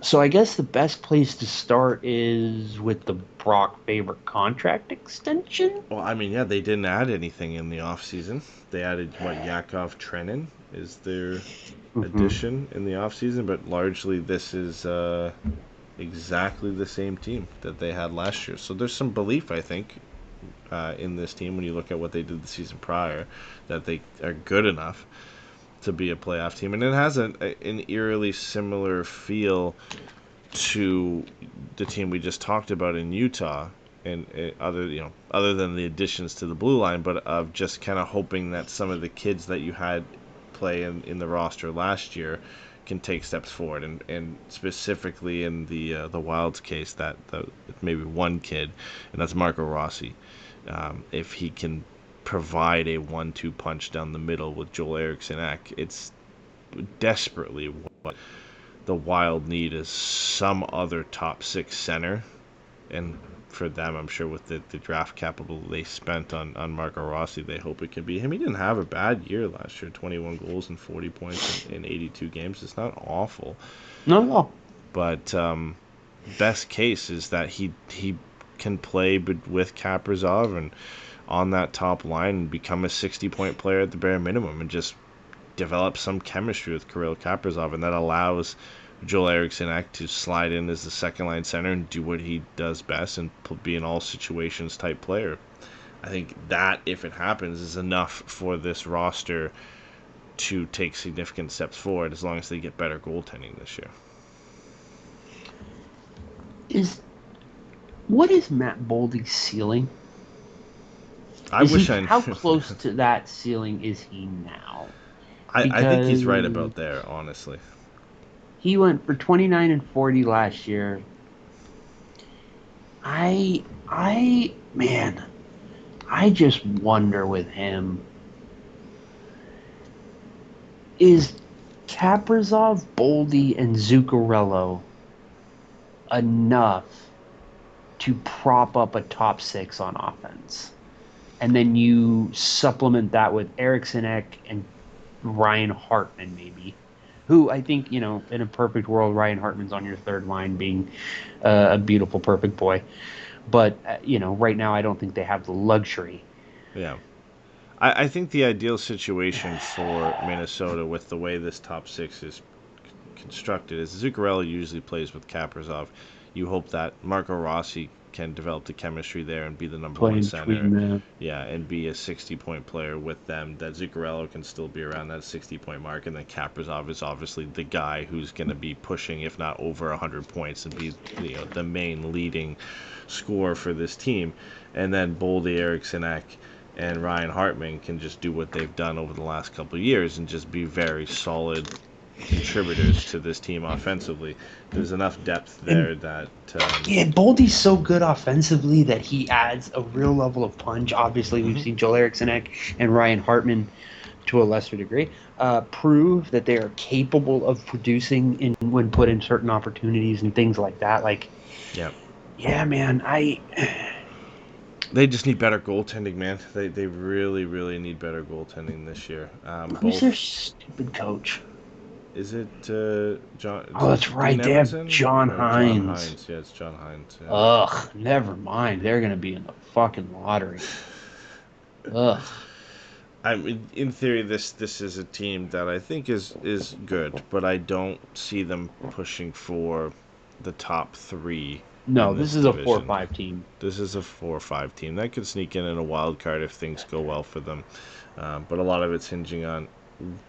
Speaker 4: So I guess the best place to start is with the Brock Faber contract extension.
Speaker 5: Well, I mean, yeah, they didn't add anything in the offseason. They added, Yakov Trenin is their addition in the offseason, but largely this is exactly the same team that they had last year. So there's some belief, I think, in this team when you look at what they did the season prior, that they are good enough to be a playoff team. And it has an eerily similar feel to the team we just talked about in Utah, and other than the additions to the blue line, but of just kind of hoping that some of the kids that you had play in the roster last year can take steps forward, and specifically in the Wild's case, that maybe one kid, and that's Marco Rossi. If he can provide a 1-2 punch down the middle with Joel Eriksson-Ek, it's desperately what the Wild need is some other top 6 center. And for them, I'm sure with the draft capital they spent on Marco Rossi, they hope it can be him. He didn't have a bad year last year, 21 goals and 40 points in 82 games. It's not awful.
Speaker 4: No.
Speaker 5: But best case is that he can play with Kaprizov and on that top line and become a 60-point player at the bare minimum and just develop some chemistry with Kirill Kaprizov, and that allows Joel Eriksson-Ek to slide in as the second-line center and do what he does best and be an all-situations type player. I think that, if it happens, is enough for this roster to take significant steps forward as long as they get better goaltending this year.
Speaker 4: What is Matt Boldy's ceiling? How close to that ceiling is he now?
Speaker 5: I think he's right about there, honestly.
Speaker 4: He went for 29 and 40 last year. I just wonder with him, is Kaprizov, Boldy, and Zuccarello enough to prop up a top 6 on offense? And then you supplement that with Eriksson-Ek and Ryan Hartman, maybe. Who I think, in a perfect world, Ryan Hartman's on your third line being a beautiful, perfect boy. But, right now I don't think they have the luxury.
Speaker 5: Yeah. I think the ideal situation for Minnesota with the way this top 6 is constructed is Zuccarello usually plays with Kaprizov. You hope that Marco Rossi can develop the chemistry there and be the number one center. Yeah, and be a 60-point player with them. That Zuccarello can still be around that 60-point mark, and then Kaprizov is obviously the guy who's going to be pushing, if not over 100 points, and be the main leading scorer for this team. And then Boldy, Eriksson-Ek, and Ryan Hartman can just do what they've done over the last couple of years and just be very solid contributors to this team offensively. There's enough depth there that
Speaker 4: Boldy's so good offensively that he adds a real level of punch. Obviously, we've seen Joel Eriksson-Ek and Ryan Hartman, to a lesser degree, prove that they are capable of producing when put in certain opportunities and things like that. Yeah, man,
Speaker 5: they just need better goaltending, man. They really, really need better goaltending this year.
Speaker 4: Who's their stupid coach?
Speaker 5: Is it John?
Speaker 4: Oh, that's right. They have John Hines.
Speaker 5: John Hines. Yeah, it's John Hines. Yeah.
Speaker 4: Ugh, never mind. They're going to be in the fucking lottery. Ugh.
Speaker 5: I mean, in theory, this is a team that I think is good, but I don't see them pushing for the top 3.
Speaker 4: No, this is division. A 4-5 team.
Speaker 5: This is a 4-5 team that could sneak in a wild card if things go well for them. But a lot of it's hinging on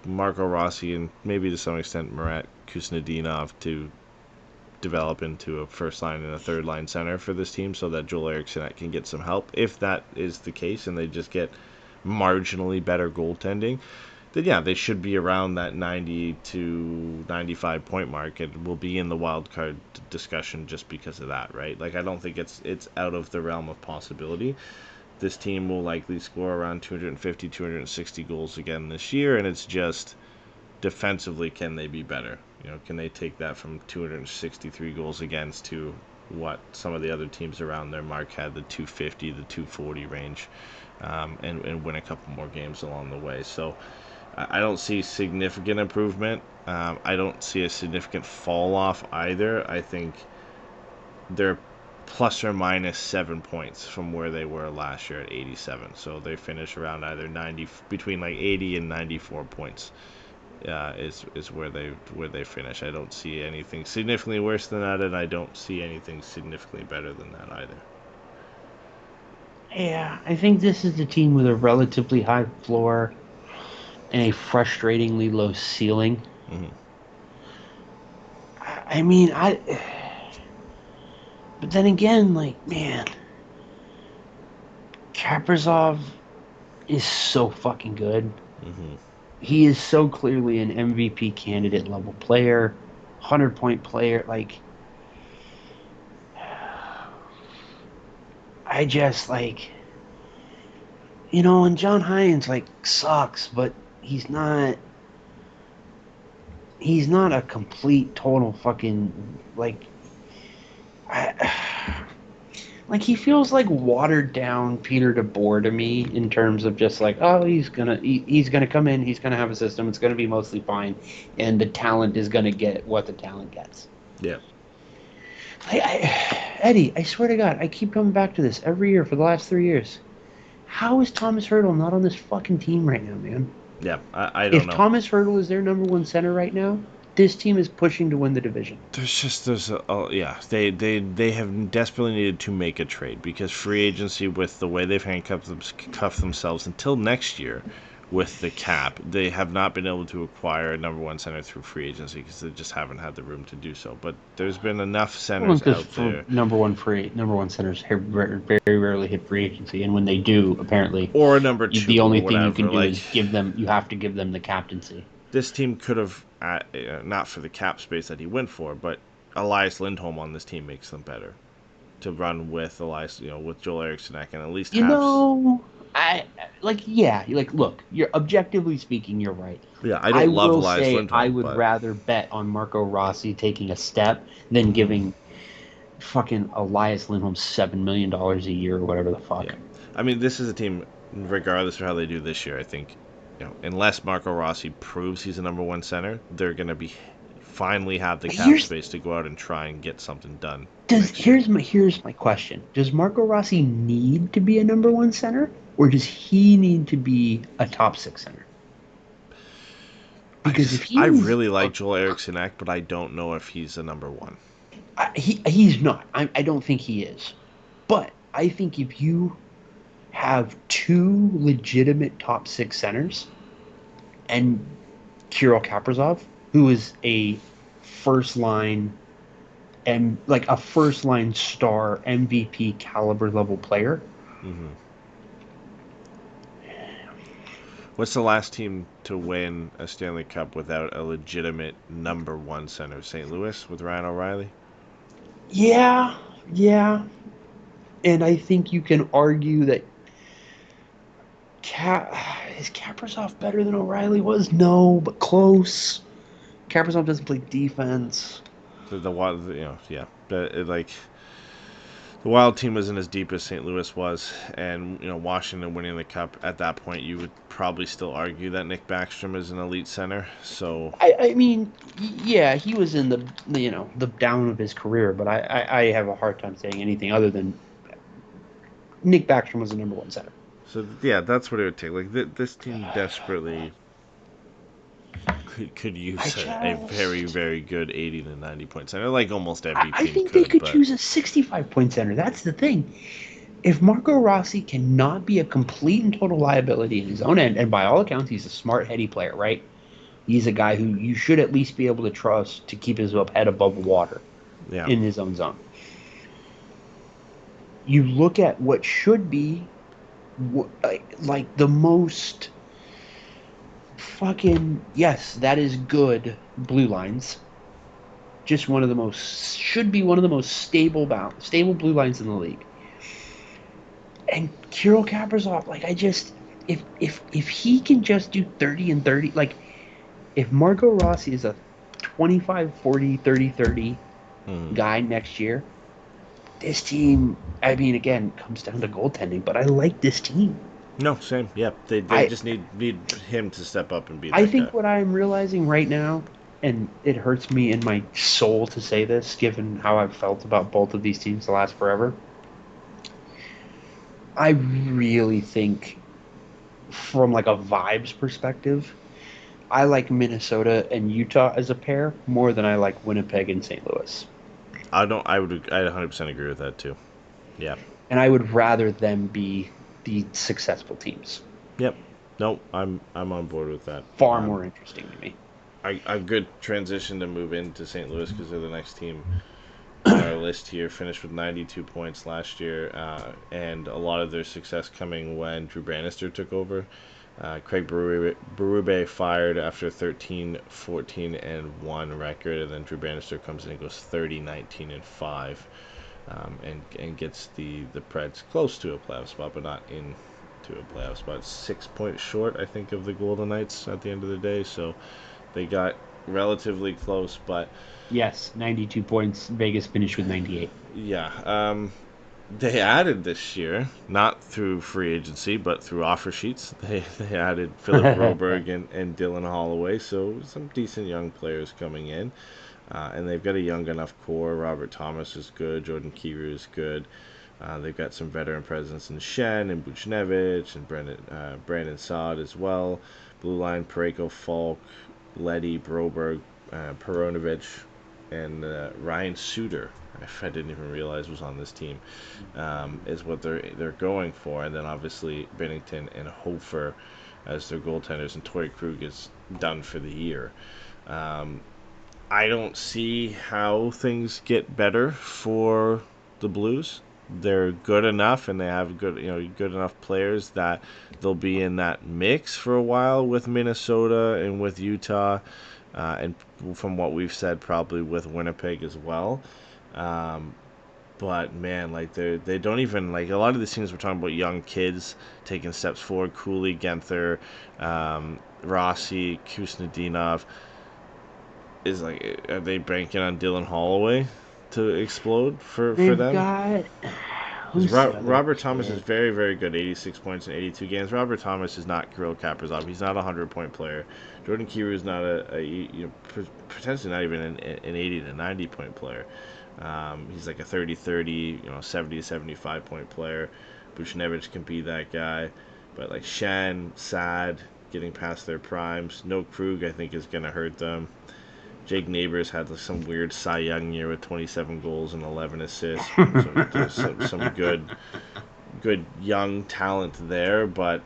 Speaker 5: Marco Rossi and maybe to some extent Marat Kuznetsov to develop into a first line and a third line center for this team so that Joel Eriksson can get some help. If that is the case and they just get marginally better goaltending, then yeah, they should be around that 90 to 95 point mark and will be in the wild card discussion just because of that, right? I don't think it's out of the realm of possibility. This team will likely score around 250, 260 goals again this year, and it's just defensively, can they be better? Can they take that from 263 goals against to what some of the other teams around their mark had, the 250, the 240 range, and win a couple more games along the way. So I don't see significant improvement. I don't see a significant fall off either. I think they're plus or minus 7 points from where they were last year at 87. So they finish around either 90, between like 80 and 94 points. Is where they finish. I don't see anything significantly worse than that, and I don't see anything significantly better than that either.
Speaker 4: Yeah, I think this is the team with a relatively high floor and a frustratingly low ceiling.
Speaker 5: Mm-hmm.
Speaker 4: I mean, but then again, like, man, Kaprizov is so fucking good.
Speaker 5: Mm-hmm.
Speaker 4: He is so clearly an MVP candidate level player, 100-point player. Like, I just like, and John Hines like sucks, but he's not a complete total fucking like. Like, he feels like watered down Peter DeBoer to me in terms of just like, oh, he's gonna come in, he's gonna have a system, it's gonna be mostly fine, and the talent is gonna get what the talent gets.
Speaker 5: Yeah.
Speaker 4: Eddie, I swear to God, I keep coming back to this every year for the last 3 years. How is Thomas Hertl not on this fucking team right now, man?
Speaker 5: Yeah, I don't know.
Speaker 4: If Thomas Hertl is their number one center right now, this team is pushing to win the division.
Speaker 5: They have desperately needed to make a trade because free agency, with the way they've handcuffed themselves until next year with the cap, they have not been able to acquire a number one center through free agency because they just haven't had the room to do so. But there's been enough centers out there.
Speaker 4: Number one centers very rarely hit free agency, and when they do, apparently,
Speaker 5: or a number two,
Speaker 4: the only thing you can do is you have to give them the captaincy.
Speaker 5: This team could have, not for the cap space that he went for, but Elias Lindholm on this team makes them better to run with Elias, with Joel Eriksson, and at least look, you're objectively speaking, you're right. Yeah, I don't love Elias Lindholm.
Speaker 4: I would rather bet on Marco Rossi taking a step than giving fucking Elias Lindholm $7 million a year or whatever the fuck.
Speaker 5: Yeah. I mean, this is a team, regardless of how they do this year, I think, unless Marco Rossi proves he's a number one center, they're going to finally have the cap space to go out and try and get something done.
Speaker 4: Here's my question. Does Marco Rossi need to be a number one center, or does he need to be a top six center? Because
Speaker 5: I really like Joel Eriksson, but I don't know if he's a number one.
Speaker 4: He's not. I don't think he is. But I think if you have two legitimate top six centers and Kirill Kaprizov, who is a first line and like a first line star MVP caliber level player.
Speaker 5: Mm-hmm. What's the last team to win a Stanley Cup without a legitimate number one center? St. Louis with Ryan O'Reilly?
Speaker 4: Yeah. And I think you can argue that is Kaprizov better than O'Reilly was? No, but close. Kaprizov doesn't play defense.
Speaker 5: The Wild team wasn't as deep as St. Louis was, and Washington winning the Cup at that point, you would probably still argue that Nick Backstrom is an elite center. So
Speaker 4: I mean, yeah, he was in the down of his career, but I have a hard time saying anything other than Nick Backstrom was the number one center.
Speaker 5: So yeah, that's what it would take. Like this team desperately could use a very, very good 80 to 90 point center, like almost every team.
Speaker 4: I think they could use a 65 point center. That's the thing. If Marco Rossi cannot be a complete and total liability in his own end, and by all accounts, he's a smart, heady player, right? He's a guy who you should at least be able to trust to keep his head above water in his own zone. You look at what should be like the most fucking, yes, that is good blue lines. Just one of the most stable blue lines in the league. And Kirill Kaprizov, if he can just do 30 and 30, like if Marco Rossi is a 25, 40, 30, 30 guy next year, this team, I mean, again, comes down to goaltending, but I like this team.
Speaker 5: No, same. Yeah, they just need him to step up and be that
Speaker 4: I think
Speaker 5: guy.
Speaker 4: what I'm realizing right now, and it hurts me in my soul to say this, given how I've felt about both of these teams the last forever. I really think, from like a vibes perspective, I like Minnesota and Utah as a pair more than I like Winnipeg and St. Louis.
Speaker 5: I 100% agree with that too. Yeah.
Speaker 4: And I would rather them be the successful teams.
Speaker 5: Yep. No, I'm on board with that.
Speaker 4: Far more interesting to me.
Speaker 5: A good transition to move into St. Louis because they're the next team on our list here. Finished with 92 points last year, and a lot of their success coming when Drew Bannister took over. Craig Berube fired after 13-14-1 record, and then Drew Bannister comes in and goes 30-19-5, and gets the Preds close to a playoff spot, but not into a playoff spot. 6 points short, I think, of the Golden Knights at the end of the day, so they got relatively close, but
Speaker 4: Yes, 92 points. Vegas finished with 98.
Speaker 5: yeah, they added this year, not through free agency, but through offer sheets. They added Philip Broberg and Dylan Holloway, so some decent young players coming in. And they've got a young enough core. Robert Thomas is good. Jordan Kyrou is good. They've got some veteran presence in Shen and Buchnevich and Brandon Saad as well. Blue line, Parayko, Falk, Leddy, Broberg, Peronovich, and Ryan Suter. I didn't even realize was on this team. Is what they're going for, and then obviously Bennington and Hofer as their goaltenders, and Torrey Krug is done for the year. I don't see how things get better for the Blues. They're good enough, and they have good enough players that they'll be in that mix for a while with Minnesota and with Utah, and from what we've said, probably with Winnipeg as well. But man, like they don't even, like, a lot of these teams we're talking about young kids taking steps forward. Cooley, Genther, Rossi, Kuznetsov. Is like, are they banking on Dylan Holloway to explode for them?
Speaker 4: Got
Speaker 5: Robert Thomas is very, very good. 86 points in 82 games. Robert Thomas is not Kirill Kaprizov. He's not a 100-point player. Jordan Kyrou is not potentially not even an 80 to 90-point player. He's like a 30-30, 70 to 75-point player. Buchnevich can be that guy. But like Shen, Saad, getting past their primes. No Krug, I think, is going to hurt them. Jake Neighbors had some weird Cy Young year with 27 goals and 11 assists. So there's some good young talent there, but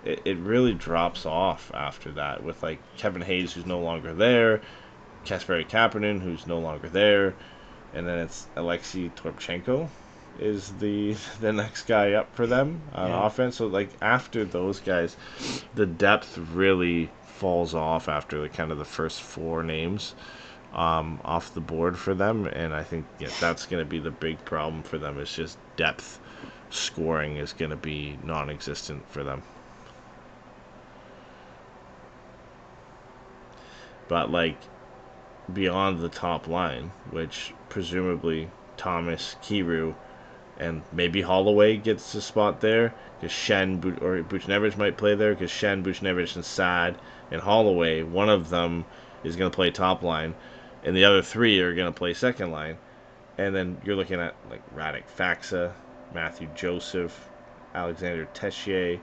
Speaker 5: it really drops off after that with like Kevin Hayes, who's no longer there, Kasperi Kapanen, who's no longer there, and then it's Alexei Torpchenko is the next guy up for them on offense. So like after those guys, the depth really falls off after the kind of the first four names off the board for them, and I think that's going to be the big problem for them. Is just depth. Scoring is going to be non-existent for them. But like beyond the top line, which presumably Thomas, Kyrou, and maybe Holloway gets a spot there, because Shen or Buchnevich might play there, because Shen, Buchnevich, and Saad and Holloway, one of them is going to play top line, and the other three are going to play second line. And then you're looking at like Radek Faksa, Matthew Joseph, Alexander Tessier,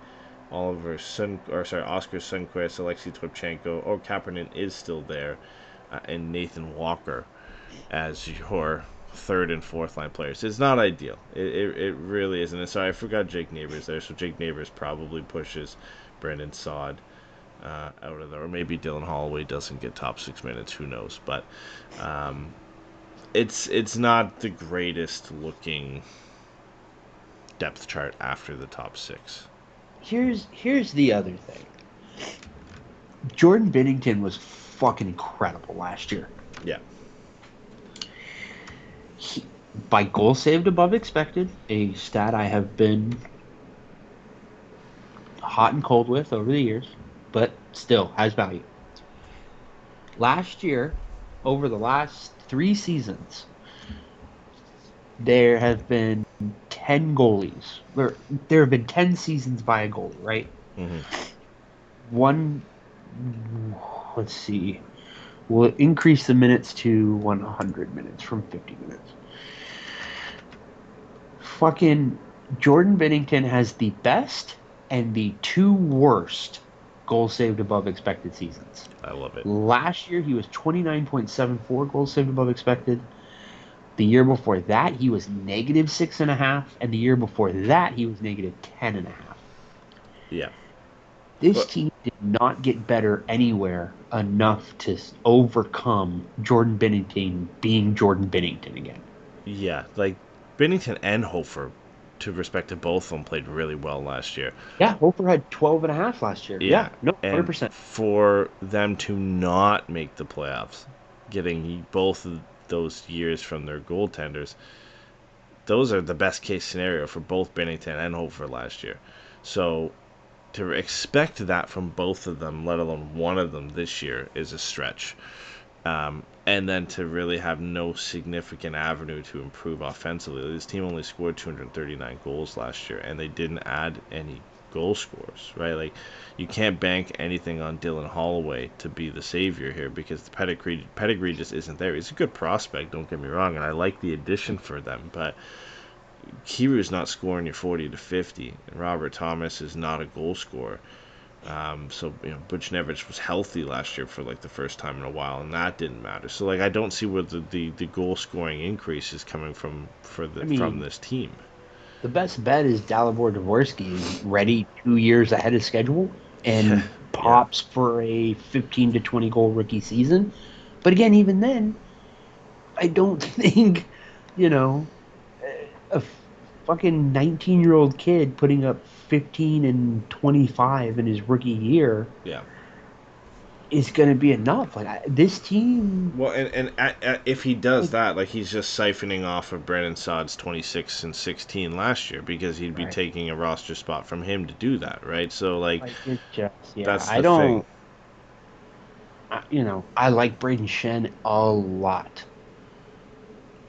Speaker 5: Oscar Sundqvist, Alexei Torpchenko, or Kapanen is still there, and Nathan Walker as your third and fourth line players. It's not ideal. It really isn't. And sorry, I forgot Jake Neighbors there. So Jake Neighbors probably pushes Brandon Saad out of there, or maybe Dylan Holloway doesn't get top 6 minutes. Who knows? But it's not the greatest looking depth chart after the top 6.
Speaker 4: Here's the other thing. Jordan Binnington was fucking incredible last year.
Speaker 5: Yeah.
Speaker 4: By goal saved above expected, a stat I have been hot and cold with over the years, but still has value. Last year, over the last 3 seasons, there have been 10 goalies. There have been 10 seasons by a goalie, right?
Speaker 5: Mm-hmm.
Speaker 4: One, let's see, will increase the minutes to 100 minutes from 50 minutes. Fucking Jordan Binnington has the best and the two worst goals saved above expected seasons.
Speaker 5: I love it.
Speaker 4: Last year, he was 29.74 goals saved above expected. The year before that, he was negative 6.5. And the year before that, he was negative 10.5.
Speaker 5: Yeah.
Speaker 4: This team did not get better anywhere enough to overcome Jordan Binnington being Jordan Binnington again.
Speaker 5: Yeah, like Binnington and Hofer, to respect to both of them, played really well last year.
Speaker 4: Yeah, Hofer had 12.5 last year. Yeah, no, 100%.
Speaker 5: And for them to not make the playoffs, getting both of those years from their goaltenders, those are the best case scenario for both Binnington and Hofer last year. So to expect that from both of them, let alone one of them this year, is a stretch. And then to really have no significant avenue to improve offensively. This team only scored 239 goals last year, and they didn't add any goal scorers, right? Like, you can't bank anything on Dylan Holloway to be the savior here because the pedigree just isn't there. He's a good prospect, don't get me wrong, and I like the addition for them, but Kiru's not scoring you 40 to 50, and Robert Thomas is not a goal scorer. So Buchnevich was healthy last year for like the first time in a while, and that didn't matter. So like I don't see where the goal scoring increase is coming from from this team.
Speaker 4: The best bet is Dalibor Dvorsky is ready 2 years ahead of schedule and pops for a 15 to 20 goal rookie season. But again, even then, I don't think a fucking 19-year-old kid putting up 15 and 25 in his rookie year is going to be enough. Like this team.
Speaker 5: Well, and if he does that, like he's just siphoning off of Brandon Saad's 26 and 16 last year because he'd be taking a roster spot from him to do that, right? So like
Speaker 4: it's just,
Speaker 5: that's the
Speaker 4: I don't
Speaker 5: thing.
Speaker 4: I like Braden Shen a lot.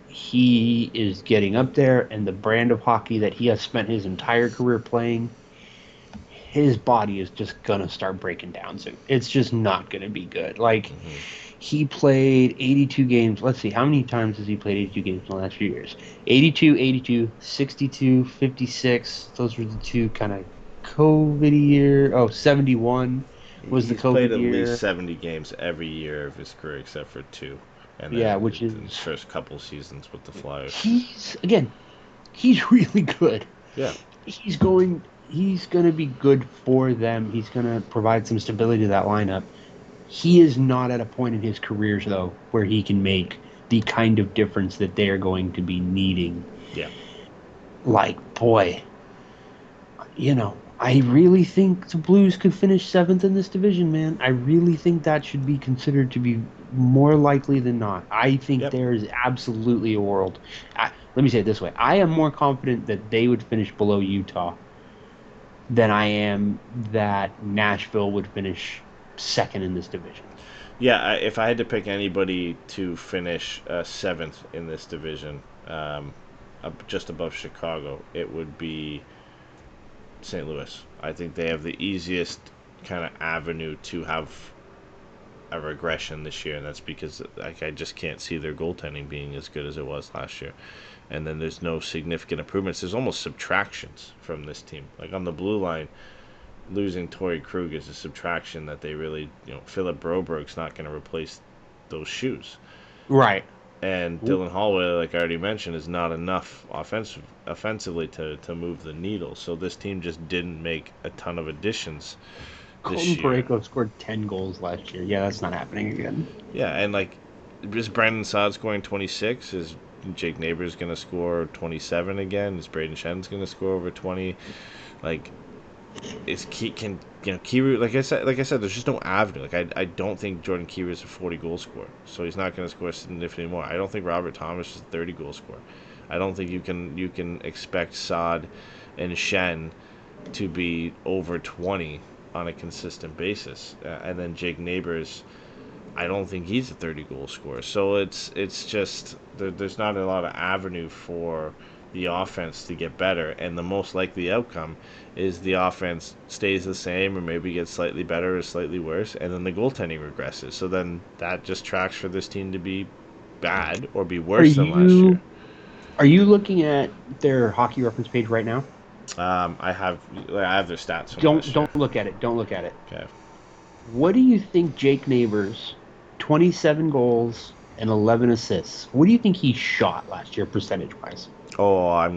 Speaker 4: He is getting up there, and the brand of hockey that he has spent his entire career playing, his body is just going to start breaking down soon. It's just not going to be good. Like, he played 82 games. Let's see, how many times has he played 82 games in the last few years? 82, 62, 56. Those were the two kind of COVID year. Oh, 71 was the COVID
Speaker 5: year. He's played at
Speaker 4: year.
Speaker 5: least 70 games every year of his career except for 2. And
Speaker 4: which is
Speaker 5: his first couple seasons with the Flyers.
Speaker 4: He's really good.
Speaker 5: Yeah.
Speaker 4: He's going to be good for them. He's going to provide some stability to that lineup. He is not at a point in his career, though, where he can make the kind of difference that they are going to be needing.
Speaker 5: Yeah.
Speaker 4: Like, boy, I really think the Blues could finish 7th in this division, man. I really think that should be considered to be more likely than not. I think there is absolutely a world. Let me say it this way. I am more confident that they would finish below Utah than I am that Nashville would finish 2nd in this division.
Speaker 5: Yeah, if I had to pick anybody to finish 7th in this division, just above Chicago, it would be St. Louis. I think they have the easiest kind of avenue to have a regression this year, and that's because I just can't see their goaltending being as good as it was last year. And then there's no significant improvements. There's almost subtractions from this team. Like on the blue line, losing Torrey Krug is a subtraction that they really, Philip Broberg's not going to replace those shoes.
Speaker 4: Right.
Speaker 5: And Dylan Holloway, like I already mentioned, is not enough offensively to move the needle. So this team just didn't make a ton of additions this year.
Speaker 4: Colton Parayko scored 10 goals last year. Yeah, that's not happening again.
Speaker 5: Yeah, and like, is Brandon Saad scoring 26? Is Jake Neighbors going to score 27 again? Is Braden Shen's going to score over 20? Like, Kiru, like I said, there's just no avenue. Like I don't think Jordan Kiru is a 40 goal scorer, so he's not going to score significantly more. I don't think Robert Thomas is a 30 goal scorer. I don't think you can expect Saad and Shen to be over 20 on a consistent basis, and then Jake Neighbors, I don't think he's a 30 goal scorer. So it's just there's not a lot of avenue for the offense to get better, and the most likely outcome is the offense stays the same or maybe gets slightly better or slightly worse, and then the goaltending regresses. So then that just tracks for this team to be bad or be worse than last year.
Speaker 4: Are you looking at their hockey reference page right now?
Speaker 5: I have their stats from
Speaker 4: Don't
Speaker 5: last year.
Speaker 4: look at it. Don't look at it.
Speaker 5: Okay.
Speaker 4: What do you think Jake Neighbors, 27 goals and 11 assists, what do you think he shot last year percentage-wise?
Speaker 5: Oh, I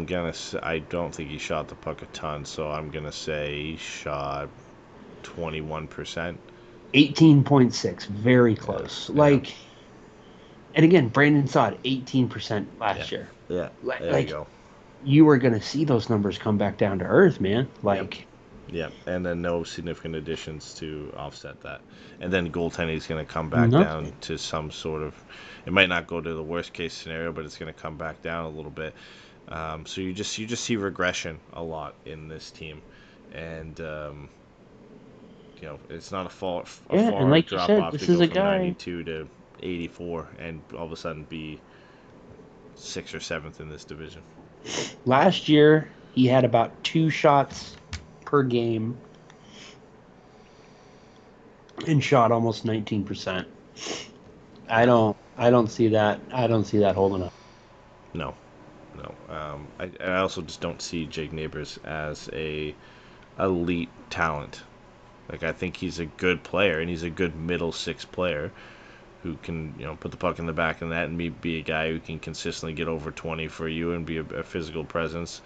Speaker 5: don't think he shot the puck a ton, so I'm gonna say he shot 21%.
Speaker 4: 18.6, very close.
Speaker 5: Yeah.
Speaker 4: And again, Brandon saw it 18% last year.
Speaker 5: Yeah, there you go.
Speaker 4: You were gonna see those numbers come back down to earth, man.
Speaker 5: Yeah, and then no significant additions to offset that. And then goaltending is going to come back down to some sort of... It might not go to the worst case scenario, but it's going to come back down a little bit. So you just see regression a lot in this team. And, it's not a far
Speaker 4: and like you
Speaker 5: drop
Speaker 4: said,
Speaker 5: off
Speaker 4: this
Speaker 5: to
Speaker 4: is
Speaker 5: go
Speaker 4: a
Speaker 5: from
Speaker 4: guy...
Speaker 5: 92 to 84 and all of a sudden be 6th or 7th in this division.
Speaker 4: Last year, he had about 2 shots per game and shot almost 19%. I don't see that. I don't see that holding up.
Speaker 5: No. I also just don't see Jake Neighbors as a elite talent. Like, I think he's a good player, and he's a good middle six player who can, put the puck in the back of the net and be a guy who can consistently get over 20 for you and be a physical presence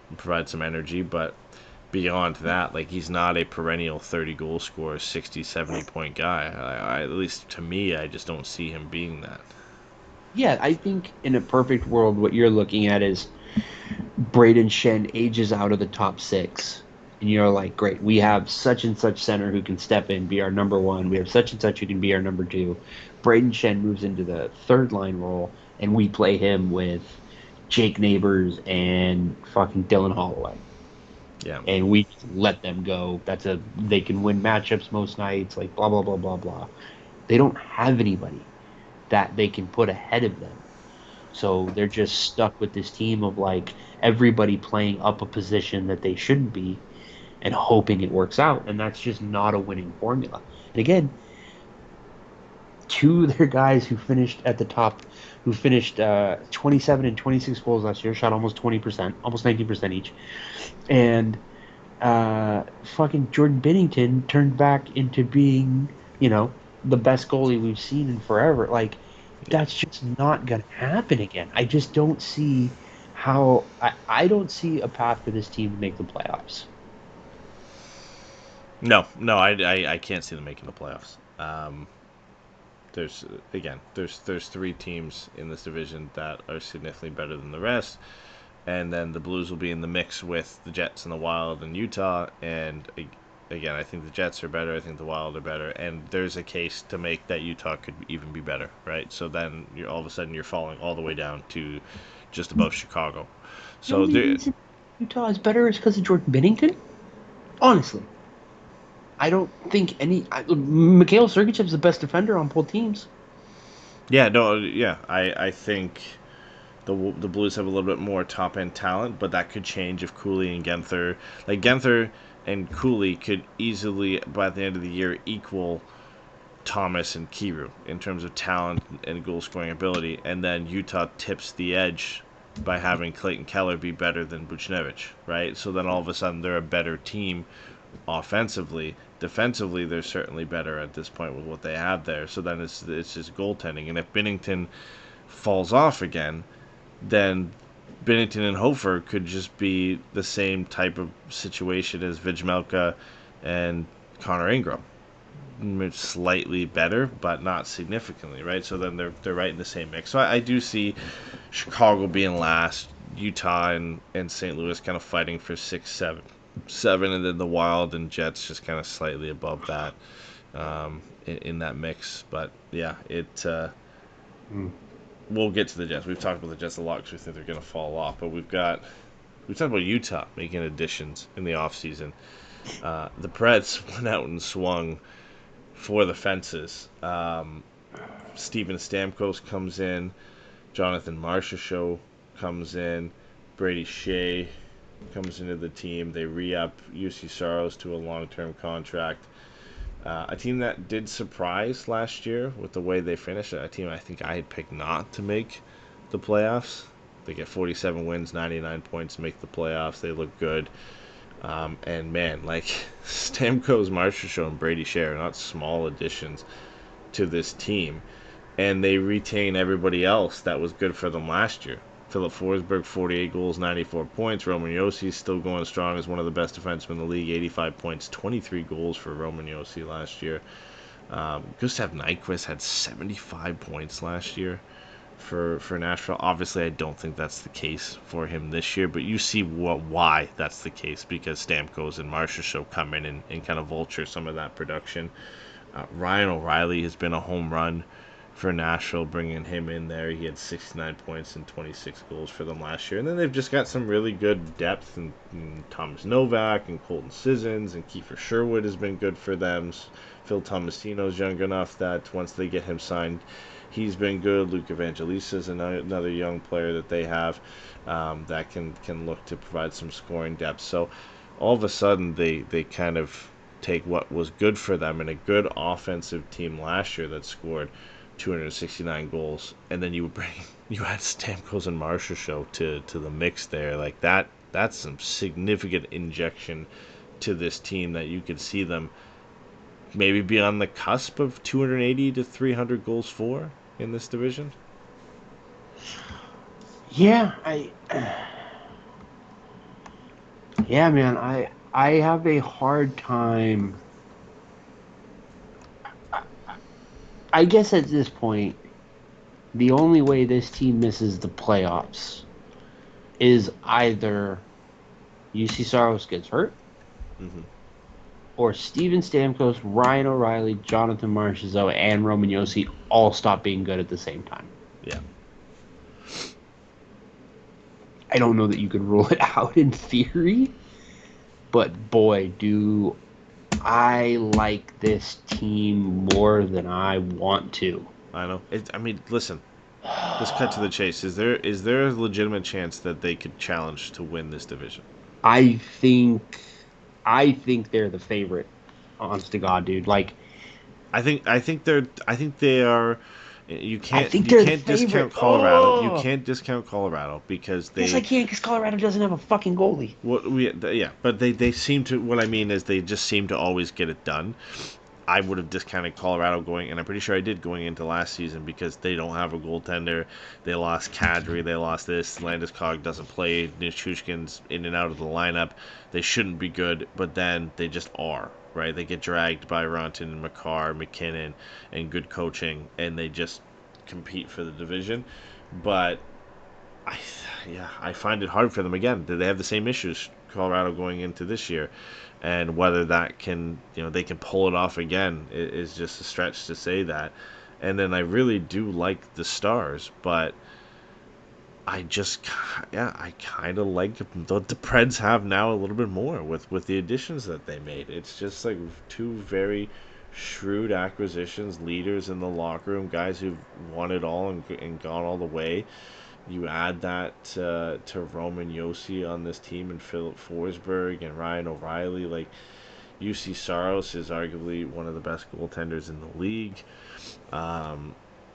Speaker 5: and provide some energy. But beyond that, like, he's not a perennial 30 goal scorer, 60, 70 point guy. At least to me, I just don't see him being that.
Speaker 4: Yeah, I think in a perfect world, what you're looking at is Braden Shen ages out of the top 6. And you're like, great, we have such and such center who can step in, be our number 1. We have such and such who can be our number 2. Braden Shen moves into the third line role, and we play him with Jake Neighbors and fucking Dylan Holloway.
Speaker 5: Yeah.
Speaker 4: And we let them go. They can win matchups most nights, like blah, blah, blah, blah, blah. They don't have anybody that they can put ahead of them. So they're just stuck with this team of, like, everybody playing up a position that they shouldn't be and hoping it works out. And that's just not a winning formula. And again, 2 of their guys who finished at the top, 27 and 26 goals last year, shot almost 20%, almost 19% each. And fucking Jordan Binnington turned back into being, the best goalie we've seen in forever. Like, that's just not going to happen again. I just don't see how... I don't see a path for this team to make the playoffs.
Speaker 5: No, I can't see them making the playoffs. There's 3 teams in this division that are significantly better than the rest, and then the Blues will be in the mix with the Jets and the Wild and Utah. And again, I think the Jets are better. I think the Wild are better, and there's a case to make that Utah could even be better, right? So then all of a sudden you're falling all the way down to just above Chicago. So
Speaker 4: the reason Utah is better is because of Jordan Binnington. Honestly. I don't think Mikhail Sergeyev's the best defender on both teams.
Speaker 5: I think the Blues have a little bit more top end talent, but that could change if Cooley and Genther and Cooley could easily by the end of the year equal Thomas and Kiru in terms of talent and goal scoring ability, and then Utah tips the edge by having Clayton Keller be better than Buchnevich, right? So then all of a sudden they're a better team offensively. Defensively, they're certainly better at this point with what they have there. So then it's just goaltending. And if Binnington falls off again, then Binnington and Hofer could just be the same type of situation as Vijmelka and Connor Ingram. It's slightly better, but not significantly, right? So then they're right in the same mix. So I do see Chicago being last, Utah and St. Louis kind of fighting for 6-7, and then the Wild and Jets just kind of slightly above that in that mix. But yeah, we'll get to the Jets. We've talked about the Jets a lot because we think they're going to fall off. But we've talked about Utah making additions in the offseason. The Preds went out and swung for the fences. Steven Stamkos comes in. Jonathan Marchessault comes in. Brady Shea comes into the team. They re-up UC Saros to a long-term contract. A team that did surprise last year with the way they finished. A team I think I had picked not to make the playoffs. They get 47 wins, 99 points, make the playoffs. They look good. And man, like Stamkos, Marchessault, and Brady Shea are not small additions to this team. And they retain everybody else that was good for them last year. Philip Forsberg, 48 goals, 94 points. Roman Josi still going strong as one of the best defensemen in the league, 85 points, 23 goals for Roman Josi last year. Gustav Nyquist had 75 points last year for Nashville. Obviously, I don't think that's the case for him this year, but you see why that's the case, because Stamkos and Marchessault come in and kind of vulture some of that production. Ryan O'Reilly has been a home run for Nashville, bringing him in there. He had 69 points and 26 goals for them last year. And then they've just got some really good depth in Thomas Novak and Colton Sissons, and Kiefer Sherwood has been good for them. Phil Tomasino's young enough that once they get him signed, he's been good. Luke Evangelista is another young player that they have that can look to provide some scoring depth. So all of a sudden they kind of take what was good for them in a good offensive team last year that scored 269 goals, and then you add Stamkos and Marchessault to the mix there. Like that's some significant injection to this team that you could see them maybe be on the cusp of 280 to 300 goals for in this division.
Speaker 4: Yeah, man, I have a hard time. I guess at this point, the only way this team misses the playoffs is either UC Saros gets hurt, or Steven Stamkos, Ryan O'Reilly, Jonathan Marchessault, and Roman Josi all stop being good at the same time.
Speaker 5: Yeah.
Speaker 4: I don't know that you could rule it out in theory, but boy, do I like this team more than I want to.
Speaker 5: I know. I mean, listen. Let's cut to the chase. Is there a legitimate chance that they could challenge to win this division?
Speaker 4: I think they're the favorite. Honest to God, dude. Like,
Speaker 5: I think they are. You can't discount Colorado.
Speaker 4: Oh.
Speaker 5: You can't discount Colorado because they.
Speaker 4: Yes, I can, because Colorado doesn't have a fucking goalie.
Speaker 5: But they seem to. What I mean is they just seem to always get it done. I would have discounted Colorado and I'm pretty sure I did going into last season, because they don't have a goaltender. They lost Kadri. They lost this. Landeskog doesn't play. Nichushkin's in and out of the lineup. They shouldn't be good, but then they just are. Right, they get dragged by Ronton, Makar, McKinnon, and good coaching, and they just compete for the division. But I find it hard for them again. They have the same issues Colorado going into this year, and whether that can they can pull it off again is just a stretch to say that. And then I really do like the Stars, but I kind of like the Preds have now a little bit more with the additions that they made. It's just like two very shrewd acquisitions, leaders in the locker room, guys who've won it all and gone all the way. You add that to Roman Josi on this team, and Philip Forsberg and Ryan O'Reilly. Like, UC Saros is arguably one of the best goaltenders in the league.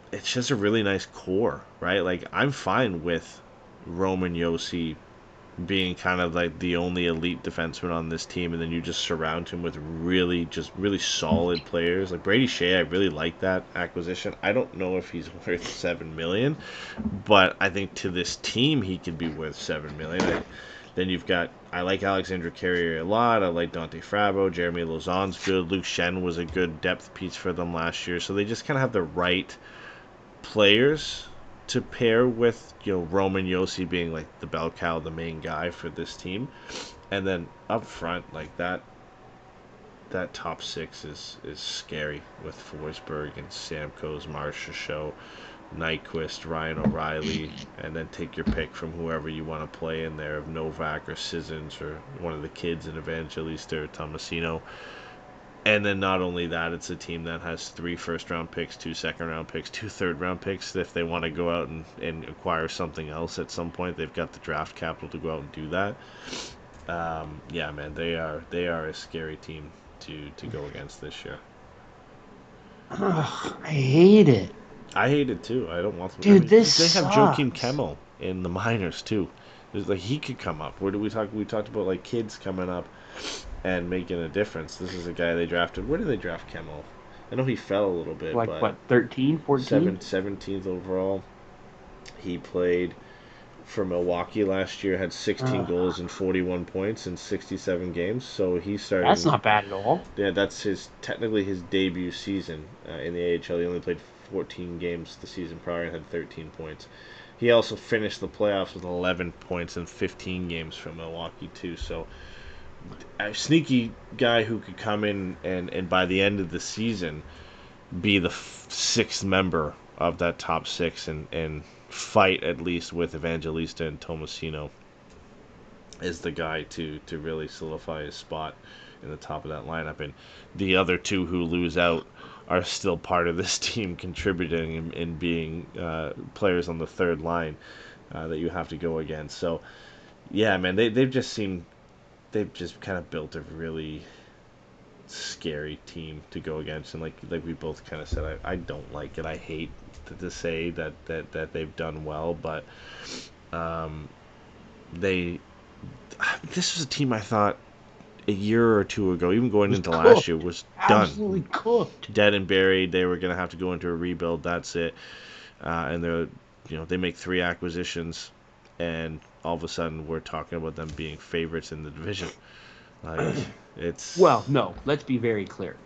Speaker 5: It's just a really nice core, right? Like, I'm fine with Roman Josi being kind of like the only elite defenseman on this team, and then you just surround him with really solid players. Like Brady Shea, I really like that acquisition. I don't know if he's worth $7 million, but I think to this team he could be worth $7 million. Then you've got, I like Alexandre Carrier a lot. I like Dante Frabo. Jeremy Lauzon's good. Luke Shen was a good depth piece for them last year. So they just kind of have the right players to pair with, Roman Josi being like the bell cow, the main guy for this team. And then up front, like that top six is scary with Forsberg and Stamkos, Marchessault, Nyquist, Ryan O'Reilly, and then take your pick from whoever you want to play in there, of Novak or Sissons or one of the kids in Evangelista or Tomasino. And then not only that, it's a team that has 3 first-round picks, 2 second-round picks, 2 third-round picks. If they want to go out and acquire something else at some point, they've got the draft capital to go out and do that. Yeah, man, they are a scary team to go against this year.
Speaker 4: Ugh, I hate it.
Speaker 5: I hate it too. I don't want them.
Speaker 4: Dude, this
Speaker 5: they have
Speaker 4: sucks.
Speaker 5: Joakim Kemmel in the minors too. There's like he could come up. Where do we talk? We talked about like kids coming up and making a difference. This is a guy they drafted. Where did they draft Kemmel? I know he fell a little bit.
Speaker 4: Like,
Speaker 5: but
Speaker 4: what, 13, 14?
Speaker 5: 17th overall. He played for Milwaukee last year, had 16 goals and 41 points in 67 games. So he started.
Speaker 4: That's not bad at all.
Speaker 5: Yeah, that's technically his debut season in the AHL. He only played 14 games the season prior and had 13 points. He also finished the playoffs with 11 points in 15 games from Milwaukee too. So a sneaky guy who could come in and by the end of the season be the 6th member of that top 6 and fight at least with Evangelista and Tomasino is the guy to really solidify his spot in the top of that lineup. And the other 2 who lose out are still part of this team, contributing and being players on the third line that you have to go against. So yeah, man, they've just kind of built a really scary team to go against, and like we both kind of said, I don't like it. I hate to say that they've done well, but this was a team I thought a year or 2 ago, even going into last year, was done.
Speaker 4: Absolutely cooked.
Speaker 5: Dead and buried. They were going to have to go into a rebuild. That's it. And they make 3 acquisitions, and all of a sudden we're talking about them being favorites in the division. Like, it's
Speaker 4: Well, no, let's be very clear.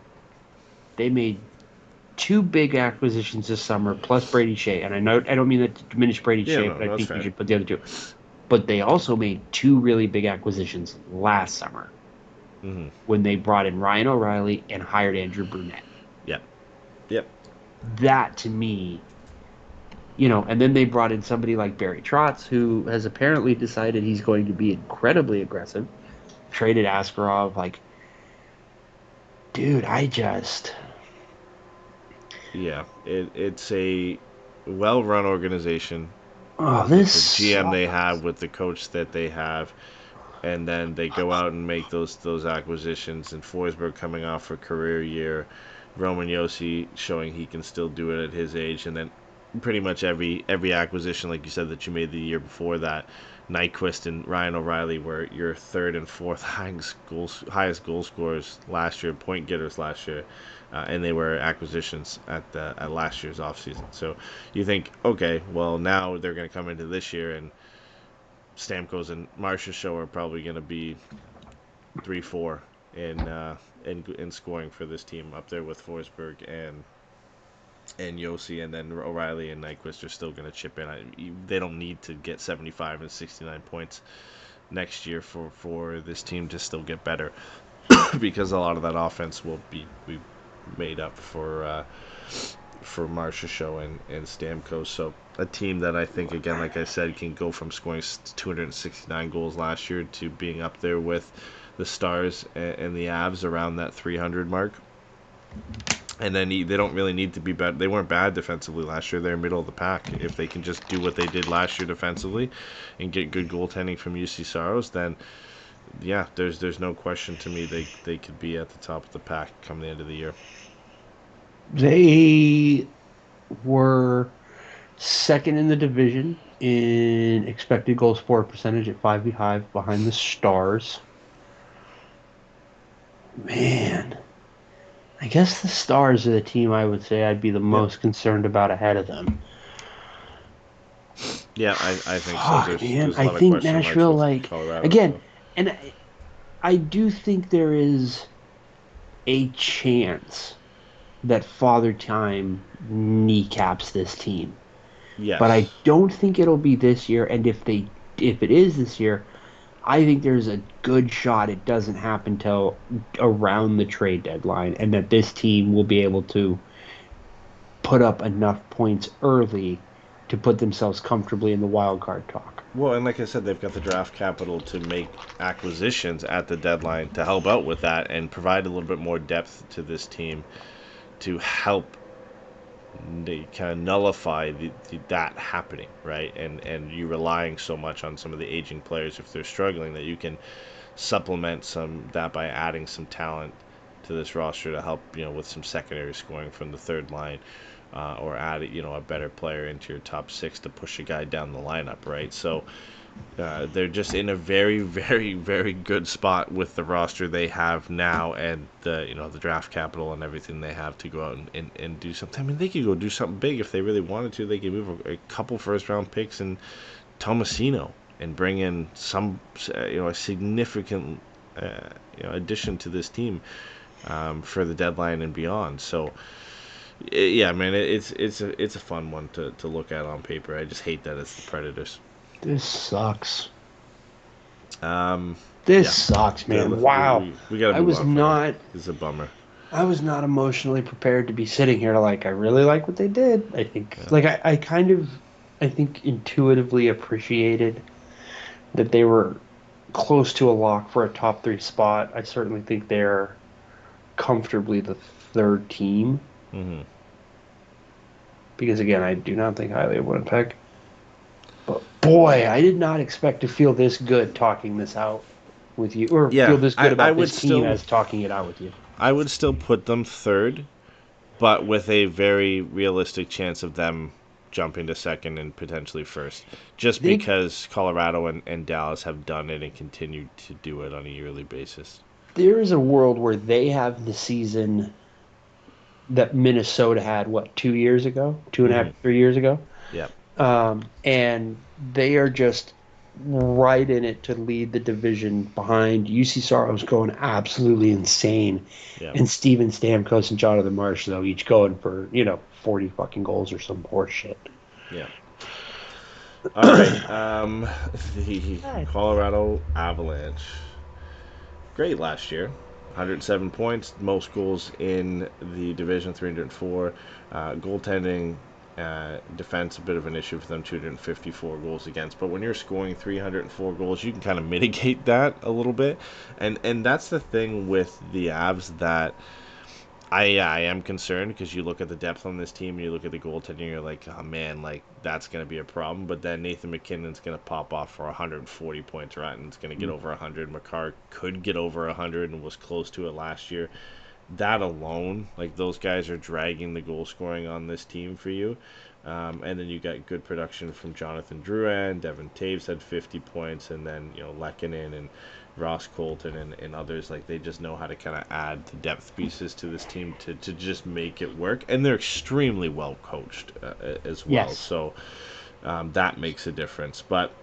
Speaker 4: They made 2 big acquisitions this summer, plus Brady Shea. And I don't mean that to diminish Brady Shea, but I think you should put the other 2. But they also made 2 really big acquisitions last summer.
Speaker 5: Mm-hmm.
Speaker 4: When they brought in Ryan O'Reilly and hired Andrew Brunette.
Speaker 5: Yep.
Speaker 4: That, to me, and then they brought in somebody like Barry Trotz, who has apparently decided he's going to be incredibly aggressive. Traded Askarov. Like, dude,
Speaker 5: Yeah, it's a well-run organization.
Speaker 4: Oh, this
Speaker 5: The GM they
Speaker 4: sucks.
Speaker 5: have with the coach that they have, and then they go out and make those acquisitions. And Forsberg coming off a career year, Roman Josi showing he can still do it at his age, and then pretty much every acquisition, like you said, that you made the year before that, Nyquist and Ryan O'Reilly were your 3rd and 4th highest goal scorers last year, point getters last year, and they were acquisitions at last year's offseason. So you think, okay, well now they're going to come into this year, and Stamkos and Marcia Show are probably going to be 3-4 in scoring for this team, up there with Forsberg and Josi, and then O'Reilly and Nyquist are still going to chip in. They don't need to get 75 and 69 points next year for this team to still get better, because a lot of that offense will be made up for Marcia Show and Stamkos. So a team that I think, again, like I said, can go from scoring 269 goals last year to being up there with the Stars and the Avs around that 300 mark. And then they don't really need to be bad. They weren't bad defensively last year. They're middle of the pack. If they can just do what they did last year defensively and get good goaltending from UC Saros, then yeah, there's no question to me they could be at the top of the pack come the end of the year.
Speaker 4: They were 2nd in the division in expected goals for percentage at 5 behind the Stars. Man, I guess the Stars are the team I would say I'd be the most concerned about ahead of them.
Speaker 5: Yeah, I think
Speaker 4: Fuck,
Speaker 5: so.
Speaker 4: Man,
Speaker 5: there's a
Speaker 4: I
Speaker 5: lot of
Speaker 4: think
Speaker 5: question marks
Speaker 4: Nashville,
Speaker 5: with
Speaker 4: like,
Speaker 5: Colorado,
Speaker 4: again,
Speaker 5: so.
Speaker 4: and I do think there is a chance that Father Time kneecaps this team.
Speaker 5: Yes.
Speaker 4: But I don't think it'll be this year, and if it is this year, I think there's a good shot it doesn't happen till around the trade deadline, and that this team will be able to put up enough points early to put themselves comfortably in the wild card talk.
Speaker 5: Well, and like I said, they've got the draft capital to make acquisitions at the deadline to help out with that and provide a little bit more depth to this team to help kind of nullify that happening, right? And you relying so much on some of the aging players if they're struggling that you can supplement some that by adding some talent to this roster to help with some secondary scoring from the third line, or add a better player into your top six to push a guy down the lineup, right? So they're just in a very, very, very good spot with the roster they have now and the draft capital and everything they have to go out and do something. I mean, they could go do something big if they really wanted to. They could move a couple first round picks and Tomasino and bring in some a significant addition to this team for the deadline and beyond. So yeah, man, it's a fun one to look at on paper. I just hate that it's the Predators.
Speaker 4: This sucks.
Speaker 5: This
Speaker 4: sucks, man.
Speaker 5: Yeah,
Speaker 4: Wow.
Speaker 5: We gotta move on from it. It's a bummer.
Speaker 4: I was not emotionally prepared to be sitting here like I really like what they did. I think I think intuitively appreciated that they were close to a lock for a top 3 spot. I certainly think they're comfortably the third team.
Speaker 5: Mm-hmm.
Speaker 4: Because again, I do not think highly of Winnipeg. But boy, I did not expect to feel this good talking this out with you, or feel this good about this team as talking it out with you.
Speaker 5: I would still put them third, but with a very realistic chance of them jumping to second and potentially first, just because Colorado and Dallas have done it and continue to do it on a yearly basis.
Speaker 4: There is a world where they have the season that Minnesota had, 2 years ago? 2.5, 3 years ago?
Speaker 5: Yeah.
Speaker 4: And they are just right in it to lead the division behind UC Saros going absolutely insane.
Speaker 5: Yeah.
Speaker 4: And Steven Stamkos and Jonathan Marsh, though, each going for, 40 fucking goals or some horse shit.
Speaker 5: Yeah. All right. The Colorado Avalanche. Great last year. 107 points, most goals in the division, 304. Goaltending, defense, a bit of an issue for them, 254 goals against. But when you're scoring 304 goals, you can kind of mitigate that a little bit. And that's the thing with the Avs that I am concerned, because you look at the depth on this team and you look at the goaltending, you're like, oh man, that's going to be a problem. But then Nathan McKinnon's going to pop off for 140 points, right? And it's going to get over 100. Makar could get over 100 and was close to it last year. That alone, those guys are dragging the goal scoring on this team for you. And then you got good production from Jonathan Drouin. Devin Taves had 50 points, and then Lehkonen and Ross Colton and others, they just know how to kind of add the depth pieces to this team to just make it work. And they're extremely well coached as well.
Speaker 4: Yes.
Speaker 5: So that makes a difference. But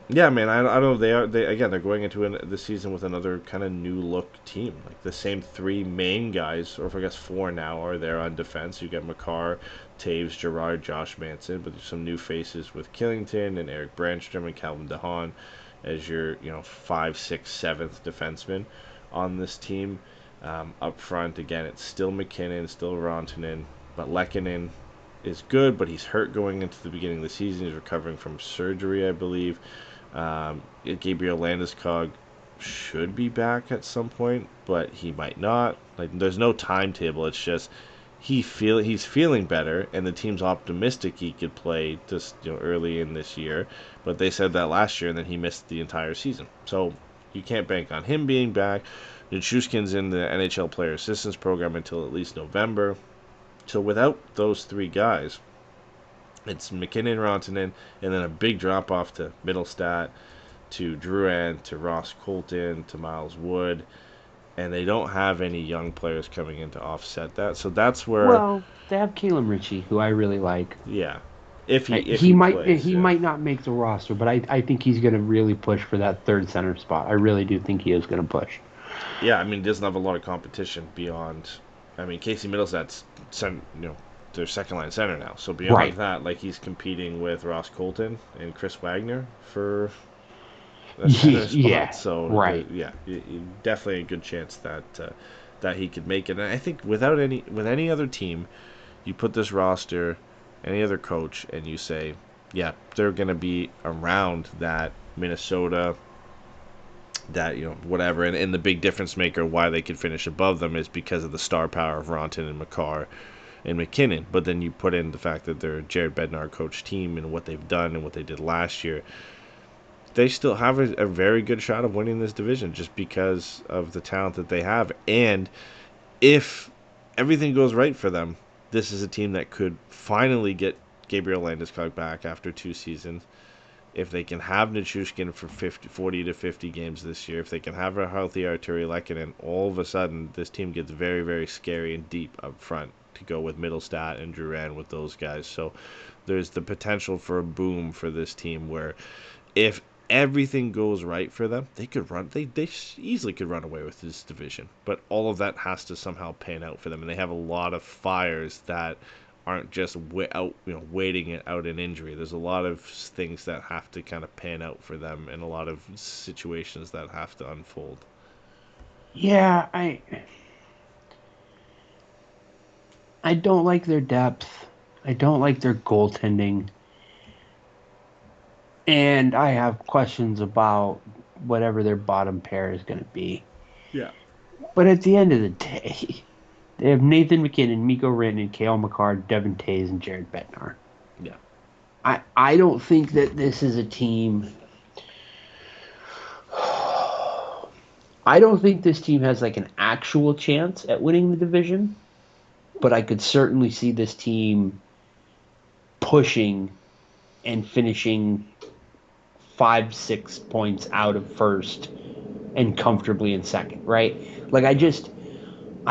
Speaker 5: yeah, man, I don't know. They're going into the season with another kind of new look team. The same 3 main guys, or I guess 4 now, are there on defense. You got Makar, Taves, Girard, Josh Manson, but there's some new faces with Killington and Eric Brandstrom and Calvin DeHaan as your 5, 6, 7th defenseman on this team. Up front, again, it's still McKinnon, still Rantanen, but Lehkonen is good, but he's hurt going into the beginning of the season. He's recovering from surgery, I believe. Gabriel Landeskog should be back at some point, but he might not. There's no timetable. It's just he's feeling better, and the team's optimistic he could play just early in this year. But they said that last year, and then he missed the entire season. So you can't bank on him being back. Nichushkin's in the NHL Player Assistance Program until at least November. So without those 3 guys, it's McKinnon, Rantanen, and then a big drop-off to Middlestat, to Drouin, to Ross Colton, to Miles Wood. And they don't have any young players coming in to offset that. So that's where...
Speaker 4: Well, they have Caleb Ritchie, who I really like.
Speaker 5: Yeah. If
Speaker 4: he might
Speaker 5: plays,
Speaker 4: might not make the roster, but I think he's going to really push for that third center spot. I really do think he is going to push.
Speaker 5: Yeah, he doesn't have a lot of competition beyond... Casey Middlestat's their second-line center now. So beyond that, he's competing with Ross Colton and Chris Wagner for a center spot.
Speaker 4: Yeah,
Speaker 5: so
Speaker 4: right.
Speaker 5: Definitely a good chance that he could make it. And I think with any other team, you put this roster, any other coach, and you say, yeah, they're going to be around that Minnesota, that, whatever. And the big difference maker why they could finish above them is because of the star power of Ronton and Makar and McKinnon. But then you put in the fact that they're a Jared Bednar coach team and what they've done and what they did last year. They still have a very good shot of winning this division just because of the talent that they have. And if everything goes right for them, this is a team that could finally get Gabriel Landeskog back after 2 seasons. If they can have Nichushkin for 40 to 50 games this year, if they can have a healthy Arturi Lehkonen, all of a sudden this team gets very, very scary and deep up front to go with Middlestat and Duran with those guys. So there's the potential for a boom for this team where if everything goes right for them, they could run. They easily could run away with this division. But all of that has to somehow pan out for them, and they have a lot of fires that aren't just waiting it out in injury. There's a lot of things that have to kind of pan out for them, and a lot of situations that have to unfold.
Speaker 4: Yeah, I don't like their depth. I don't like their goaltending. And I have questions about whatever their bottom pair is going to be.
Speaker 5: Yeah.
Speaker 4: But at the end of the day, they have Nathan McKinnon, Mikko Rantanen, Cale Makar, Devin Taves, and Jared Bednar.
Speaker 5: Yeah.
Speaker 4: I don't think that this is a team. I don't think this team has like an actual chance at winning the division. But I could certainly see this team pushing and finishing 5-6 points out of first and comfortably in second, right? Like I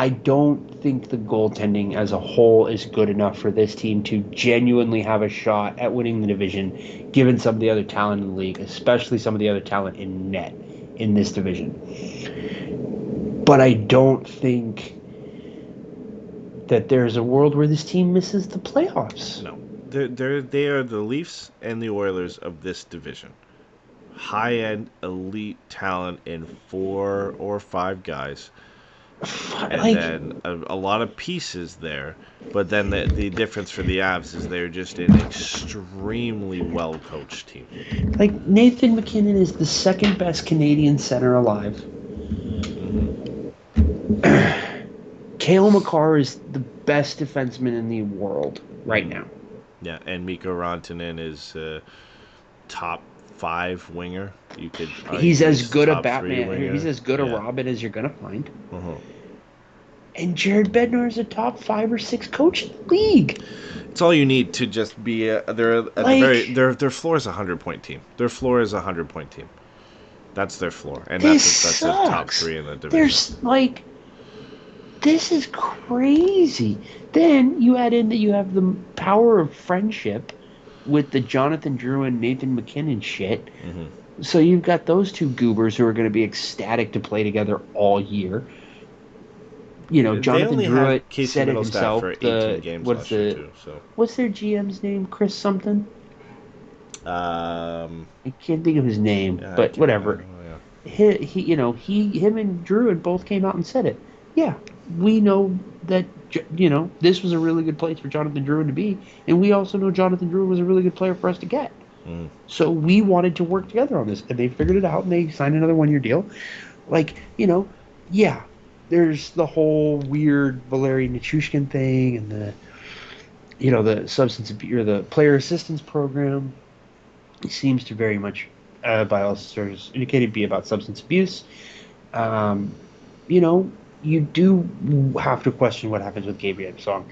Speaker 4: don't think the goaltending as a whole is good enough for this team to genuinely have a shot at winning the division, given some of the other talent in the league, especially some of the other talent in net in this division. But I don't think that there's a world where this team misses the playoffs.
Speaker 5: No. They are the Leafs and the Oilers of this division. High-end, elite talent in 4 or 5 guys. And then a lot of pieces there. But then the difference for the Avs is they're just an extremely well-coached team.
Speaker 4: Like, Nathan McKinnon is the second best Canadian center alive. Mm-hmm. Cale Makar is the best defenseman in the world right now.
Speaker 5: Yeah, and Mikko Rantanen is top 5 winger. You could.
Speaker 4: He's as good a Batman. He's as good a Robin as you're gonna find.
Speaker 5: Uh-huh.
Speaker 4: And Jared Bednar is a top 5 or 6 coach in the league.
Speaker 5: It's all you need to just be. Their floor is a 100-point team. Their floor is a 100-point team. That's their floor, and that's the top 3 in the division.
Speaker 4: There's like. This is crazy. Then you add in that you have the power of friendship with the Jonathan Drouin and Nathan McKinnon shit. Mm-hmm. So you've got those two goobers who are going to be ecstatic to play together all year. Jonathan Drouin said it himself.
Speaker 5: For 18 games last year too, so.
Speaker 4: What's their GM's name? Chris something? I can't think of his name, but whatever. Him and Drouin both came out and said it. Yeah, we know that, this was a really good place for Jonathan Drouin to be, and we also know Jonathan Drouin was a really good player for us to get. Mm. So we wanted to work together on this, and they figured it out, and they signed another 1-year deal. There's the whole weird Valeri Nichushkin thing, and the substance abuse, or the player assistance program. It seems to very much, by all sources indicated, be about substance abuse. You do have to question what happens with Gabriel Song.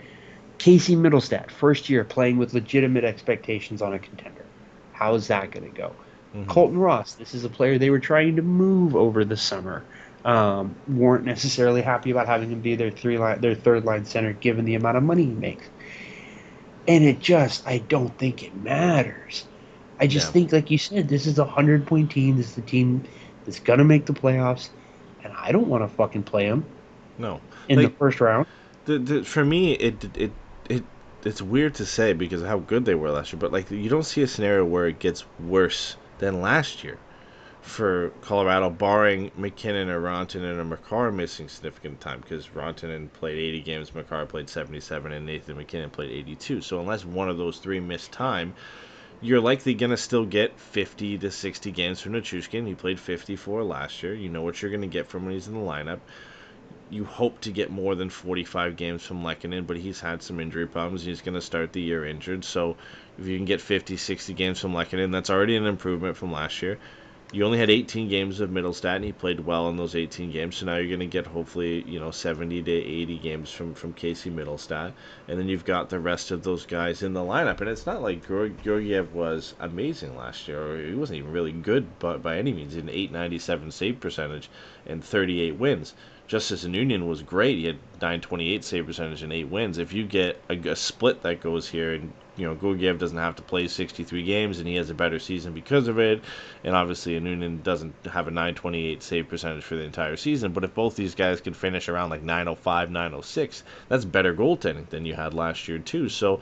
Speaker 4: Casey Middlestat, first year playing with legitimate expectations on a contender. How is that going to go? Mm-hmm. Colton Ross, this is a player they were trying to move over the summer. Weren't necessarily happy about having him be their third line center given the amount of money he makes. And I don't think it matters. I just think, like you said, this is a 100-point team. This is the team that's going to make the playoffs. And I don't want to fucking play them.
Speaker 5: No,
Speaker 4: in the first round.
Speaker 5: For me, it's weird to say because of how good they were last year, but you don't see a scenario where it gets worse than last year for Colorado, barring McKinnon or Rantanen or Makar missing significant time, because Rantanen played 80 games, Makar played 77, and Nathan McKinnon played 82. So unless one of those 3 missed time, you're likely going to still get 50 to 60 games from Nichushkin. He played 54 last year. You know what you're going to get from when he's in the lineup. You hope to get more than 45 games from Lehkonen, but he's had some injury problems. He's going to start the year injured. So if you can get 50, 60 games from Lehkonen, that's already an improvement from last year. You only had 18 games of Mittelstadt, and he played well in those 18 games. So now you're going to get hopefully 70 to 80 games from Casey Mittelstadt, and then you've got the rest of those guys in the lineup. And it's not like Georgiev was amazing last year, or he wasn't even really good by any means. He had an .897 save percentage and 38 wins. Justice Anunian was great. He had .928 save percentage and 8 wins. If you get a split that goes here, and Georgiev doesn't have to play 63 games, and he has a better season because of it, and obviously Anunian doesn't have a .928 save percentage for the entire season, but if both these guys can finish around like .905, .906, that's better goaltending than you had last year too. So,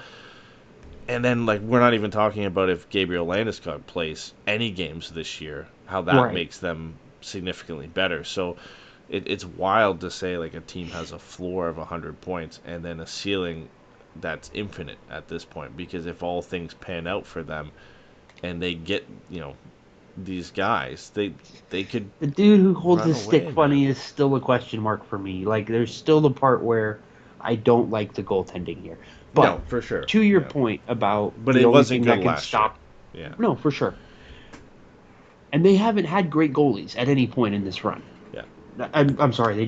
Speaker 5: and then we're not even talking about if Gabriel Landeskog plays any games this year, how that makes them significantly better. So it's wild to say a team has a floor of 100 points and then a ceiling that's infinite at this point, because if all things pan out for them and they get these guys, they could.
Speaker 4: The dude who holds his stick
Speaker 5: man.
Speaker 4: funny is still a question mark for me. There's still the part where I don't like the goaltending here. But
Speaker 5: no, for sure.
Speaker 4: To your point about
Speaker 5: but
Speaker 4: the
Speaker 5: it
Speaker 4: only
Speaker 5: wasn't
Speaker 4: thing
Speaker 5: good
Speaker 4: that can
Speaker 5: last
Speaker 4: stop.
Speaker 5: year. Yeah.
Speaker 4: No, for sure. And they haven't had great goalies at any point in this run.
Speaker 5: Yeah.
Speaker 4: I'm sorry.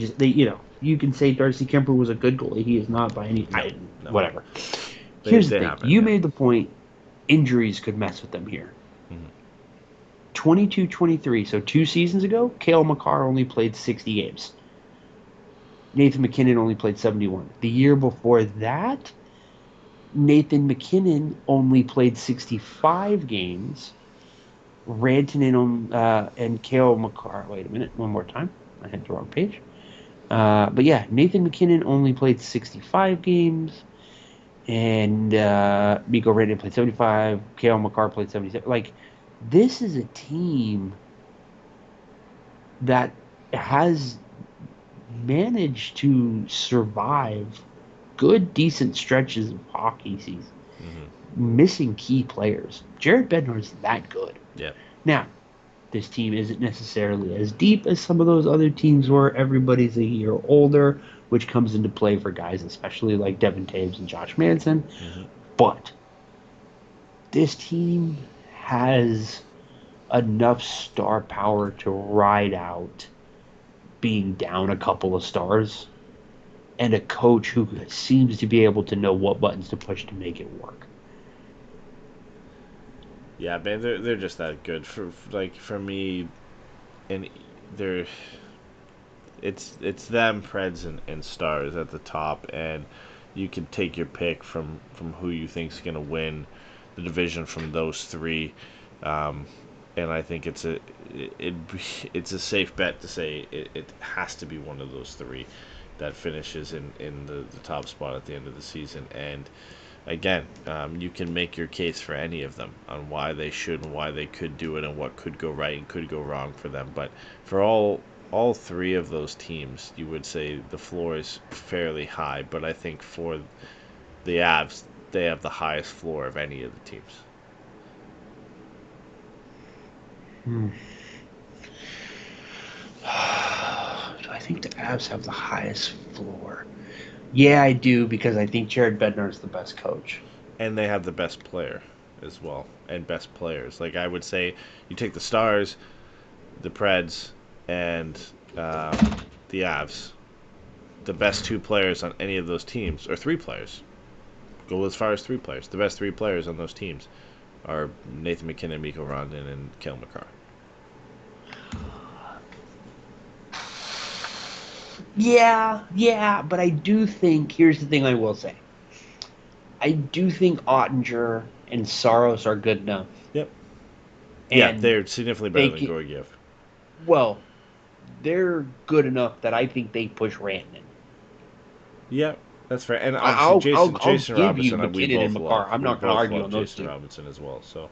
Speaker 4: You can say Darcy Kemper was a good goalie. He is not by any.
Speaker 5: No.
Speaker 4: Whatever. Here's the thing. You
Speaker 5: yeah.
Speaker 4: made the point. Injuries could mess with them here. 22-23, so 2 seasons ago, Cale Makar only played 60 games. Nathan MacKinnon only played 71. The year before that, Nathan MacKinnon only played 65 games. Rantanen and Cale Makar. Wait a minute, one more time. I hit the wrong page. But yeah, Nathan MacKinnon only played 65 games, and Mikko Rantanen played 75. Cale Makar played 77. This is a team that has managed to survive good, decent stretches of hockey season, missing key players. Jared Bednar's that good.
Speaker 5: Yeah.
Speaker 4: Now, this team isn't necessarily as deep as some of those other teams were. Everybody's a year older, which comes into play for guys, especially like Devin Taves and Josh Manson. But this team has enough star power to ride out being down a couple of stars, and a coach who seems to be able to know what buttons to push to make it work.
Speaker 5: Yeah, man, they're just that good for me, and it's them, Preds and Stars at the top, and you can take your pick from who you think's gonna win the division from those three, and I think it's a safe bet to say it has to be one of those three that finishes in the top spot at the end of the season. And again, you can make your case for any of them on why they should and why they could do it and what could go right and could go wrong for them. But for all three of those teams, you would say the floor is fairly high. But I think for the Avs, they have the highest floor of any of the teams.
Speaker 4: Do I think the Avs have the highest floor? Yeah, I do, because I think Jared Bednar is the best coach.
Speaker 5: And they have the best player as well, and best players. I would say you take the Stars, the Preds, and the Avs. The best 2 players on any of those teams, or 3 players. Go as far as 3 players. The best 3 players on those teams are Nathan MacKinnon, Mikko Rantanen, and Cale Makar.
Speaker 4: Yeah, but I do think, here's the thing I will say. I do think Ottinger and Saros are good enough.
Speaker 5: Yep.
Speaker 4: And
Speaker 5: yeah, they're significantly better than Georgiev.
Speaker 4: Well, they're good enough that I think they push Rantanen.
Speaker 5: Yeah, that's fair. And
Speaker 4: I'll
Speaker 5: Jason
Speaker 4: give
Speaker 5: Robinson,
Speaker 4: you
Speaker 5: we
Speaker 4: McKinnon
Speaker 5: both
Speaker 4: and Makar.
Speaker 5: love.
Speaker 4: I'm not going to argue on those
Speaker 5: Jason
Speaker 4: two.
Speaker 5: Robinson as well. So.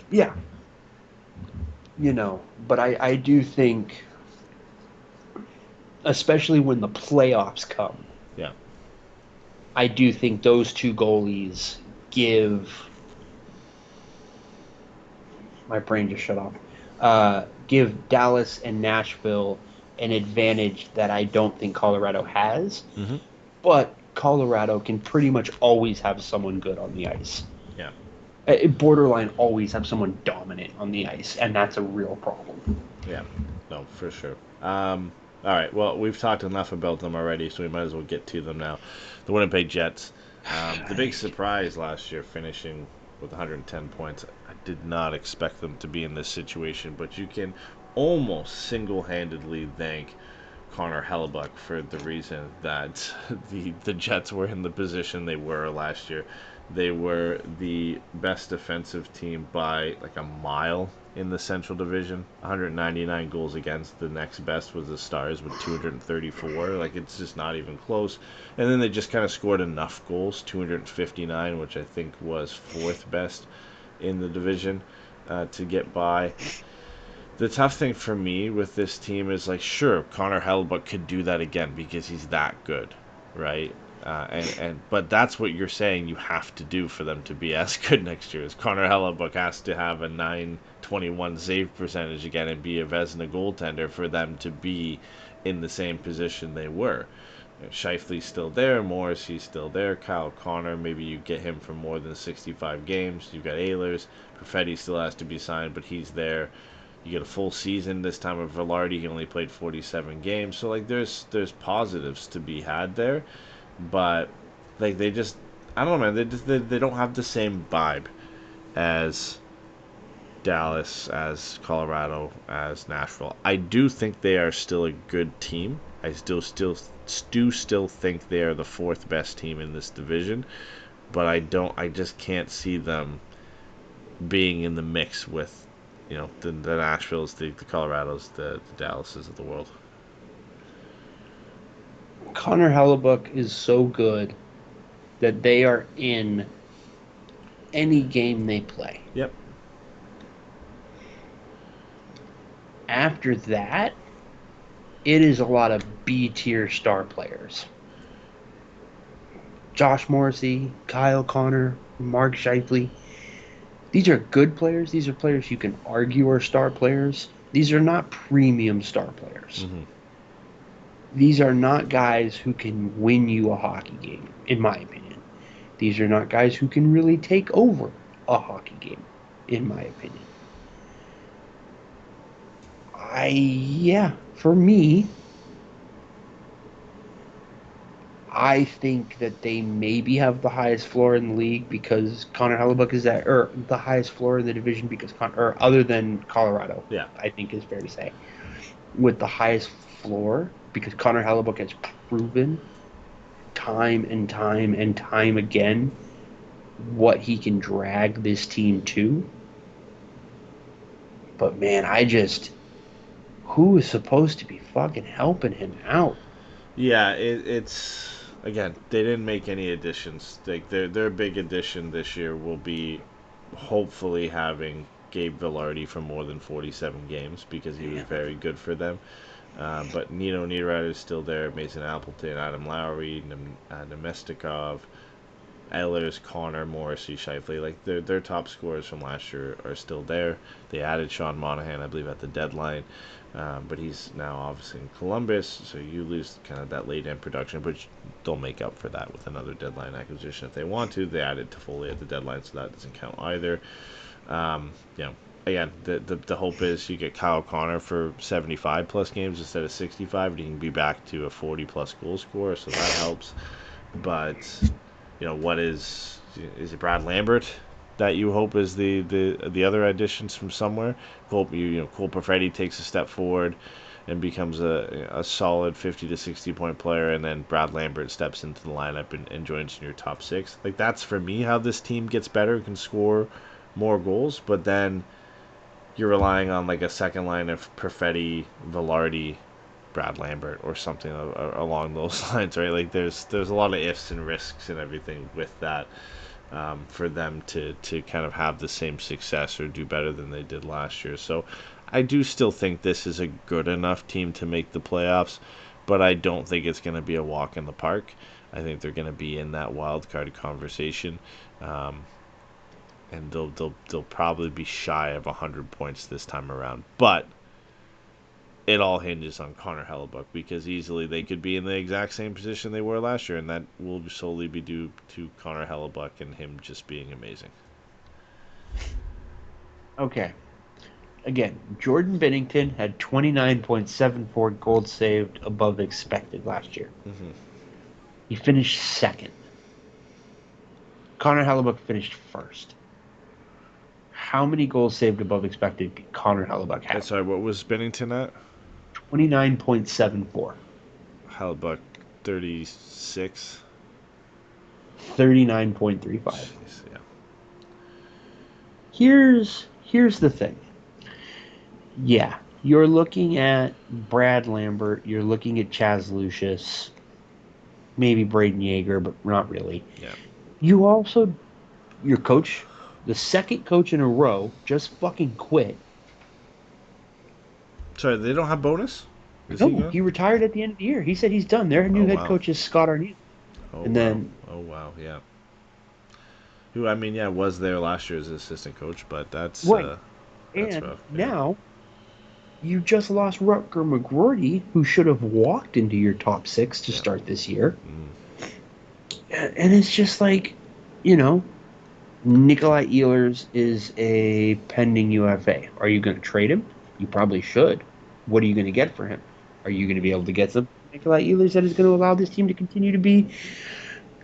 Speaker 4: Yeah. But I do think, especially when the playoffs come,
Speaker 5: yeah,
Speaker 4: I do think those 2 goalies give my brain just shut off. Give Dallas and Nashville an advantage that I don't think Colorado has.
Speaker 5: Mm-hmm.
Speaker 4: But Colorado can pretty much always have someone good on the ice.
Speaker 5: Yeah.
Speaker 4: Borderline always have someone dominant on the ice, and that's a real problem.
Speaker 5: Yeah. No, for sure. All right. Well, we've talked enough about them already, so we might as well get to them now. The Winnipeg Jets. The big surprise last year, finishing with 110 points. I did not expect them to be in this situation, but you can almost single-handedly thank Connor Hellebuck for the reason that the Jets were in the position they were last year. They were the best defensive team by like a mile in the Central Division. 199 goals against. The next best was the Stars with 234. Like, it's just not even close. And then they just kind of scored enough goals, 259, which I think was fourth best in the division, to get by. The tough thing for me with this team is, like, sure, Connor Hellebuck could do that again because he's that good, right? But that's what you're saying you have to do for them to be as good next year. Is Connor Hellebuck has to have a 921 save percentage again and be a Vezina goaltender for them to be in the same position they were. Scheifele's still there, Morrissey's still there, Kyle Connor, maybe you get him for more than 65 games. You've got Ehlers, Perfetti still has to be signed, but he's there. You get a full season this time with Velarde. He only played 47 games, so like there's positives to be had there. But like they just, I don't know, man. They don't have the same vibe as Dallas, as Colorado, as Nashville. I do think they are still a good team. I still think they are the fourth best team in this division. But I just can't see them being in the mix with, you know, the Nashvilles, the Colorados, the Dallases of the world.
Speaker 4: Connor Hellebuck is so good that they are in any game they play.
Speaker 5: Yep.
Speaker 4: After that, it is a lot of B-tier star players. Josh Morrissey, Kyle Connor, Mark Scheifele. These are good players. These are players you can argue are star players. These are not premium star players.
Speaker 5: Mm-hmm.
Speaker 4: These are not guys who can win you a hockey game, in my opinion. These are not guys who can really take over a hockey game, in my opinion. For me, I think that they maybe have the highest floor in the league because Connor Hellebuck is that, or the highest floor in the division because, or other than Colorado,
Speaker 5: Yeah.
Speaker 4: I think is fair to say, with the highest floor because Connor Hellebuck has proven time and time and time again what he can drag this team to. But man, who is supposed to be fucking helping him out?
Speaker 5: Yeah, it's again, they didn't make any additions. Like their big addition this year will be hopefully having Gabe Velarde for more than 47 games because he was very good for them. But Nino Niederreiter is still there. Mason Appleton, Adam Lowry, Nemestikov, Ehlers, Connor, Morrissey, Scheifele. Like their top scorers from last year are still there. They added Sean Monahan, I believe, at the deadline. But he's now obviously in Columbus, so you lose kind of that late-end production, but they'll make up for that with another deadline acquisition if they want to. They added Toffoli at the deadline, so that doesn't count either. Again, the hope is you get Kyle Connor for 75-plus games instead of 65, and he can be back to a 40-plus goal scorer, so that helps. But, you know, what is it Brad Lambert that you hope is the other additions from somewhere? Cole Perfetti takes a step forward and becomes a solid 50 to 60 point player, and then Brad Lambert steps into the lineup and joins in your top six. Like, that's for me how this team gets better, can score more goals, but then you're relying on like a second line of Perfetti, Velarde, Brad Lambert, or something along those lines, right? Like there's a lot of ifs and risks and everything with that. For them to kind of have the same success or do better than they did last year. So I do still think this is a good enough team to make the playoffs, but I don't think it's going to be a walk in the park. I think they're going to be in that wild card conversation. and they'll probably be shy of 100 points this time around. But it all hinges on Connor Hellebuck, because easily they could be in the exact same position they were last year, and that will solely be due to Connor Hellebuck and him just being amazing.
Speaker 4: Okay. Again, Jordan Binnington had 29.74 goals saved above expected last year.
Speaker 5: Mm-hmm.
Speaker 4: He finished second. Connor Hellebuck finished first. How many goals saved above expected did Connor Hellebuck have?
Speaker 5: Sorry, what was Bennington at?
Speaker 4: 29.74.
Speaker 5: Hellebuck, 36.
Speaker 4: 39.35.
Speaker 5: Jeez, yeah.
Speaker 4: Here's the thing. Yeah, you're looking at Brad Lambert, you're looking at Chaz Lucius, maybe Braden Yeager, but not really.
Speaker 5: Yeah.
Speaker 4: You also, your coach, the second coach in a row, just fucking quit.
Speaker 5: Sorry, they don't have bonus?
Speaker 4: He retired at the end of the year. He said he's done. Their new head coach is Scott Arniel.
Speaker 5: Yeah. Who, I mean, yeah, was there last year as assistant coach, but that's
Speaker 4: right.
Speaker 5: that's
Speaker 4: and
Speaker 5: rough. Yeah.
Speaker 4: Now you just lost Rutger McGroarty, who should have walked into your top six to start this year. And it's just like, Nikolai Ehlers is a pending UFA. Are you going to trade him? You probably should. What are you going to get for him? Are you going to be able to get some Nikolai Ehlers that is going to allow this team to continue to be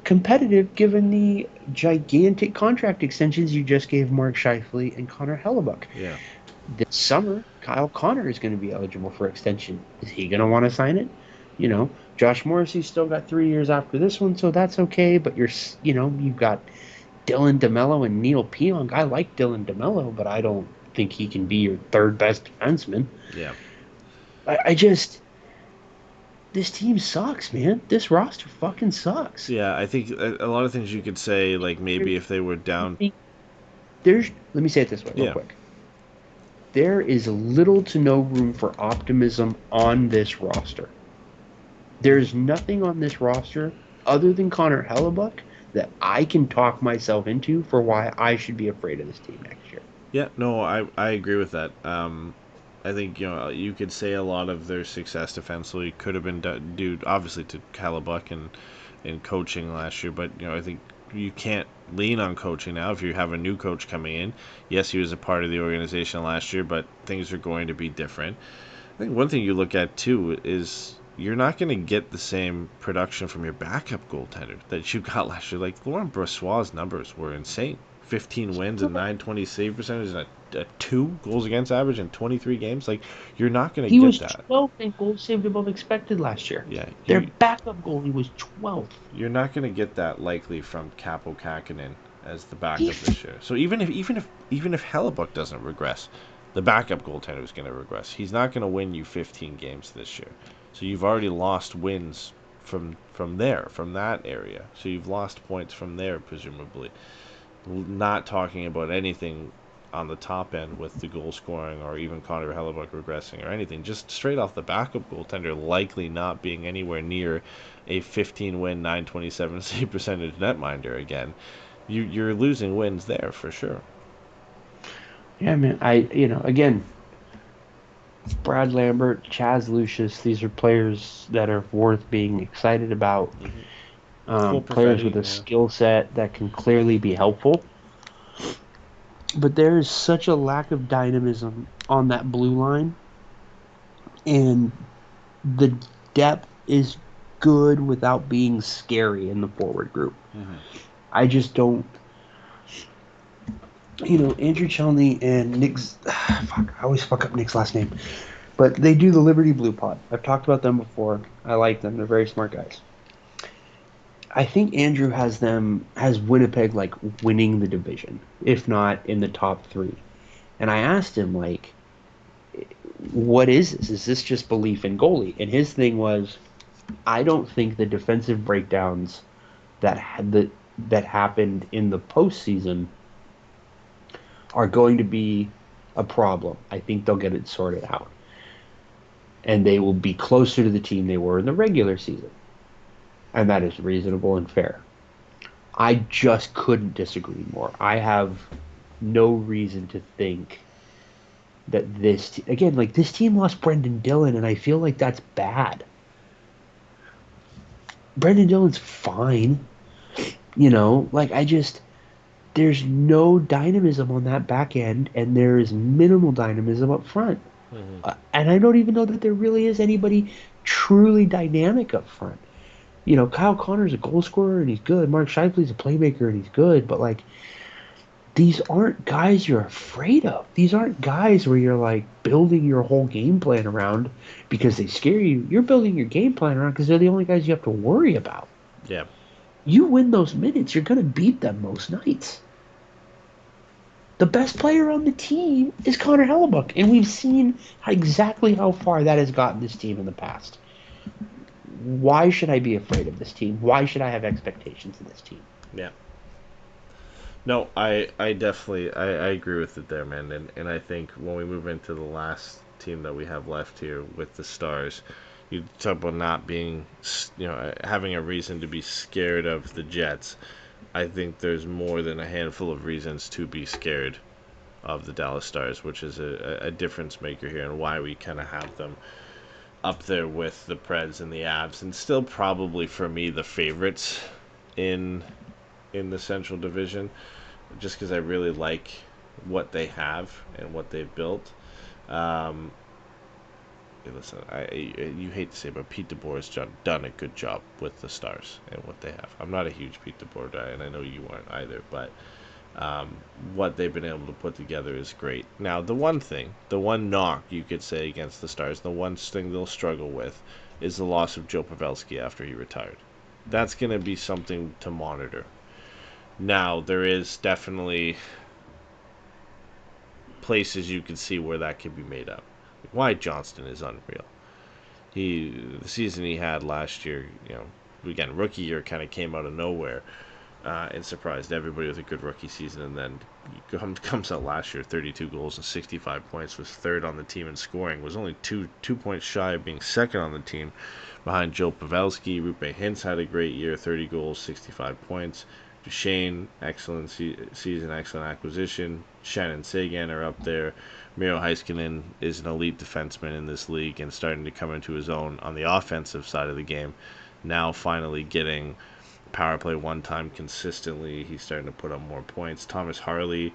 Speaker 4: competitive, given the gigantic contract extensions you just gave Mark Scheifele and Connor Hellebuck?
Speaker 5: Yeah.
Speaker 4: This summer, Kyle Connor is going to be eligible for extension. Is he going to want to sign it? Josh Morrissey's still got 3 years after this one, so that's okay. But you've got Dylan DeMello and Neil Pionk. I like Dylan DeMello, but I don't think he can be your third best defenseman.
Speaker 5: Yeah.
Speaker 4: This team sucks, man. This roster fucking sucks.
Speaker 5: Yeah, I think a lot of things you could say, like maybe if they were down.
Speaker 4: Let me say it this way real quick. There is little to no room for optimism on this roster. There's nothing on this roster other than Connor Hellebuck that I can talk myself into for why I should be afraid of this team next year.
Speaker 5: Yeah, no, I agree with that. I think you could say a lot of their success defensively could have been due obviously to Hellebuck and coaching last year, but I think you can't lean on coaching now if you have a new coach coming in. Yes, he was a part of the organization last year, but things are going to be different. I think one thing you look at too is you're not going to get the same production from your backup goaltender that you got last year. Like Laurent Brossoit's numbers were insane. 15 wins and 920 save percentage and a 2 goals against average in 23 games. Like, you're not going to get that.
Speaker 4: He was 12th in goals saved above expected last year.
Speaker 5: Yeah.
Speaker 4: Their backup goalie was 12th.
Speaker 5: You're not going to get that likely from Kaapo Kähkönen as the backup this year. So even if Hellebuck doesn't regress, the backup goaltender is going to regress. He's not going to win you 15 games this year. So you've already lost wins from that area. So you've lost points from there, presumably. Not talking about anything on the top end with the goal scoring or even Connor Hellebuck regressing or anything. Just straight off the backup goaltender likely not being anywhere near a 15-win, 927 save percentage netminder again. You're losing wins there for sure.
Speaker 4: Yeah, man. Again, Brad Lambert, Chaz Lucius, these are players that are worth being excited about. Mm-hmm. Players with a skill set that can clearly be helpful. But there is such a lack of dynamism on that blue line. And the depth is good without being scary in the forward group. Mm-hmm. I just don't... Andrew Chelney and Nick's... I always fuck up Nick's last name. But they do the Liberty Blue Pod. I've talked about them before. I like them. They're very smart guys. I think Andrew has Winnipeg winning the division, if not in the top 3. And I asked him what is this? Is this just belief in goalie? And his thing was, I don't think the defensive breakdowns that happened in the postseason are going to be a problem. I think they'll get it sorted out, and they will be closer to the team they were in the regular season. And that is reasonable and fair. I just couldn't disagree more. I have no reason to think that again, like, this team lost Brendan Dillon, and I feel like that's bad. Brendan Dillon's fine, like, there's no dynamism on that back end, and there is minimal dynamism up front. And I don't even know that there really is anybody truly dynamic up front. Kyle Connor's a goal scorer and he's good. Mark Scheifele's a playmaker and he's good. But, like, these aren't guys you're afraid of. These aren't guys where you're, like, building your whole game plan around because they scare you. You're building your game plan around because they're the only guys you have to worry about.
Speaker 5: Yeah.
Speaker 4: You win those minutes, you're going to beat them most nights. The best player on the team is Connor Hellebuck, and we've seen exactly how far that has gotten this team in the past. Why should I be afraid of this team? Why should I have expectations of this team?
Speaker 5: Yeah. No, I definitely I agree with it there, man. And I think when we move into the last team that we have left here with the Stars, you talk about not being, having a reason to be scared of the Jets. I think there's more than a handful of reasons to be scared of the Dallas Stars, which is a difference maker here, and why we kind of have them up there with the Preds and the Avs, and still probably for me the favorites in the Central Division, just because I really like what they have and what they've built. Listen, you hate to say it, but Pete DeBoer has done a good job with the Stars and what they have. I'm not a huge Pete DeBoer guy, and I know you aren't either, but what they've been able to put together is great. Now, the one knock you could say against the Stars, the one thing they'll struggle with is the loss of Joe Pavelski after he retired. That's going to be something to monitor. Now, there is definitely places you can see where that can be made up. Wyatt Johnston is unreal. The season he had last year, again, rookie year kind of came out of nowhere and surprised everybody with a good rookie season, and then comes out last year, 32 goals and 65 points, was third on the team in scoring, was only two points shy of being second on the team behind Joe Pavelski. Rupe Hintz had a great year, 30 goals, 65 points. Duchesne, excellent season, excellent acquisition. Shannon Sagan are up there. Miro Heiskanen is an elite defenseman in this league and starting to come into his own on the offensive side of the game. Now finally getting power play one time consistently. He's starting to put up more points. Thomas Harley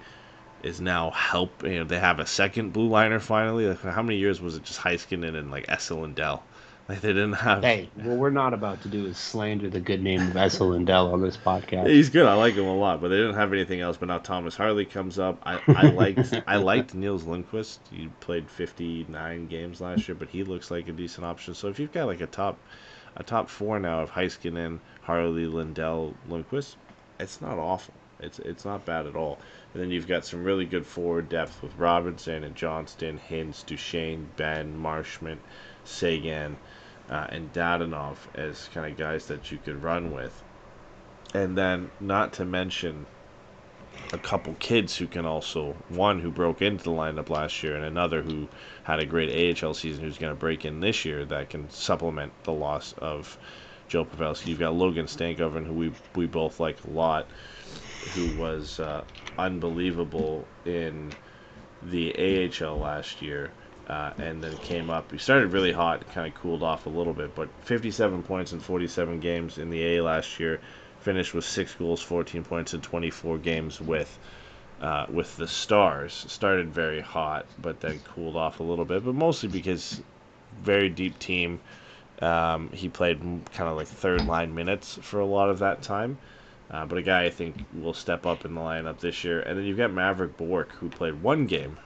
Speaker 5: is now they have a second blue liner finally. Like, how many years was it just Heiskanen and like Essa Lindell? Like, they didn't have.
Speaker 4: Hey, what we're not about to do is slander the good name of Essa Lindell on this podcast.
Speaker 5: He's good. I like him a lot, but they didn't have anything else. But now Thomas Harley comes up. I liked Niels Lundqvist. He played 59 games last year, but he looks like a decent option. So if you've got like a top four now of Heiskanen, Harley, Lindell, Lundqvist, it's not awful. It's not bad at all. And then you've got some really good forward depth with Robinson and Johnston, Hintz, Duchesne, Ben, Marshman, Sagan, and Dadonov as kind of guys that you could run with. And then, not to mention a couple kids who can also, one who broke into the lineup last year and another who had a great AHL season who's going to break in this year that can supplement the loss of Joe Pavelski. You've got Logan Stankoven, who we both like a lot, who was unbelievable in the AHL last year. And then came up. He started really hot, kind of cooled off a little bit, but 57 points in 47 games in the A last year. Finished with 6 goals, 14 points in 24 games with the Stars. Started very hot, but then cooled off a little bit, but mostly because very deep team. He played kind of like third line minutes for a lot of that time. But a guy I think will step up in the lineup this year. And then you've got Maverick Bourque, who played one game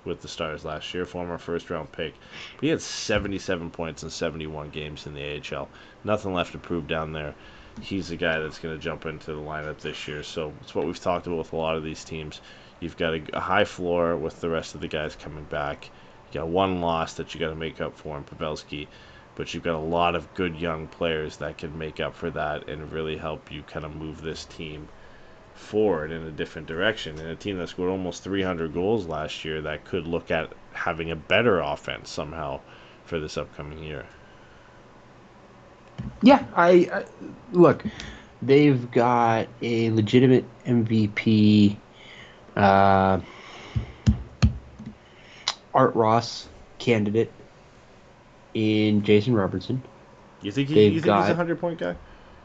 Speaker 5: with the Stars last year, former first-round pick. But he had 77 points in 71 games in the AHL. Nothing left to prove down there. He's the guy that's going to jump into the lineup this year. So it's what we've talked about with a lot of these teams. You've got a high floor with the rest of the guys coming back. You got one loss that you got to make up for in Pavelski. But you've got a lot of good young players that can make up for that and really help you kind of move this team forward in a different direction. And a team that scored almost 300 goals last year that could look at having a better offense somehow for this upcoming year.
Speaker 4: Yeah, I look, they've got a legitimate MVP Art Ross, candidate in Jason Robertson.
Speaker 5: You think
Speaker 4: They've
Speaker 5: he's a
Speaker 4: got
Speaker 5: 100-point guy?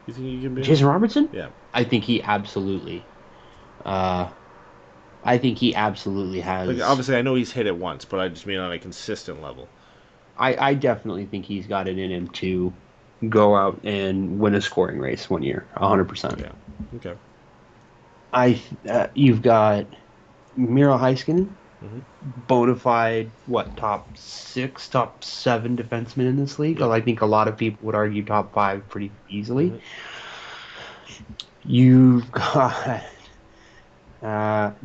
Speaker 5: You think he can be?
Speaker 4: Jason Robertson?
Speaker 5: Yeah.
Speaker 4: I think he absolutely. I think he absolutely has.
Speaker 5: Like, obviously, I know he's hit it once, but I just mean on a consistent level.
Speaker 4: I definitely think he's got it in him to go out and win a scoring race one year, 100%.
Speaker 5: Yeah. Okay.
Speaker 4: You've got Miro Heiskanen,
Speaker 5: Mm-hmm.
Speaker 4: bona fide, top 6, top 7 defenseman in this league. I think a lot of people would argue top 5 pretty easily.
Speaker 5: Mm-hmm.
Speaker 4: You've got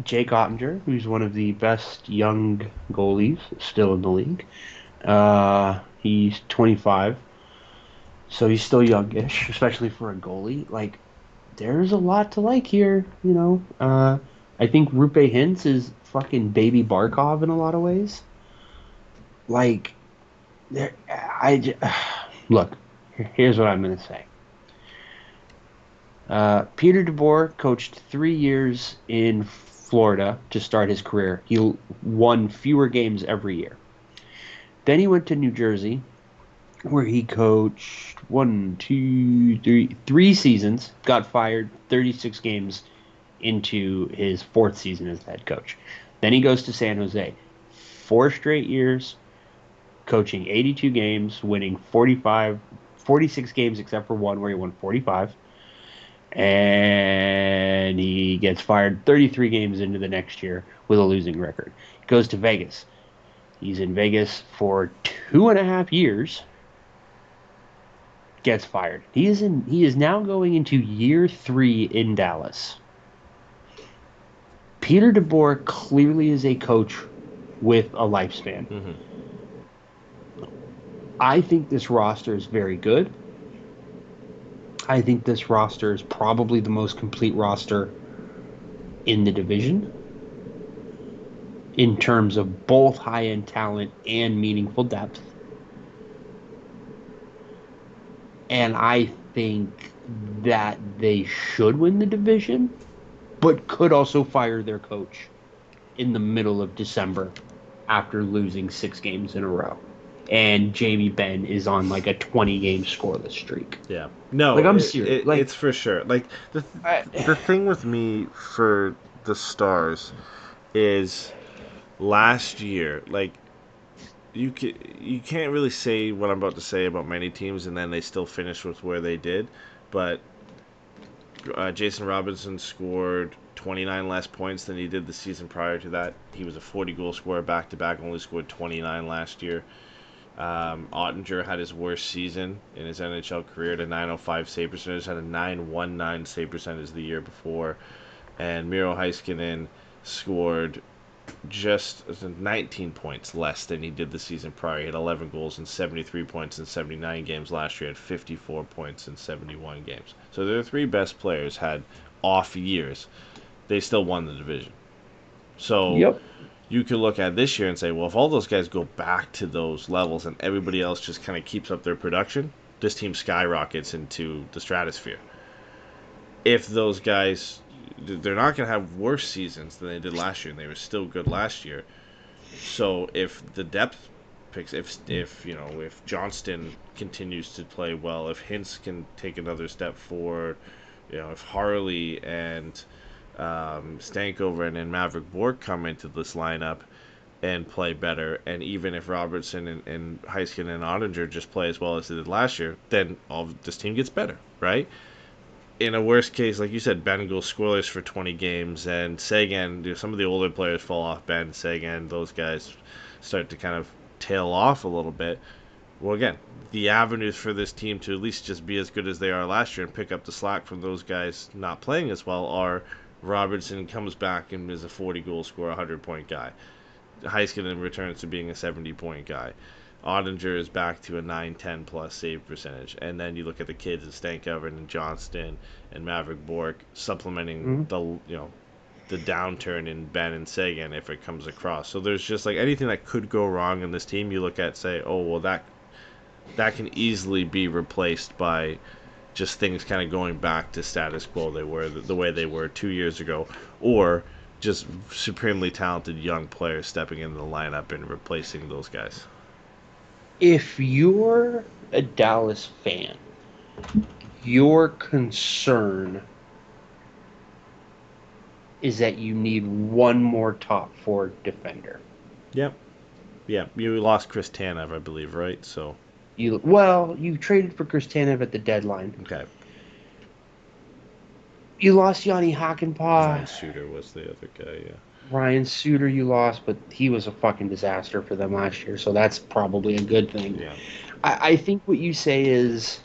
Speaker 4: Jake Ottinger, who's one of the best young goalies still in the league. He's 25, so he's still youngish, especially for a goalie. Like, there's a lot to like here, you know. I think Rupe Hintz is fucking baby Barkov in a lot of ways. Like, look, here's what I'm gonna say. Peter DeBoer coached 3 years in Florida to start his career. He won fewer games every year. Then he went to New Jersey, where he coached 3 seasons, got fired 36 games into his 4th season as head coach. Then he goes to San Jose. 4 straight years, coaching 82 games, winning 46 games except for one where he won 45. And he gets fired 33 games into the next year with a losing record. He goes to Vegas. He's in Vegas for 2.5 years. Gets fired. He is now going into year 3 in Dallas. Peter DeBoer clearly is a coach with a lifespan.
Speaker 5: Mm-hmm.
Speaker 4: I think this roster is very good. I think this roster is probably the most complete roster in the division in terms of both high-end talent and meaningful depth. And I think that they should win the division, but could also fire their coach in the middle of December after losing 6 games in a row. And Jamie Benn is on like a 20-game scoreless streak.
Speaker 5: Yeah. No,
Speaker 4: like, I'm serious.
Speaker 5: It's for sure. Like, the thing with me for the Stars is last year, like, you can't really say what I'm about to say about many teams, and then they still finish with where they did. But Jason Robinson scored 29 less points than he did the season prior to that. He was a 40-goal scorer back-to-back, only scored 29 last year. Ottinger had his worst season in his NHL career at a .905 save percentage, had a .919 save percentage the year before. And Miro Heiskanen scored just 19 points less than he did the season prior. He had 11 goals and 73 points in 79 games last year, had 54 points in 71 games. So their 3 best players had off years. They still won the division. So
Speaker 4: Yep.
Speaker 5: you could look at this year and say, well, if all those guys go back to those levels and everybody else just kind of keeps up their production, this team skyrockets into the stratosphere. If those guys, they're not going to have worse seasons than they did last year, and they were still good last year. So if the depth picks, if Johnston continues to play well, if Hintz can take another step forward, if Harley and Stankover and Maverick Bork come into this lineup and play better, and even if Robertson and Heiskanen and Ottinger just play as well as they did last year, then this team gets better, right? In a worst case, like you said, Ben goes scoreless for 20 games, and Sagan, some of the older players fall off. Ben, Sagan, those guys start to kind of tail off a little bit. Well, again, the avenues for this team to at least just be as good as they are last year and pick up the slack from those guys not playing as well are Robertson comes back and is a 40-goal scorer, 100-point guy. Heiskanen returns to being a 70-point guy. Ottinger is back to a 9-10-plus save percentage. And then you look at the kids and Stankover and Johnston and Maverick Bork supplementing the downturn in Ben and Sagan if it comes across. So there's just like anything that could go wrong in this team, you look at, say, oh, well, that can easily be replaced by just things kind of going back to status quo they were the way they were 2 years ago, or just supremely talented young players stepping into the lineup and replacing those guys.
Speaker 4: If you're a Dallas fan, your concern is that you need one more top four defender.
Speaker 5: Yep. Yeah, you lost Chris Tanev, I believe, right? So
Speaker 4: You traded for Chris Tanev at the deadline.
Speaker 5: okay.
Speaker 4: You lost Yanni Hakanpää.
Speaker 5: Ryan Suter was the other guy, yeah.
Speaker 4: Ryan Suter you lost, but he was a fucking disaster for them last year, so that's probably a good thing.
Speaker 5: Yeah.
Speaker 4: I think what you say is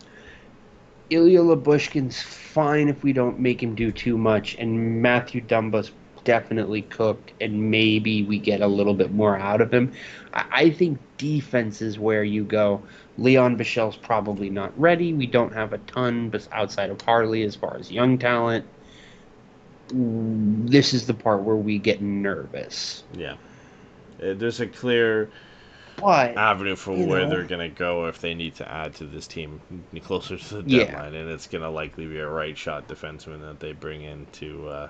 Speaker 4: Ilya Lyubushkin's fine if we don't make him do too much, and Matthew Dumba's definitely cooked, and maybe we get a little bit more out of him. I think defense is where you go. Leon Bichel's probably not ready. We don't have a ton but outside of Harley as far as young talent. This is the part where we get nervous.
Speaker 5: Yeah. There's a clear
Speaker 4: But
Speaker 5: avenue for where they're going to go if they need to add to this team closer to the deadline, and it's going to likely be a right shot defenseman that they bring in to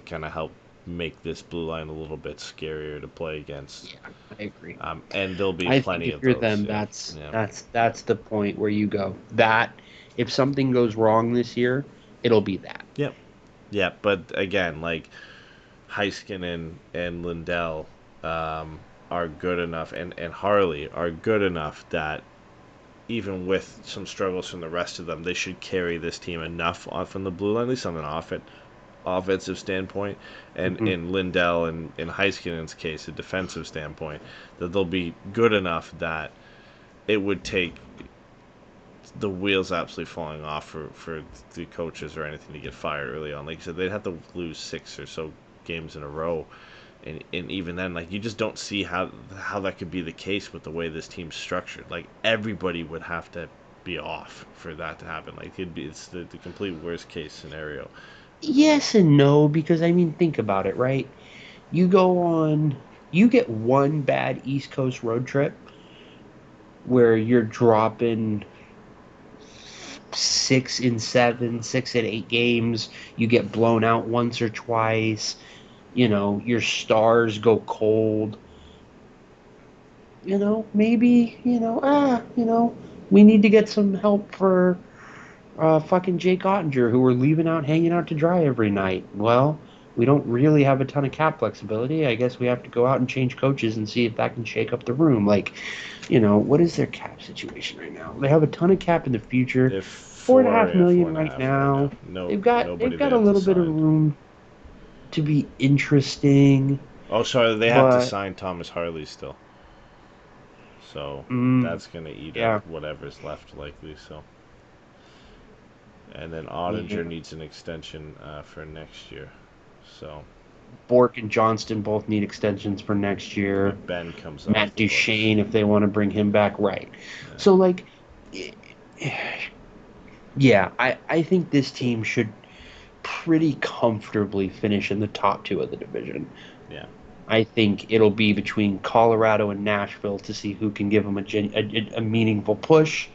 Speaker 5: kind of help make this blue line a little bit scarier to play against.
Speaker 4: Yeah, I agree.
Speaker 5: And there'll be plenty
Speaker 4: think if
Speaker 5: of
Speaker 4: you're
Speaker 5: those.
Speaker 4: them, that's the point where you go. That if something goes wrong this year, it'll be that.
Speaker 5: Yep. Yeah, but again, like Heiskanen and Lindell are good enough, and Harley are good enough that even with some struggles from the rest of them, they should carry this team enough from the blue line, at least on an offensive standpoint, and in Lindell and in Heiskanen's case, a defensive standpoint, that they'll be good enough that it would take the wheels absolutely falling off for the coaches or anything to get fired early on. Like you said, they'd have to lose 6 or so games in a row. And even then, like, you just don't see how that could be the case with the way this team's structured. Like, everybody would have to be off for that to happen. Like, it's the complete worst case scenario.
Speaker 4: Yes and no, because I mean, think about it, right? You get one bad East Coast road trip where you're dropping 6 in 7, 6 in 8 games. You get blown out once or twice. Your stars go cold. Maybe, we need to get some help for fucking Jake Ottinger, who we're leaving out, hanging out to dry every night. Well, we don't really have a ton of cap flexibility. I guess we have to go out and change coaches and see if that can shake up the room. Like, what is their cap situation right now? They have a ton of cap in the future. $4.5 million right now.
Speaker 5: No,
Speaker 4: they've got a little bit of room to be interesting.
Speaker 5: Oh, sorry, they have to sign Thomas Harley still. So that's going to eat up whatever's left, likely. So, and then Ottinger needs an extension for next year. So
Speaker 4: Bork and Johnston both need extensions for next year.
Speaker 5: Ben comes
Speaker 4: Matt
Speaker 5: off
Speaker 4: Duchene, if they want to bring him back, right? Yeah. So, like, yeah, I think this team should pretty comfortably finish in the top 2 of the division.
Speaker 5: Yeah.
Speaker 4: I think it'll be between Colorado and Nashville to see who can give them a meaningful push.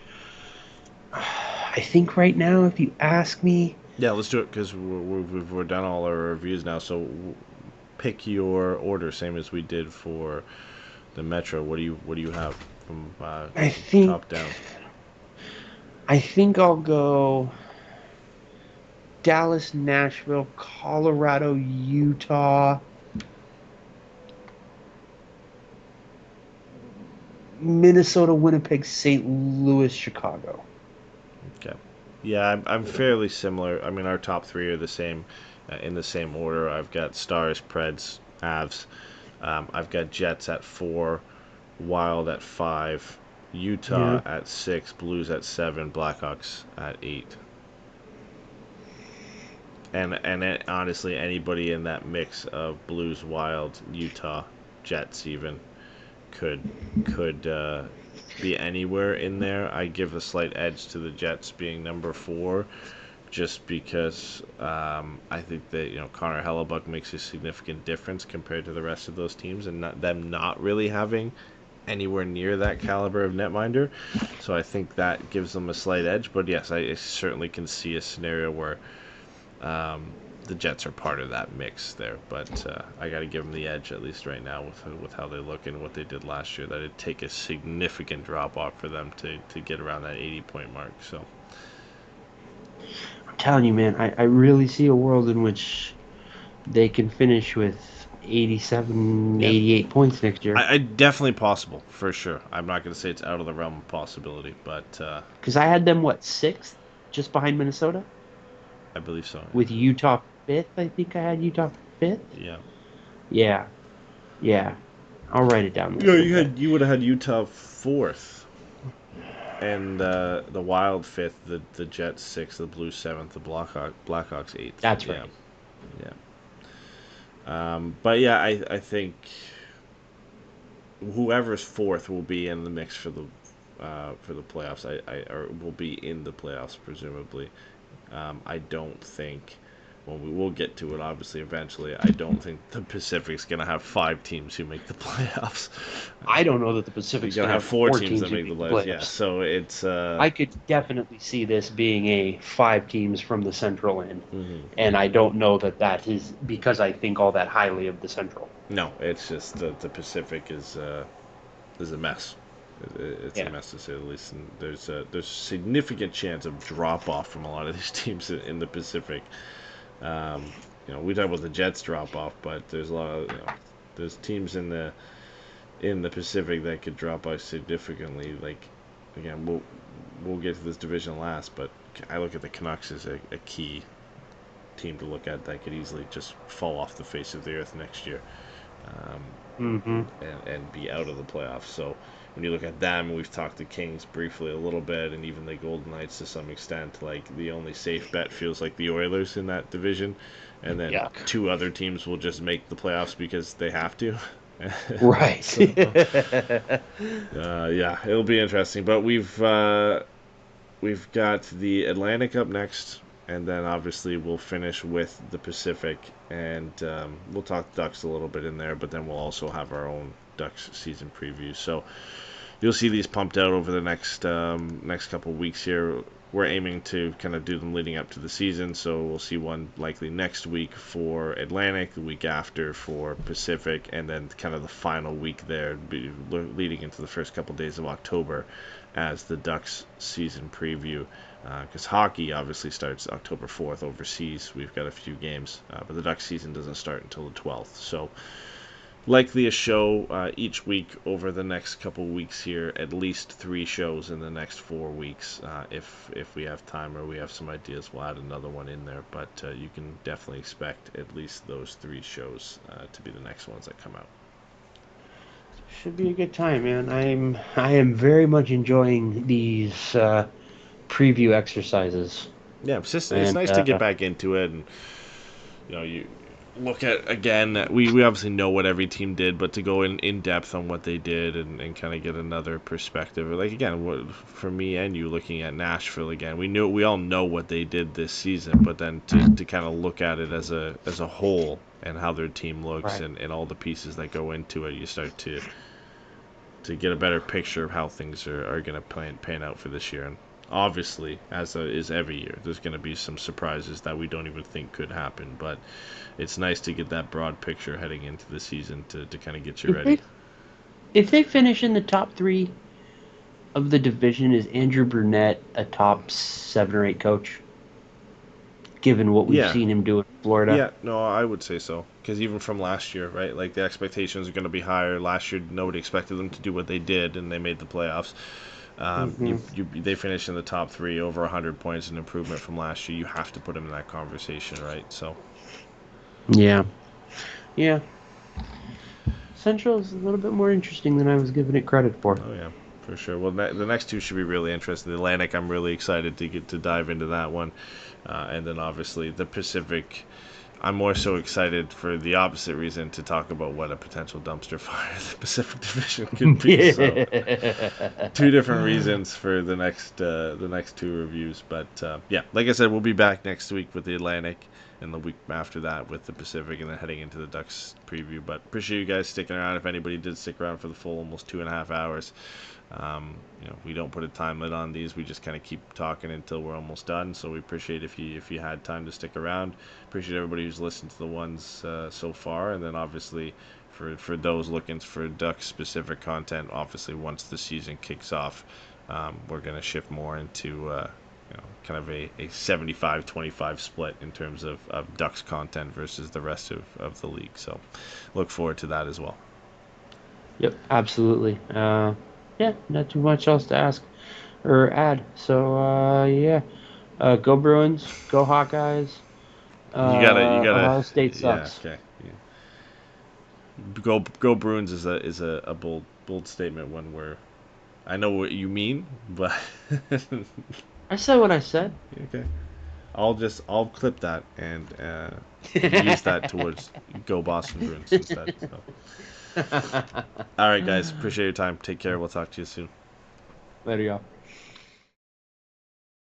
Speaker 4: I think right now, if you ask me...
Speaker 5: Yeah, let's do it, because we're done all our reviews now, so pick your order, same as we did for the Metro. What do you have from top down?
Speaker 4: I think I'll go... Dallas, Nashville, Colorado, Utah, Minnesota, Winnipeg, St. Louis, Chicago.
Speaker 5: Okay. Yeah, I'm fairly similar. I mean, our top 3 are the same, in the same order. I've got Stars, Preds, Avs. I've got Jets at 4, Wild at 5, Utah at 6, Blues at 7, Blackhawks at 8. And honestly, anybody in that mix of Blues, Wild, Utah, Jets even could be anywhere in there. I give a slight edge to the Jets being number 4, just because I think that Connor Hellebuck makes a significant difference compared to the rest of those teams, and them not really having anywhere near that caliber of netminder. So I think that gives them a slight edge. But yes, I certainly can see a scenario where the Jets are part of that mix there, but I got to give them the edge at least right now with how they look and what they did last year. That it'd take a significant drop off for them to get around that 80-point mark. So
Speaker 4: I'm telling you, man, I really see a world in which they can finish with 87, 88 points next year.
Speaker 5: I definitely possible for sure. I'm not going to say it's out of the realm of possibility, but
Speaker 4: Because I had them, what, 6th? Just behind Minnesota?
Speaker 5: I believe so.
Speaker 4: With Utah 5th, I think I had Utah 5th.
Speaker 5: Yeah.
Speaker 4: Yeah. I'll write it down.
Speaker 5: Yeah, you would have had Utah 4th, and the Wild 5th, the Jets 6th, the Blues 7th, the Blackhawks 8th.
Speaker 4: That's right.
Speaker 5: Yeah. But yeah, I think whoever's 4th will be in the mix for the playoffs. Or will be in the playoffs presumably. I don't think. Well, we will get to it obviously eventually. I don't think the Pacific's gonna have 5 teams who make the playoffs.
Speaker 4: I don't know that the Pacific's
Speaker 5: gonna have 4 teams that
Speaker 4: who
Speaker 5: make the playoffs. Yeah, so it's.
Speaker 4: I could definitely see this being a 5 teams from the Central end, and I don't know that is because I think all that highly of the Central.
Speaker 5: No, it's just the Pacific is a mess. It's a mess to say the least, and there's significant chance of drop off from a lot of these teams in the Pacific. We talk about the Jets drop off, but there's a lot of there's teams in the Pacific that could drop off significantly. Like again, we'll get to this division last, but I look at the Canucks as a key team to look at that could easily just fall off the face of the earth next year, and be out of the playoffs. So when you look at them, we've talked the Kings briefly a little bit, and even the Golden Knights to some extent. Like the only safe bet feels like the Oilers in that division, and then 2 other teams will just make the playoffs because they have to.
Speaker 4: Right.
Speaker 5: So, yeah, it'll be interesting. But we've got the Atlantic up next, and then obviously we'll finish with the Pacific, and we'll talk Ducks a little bit in there. But then we'll also have our own Ducks season preview. So you'll see these pumped out over the next couple of weeks here. We're aiming to kind of do them leading up to the season, so we'll see one likely next week for Atlantic, the week after for Pacific, and then kind of the final week there, leading into the first couple of days of October as the Ducks season preview. Because hockey obviously starts October 4th overseas. We've got a few games, but the Ducks season doesn't start until the 12th. So likely a show each week over the next couple weeks here, at least 3 shows in the next 4 weeks. If we have time or we have some ideas, we'll add another one in there. But you can definitely expect at least those 3 shows to be the next ones that come out.
Speaker 4: Should be a good time, man. I am very much enjoying these preview exercises.
Speaker 5: Yeah, it's nice to get back into it, and you look at, again, we obviously know what every team did, but to go in depth on what they did and kind of get another perspective. Like, again, for me and you looking at Nashville again, we all know what they did this season, but then to kind of look at it as a whole and how their team looks, right, and all the pieces that go into it, you start to get a better picture of how things are going to pan out for this year. And obviously, as is every year, there's going to be some surprises that we don't even think could happen, but it's nice to get that broad picture heading into the season to kind of get you ready.
Speaker 4: If they finish in the top 3 of the division, is Andrew Burnett a top 7 or 8 coach? Given what we've seen him do in Florida.
Speaker 5: Yeah, no, I would say so. Because even from last year, right? Like, the expectations are going to be higher. Last year, nobody expected them to do what they did, and they made the playoffs. They finished in the top 3, over 100 points, an improvement from last year. You have to put them in that conversation, right? So.
Speaker 4: Yeah. Central is a little bit more interesting than I was giving it credit for.
Speaker 5: Oh yeah, for sure. Well, the next 2 should be really interesting. The Atlantic, I'm really excited to get to dive into that one, and then obviously the Pacific. I'm more so excited for the opposite reason to talk about what a potential dumpster fire the Pacific Division could be. So, 2 different reasons for the next 2 reviews. But yeah, like I said, we'll be back next week with the Atlantic, and the week after that with the Pacific, and then heading into the Ducks preview. But appreciate you guys sticking around. If anybody did stick around for the full almost 2.5 hours, we don't put a time limit on these. We just kind of keep talking until we're almost done. So we appreciate if you had time to stick around. Appreciate everybody who's listened to the ones so far, and then obviously for those looking for Ducks specific content, obviously once the season kicks off, we're going to shift more into kind of a 75-25 split in terms of Ducks content versus the rest of the league. So look forward to that as well.
Speaker 4: Yep, absolutely. Yeah, not too much else to ask or add. So go Bruins, go Hawkeyes.
Speaker 5: You gotta.
Speaker 4: Ohio State sucks.
Speaker 5: Yeah, okay. Yeah. Go Bruins is a bold statement when I know what you mean, but
Speaker 4: I said what I said.
Speaker 5: okay. I'll clip that and use that towards go Boston Bruins instead. So. All right, guys. Appreciate your time. Take care. We'll talk to you soon.
Speaker 4: Later, y'all.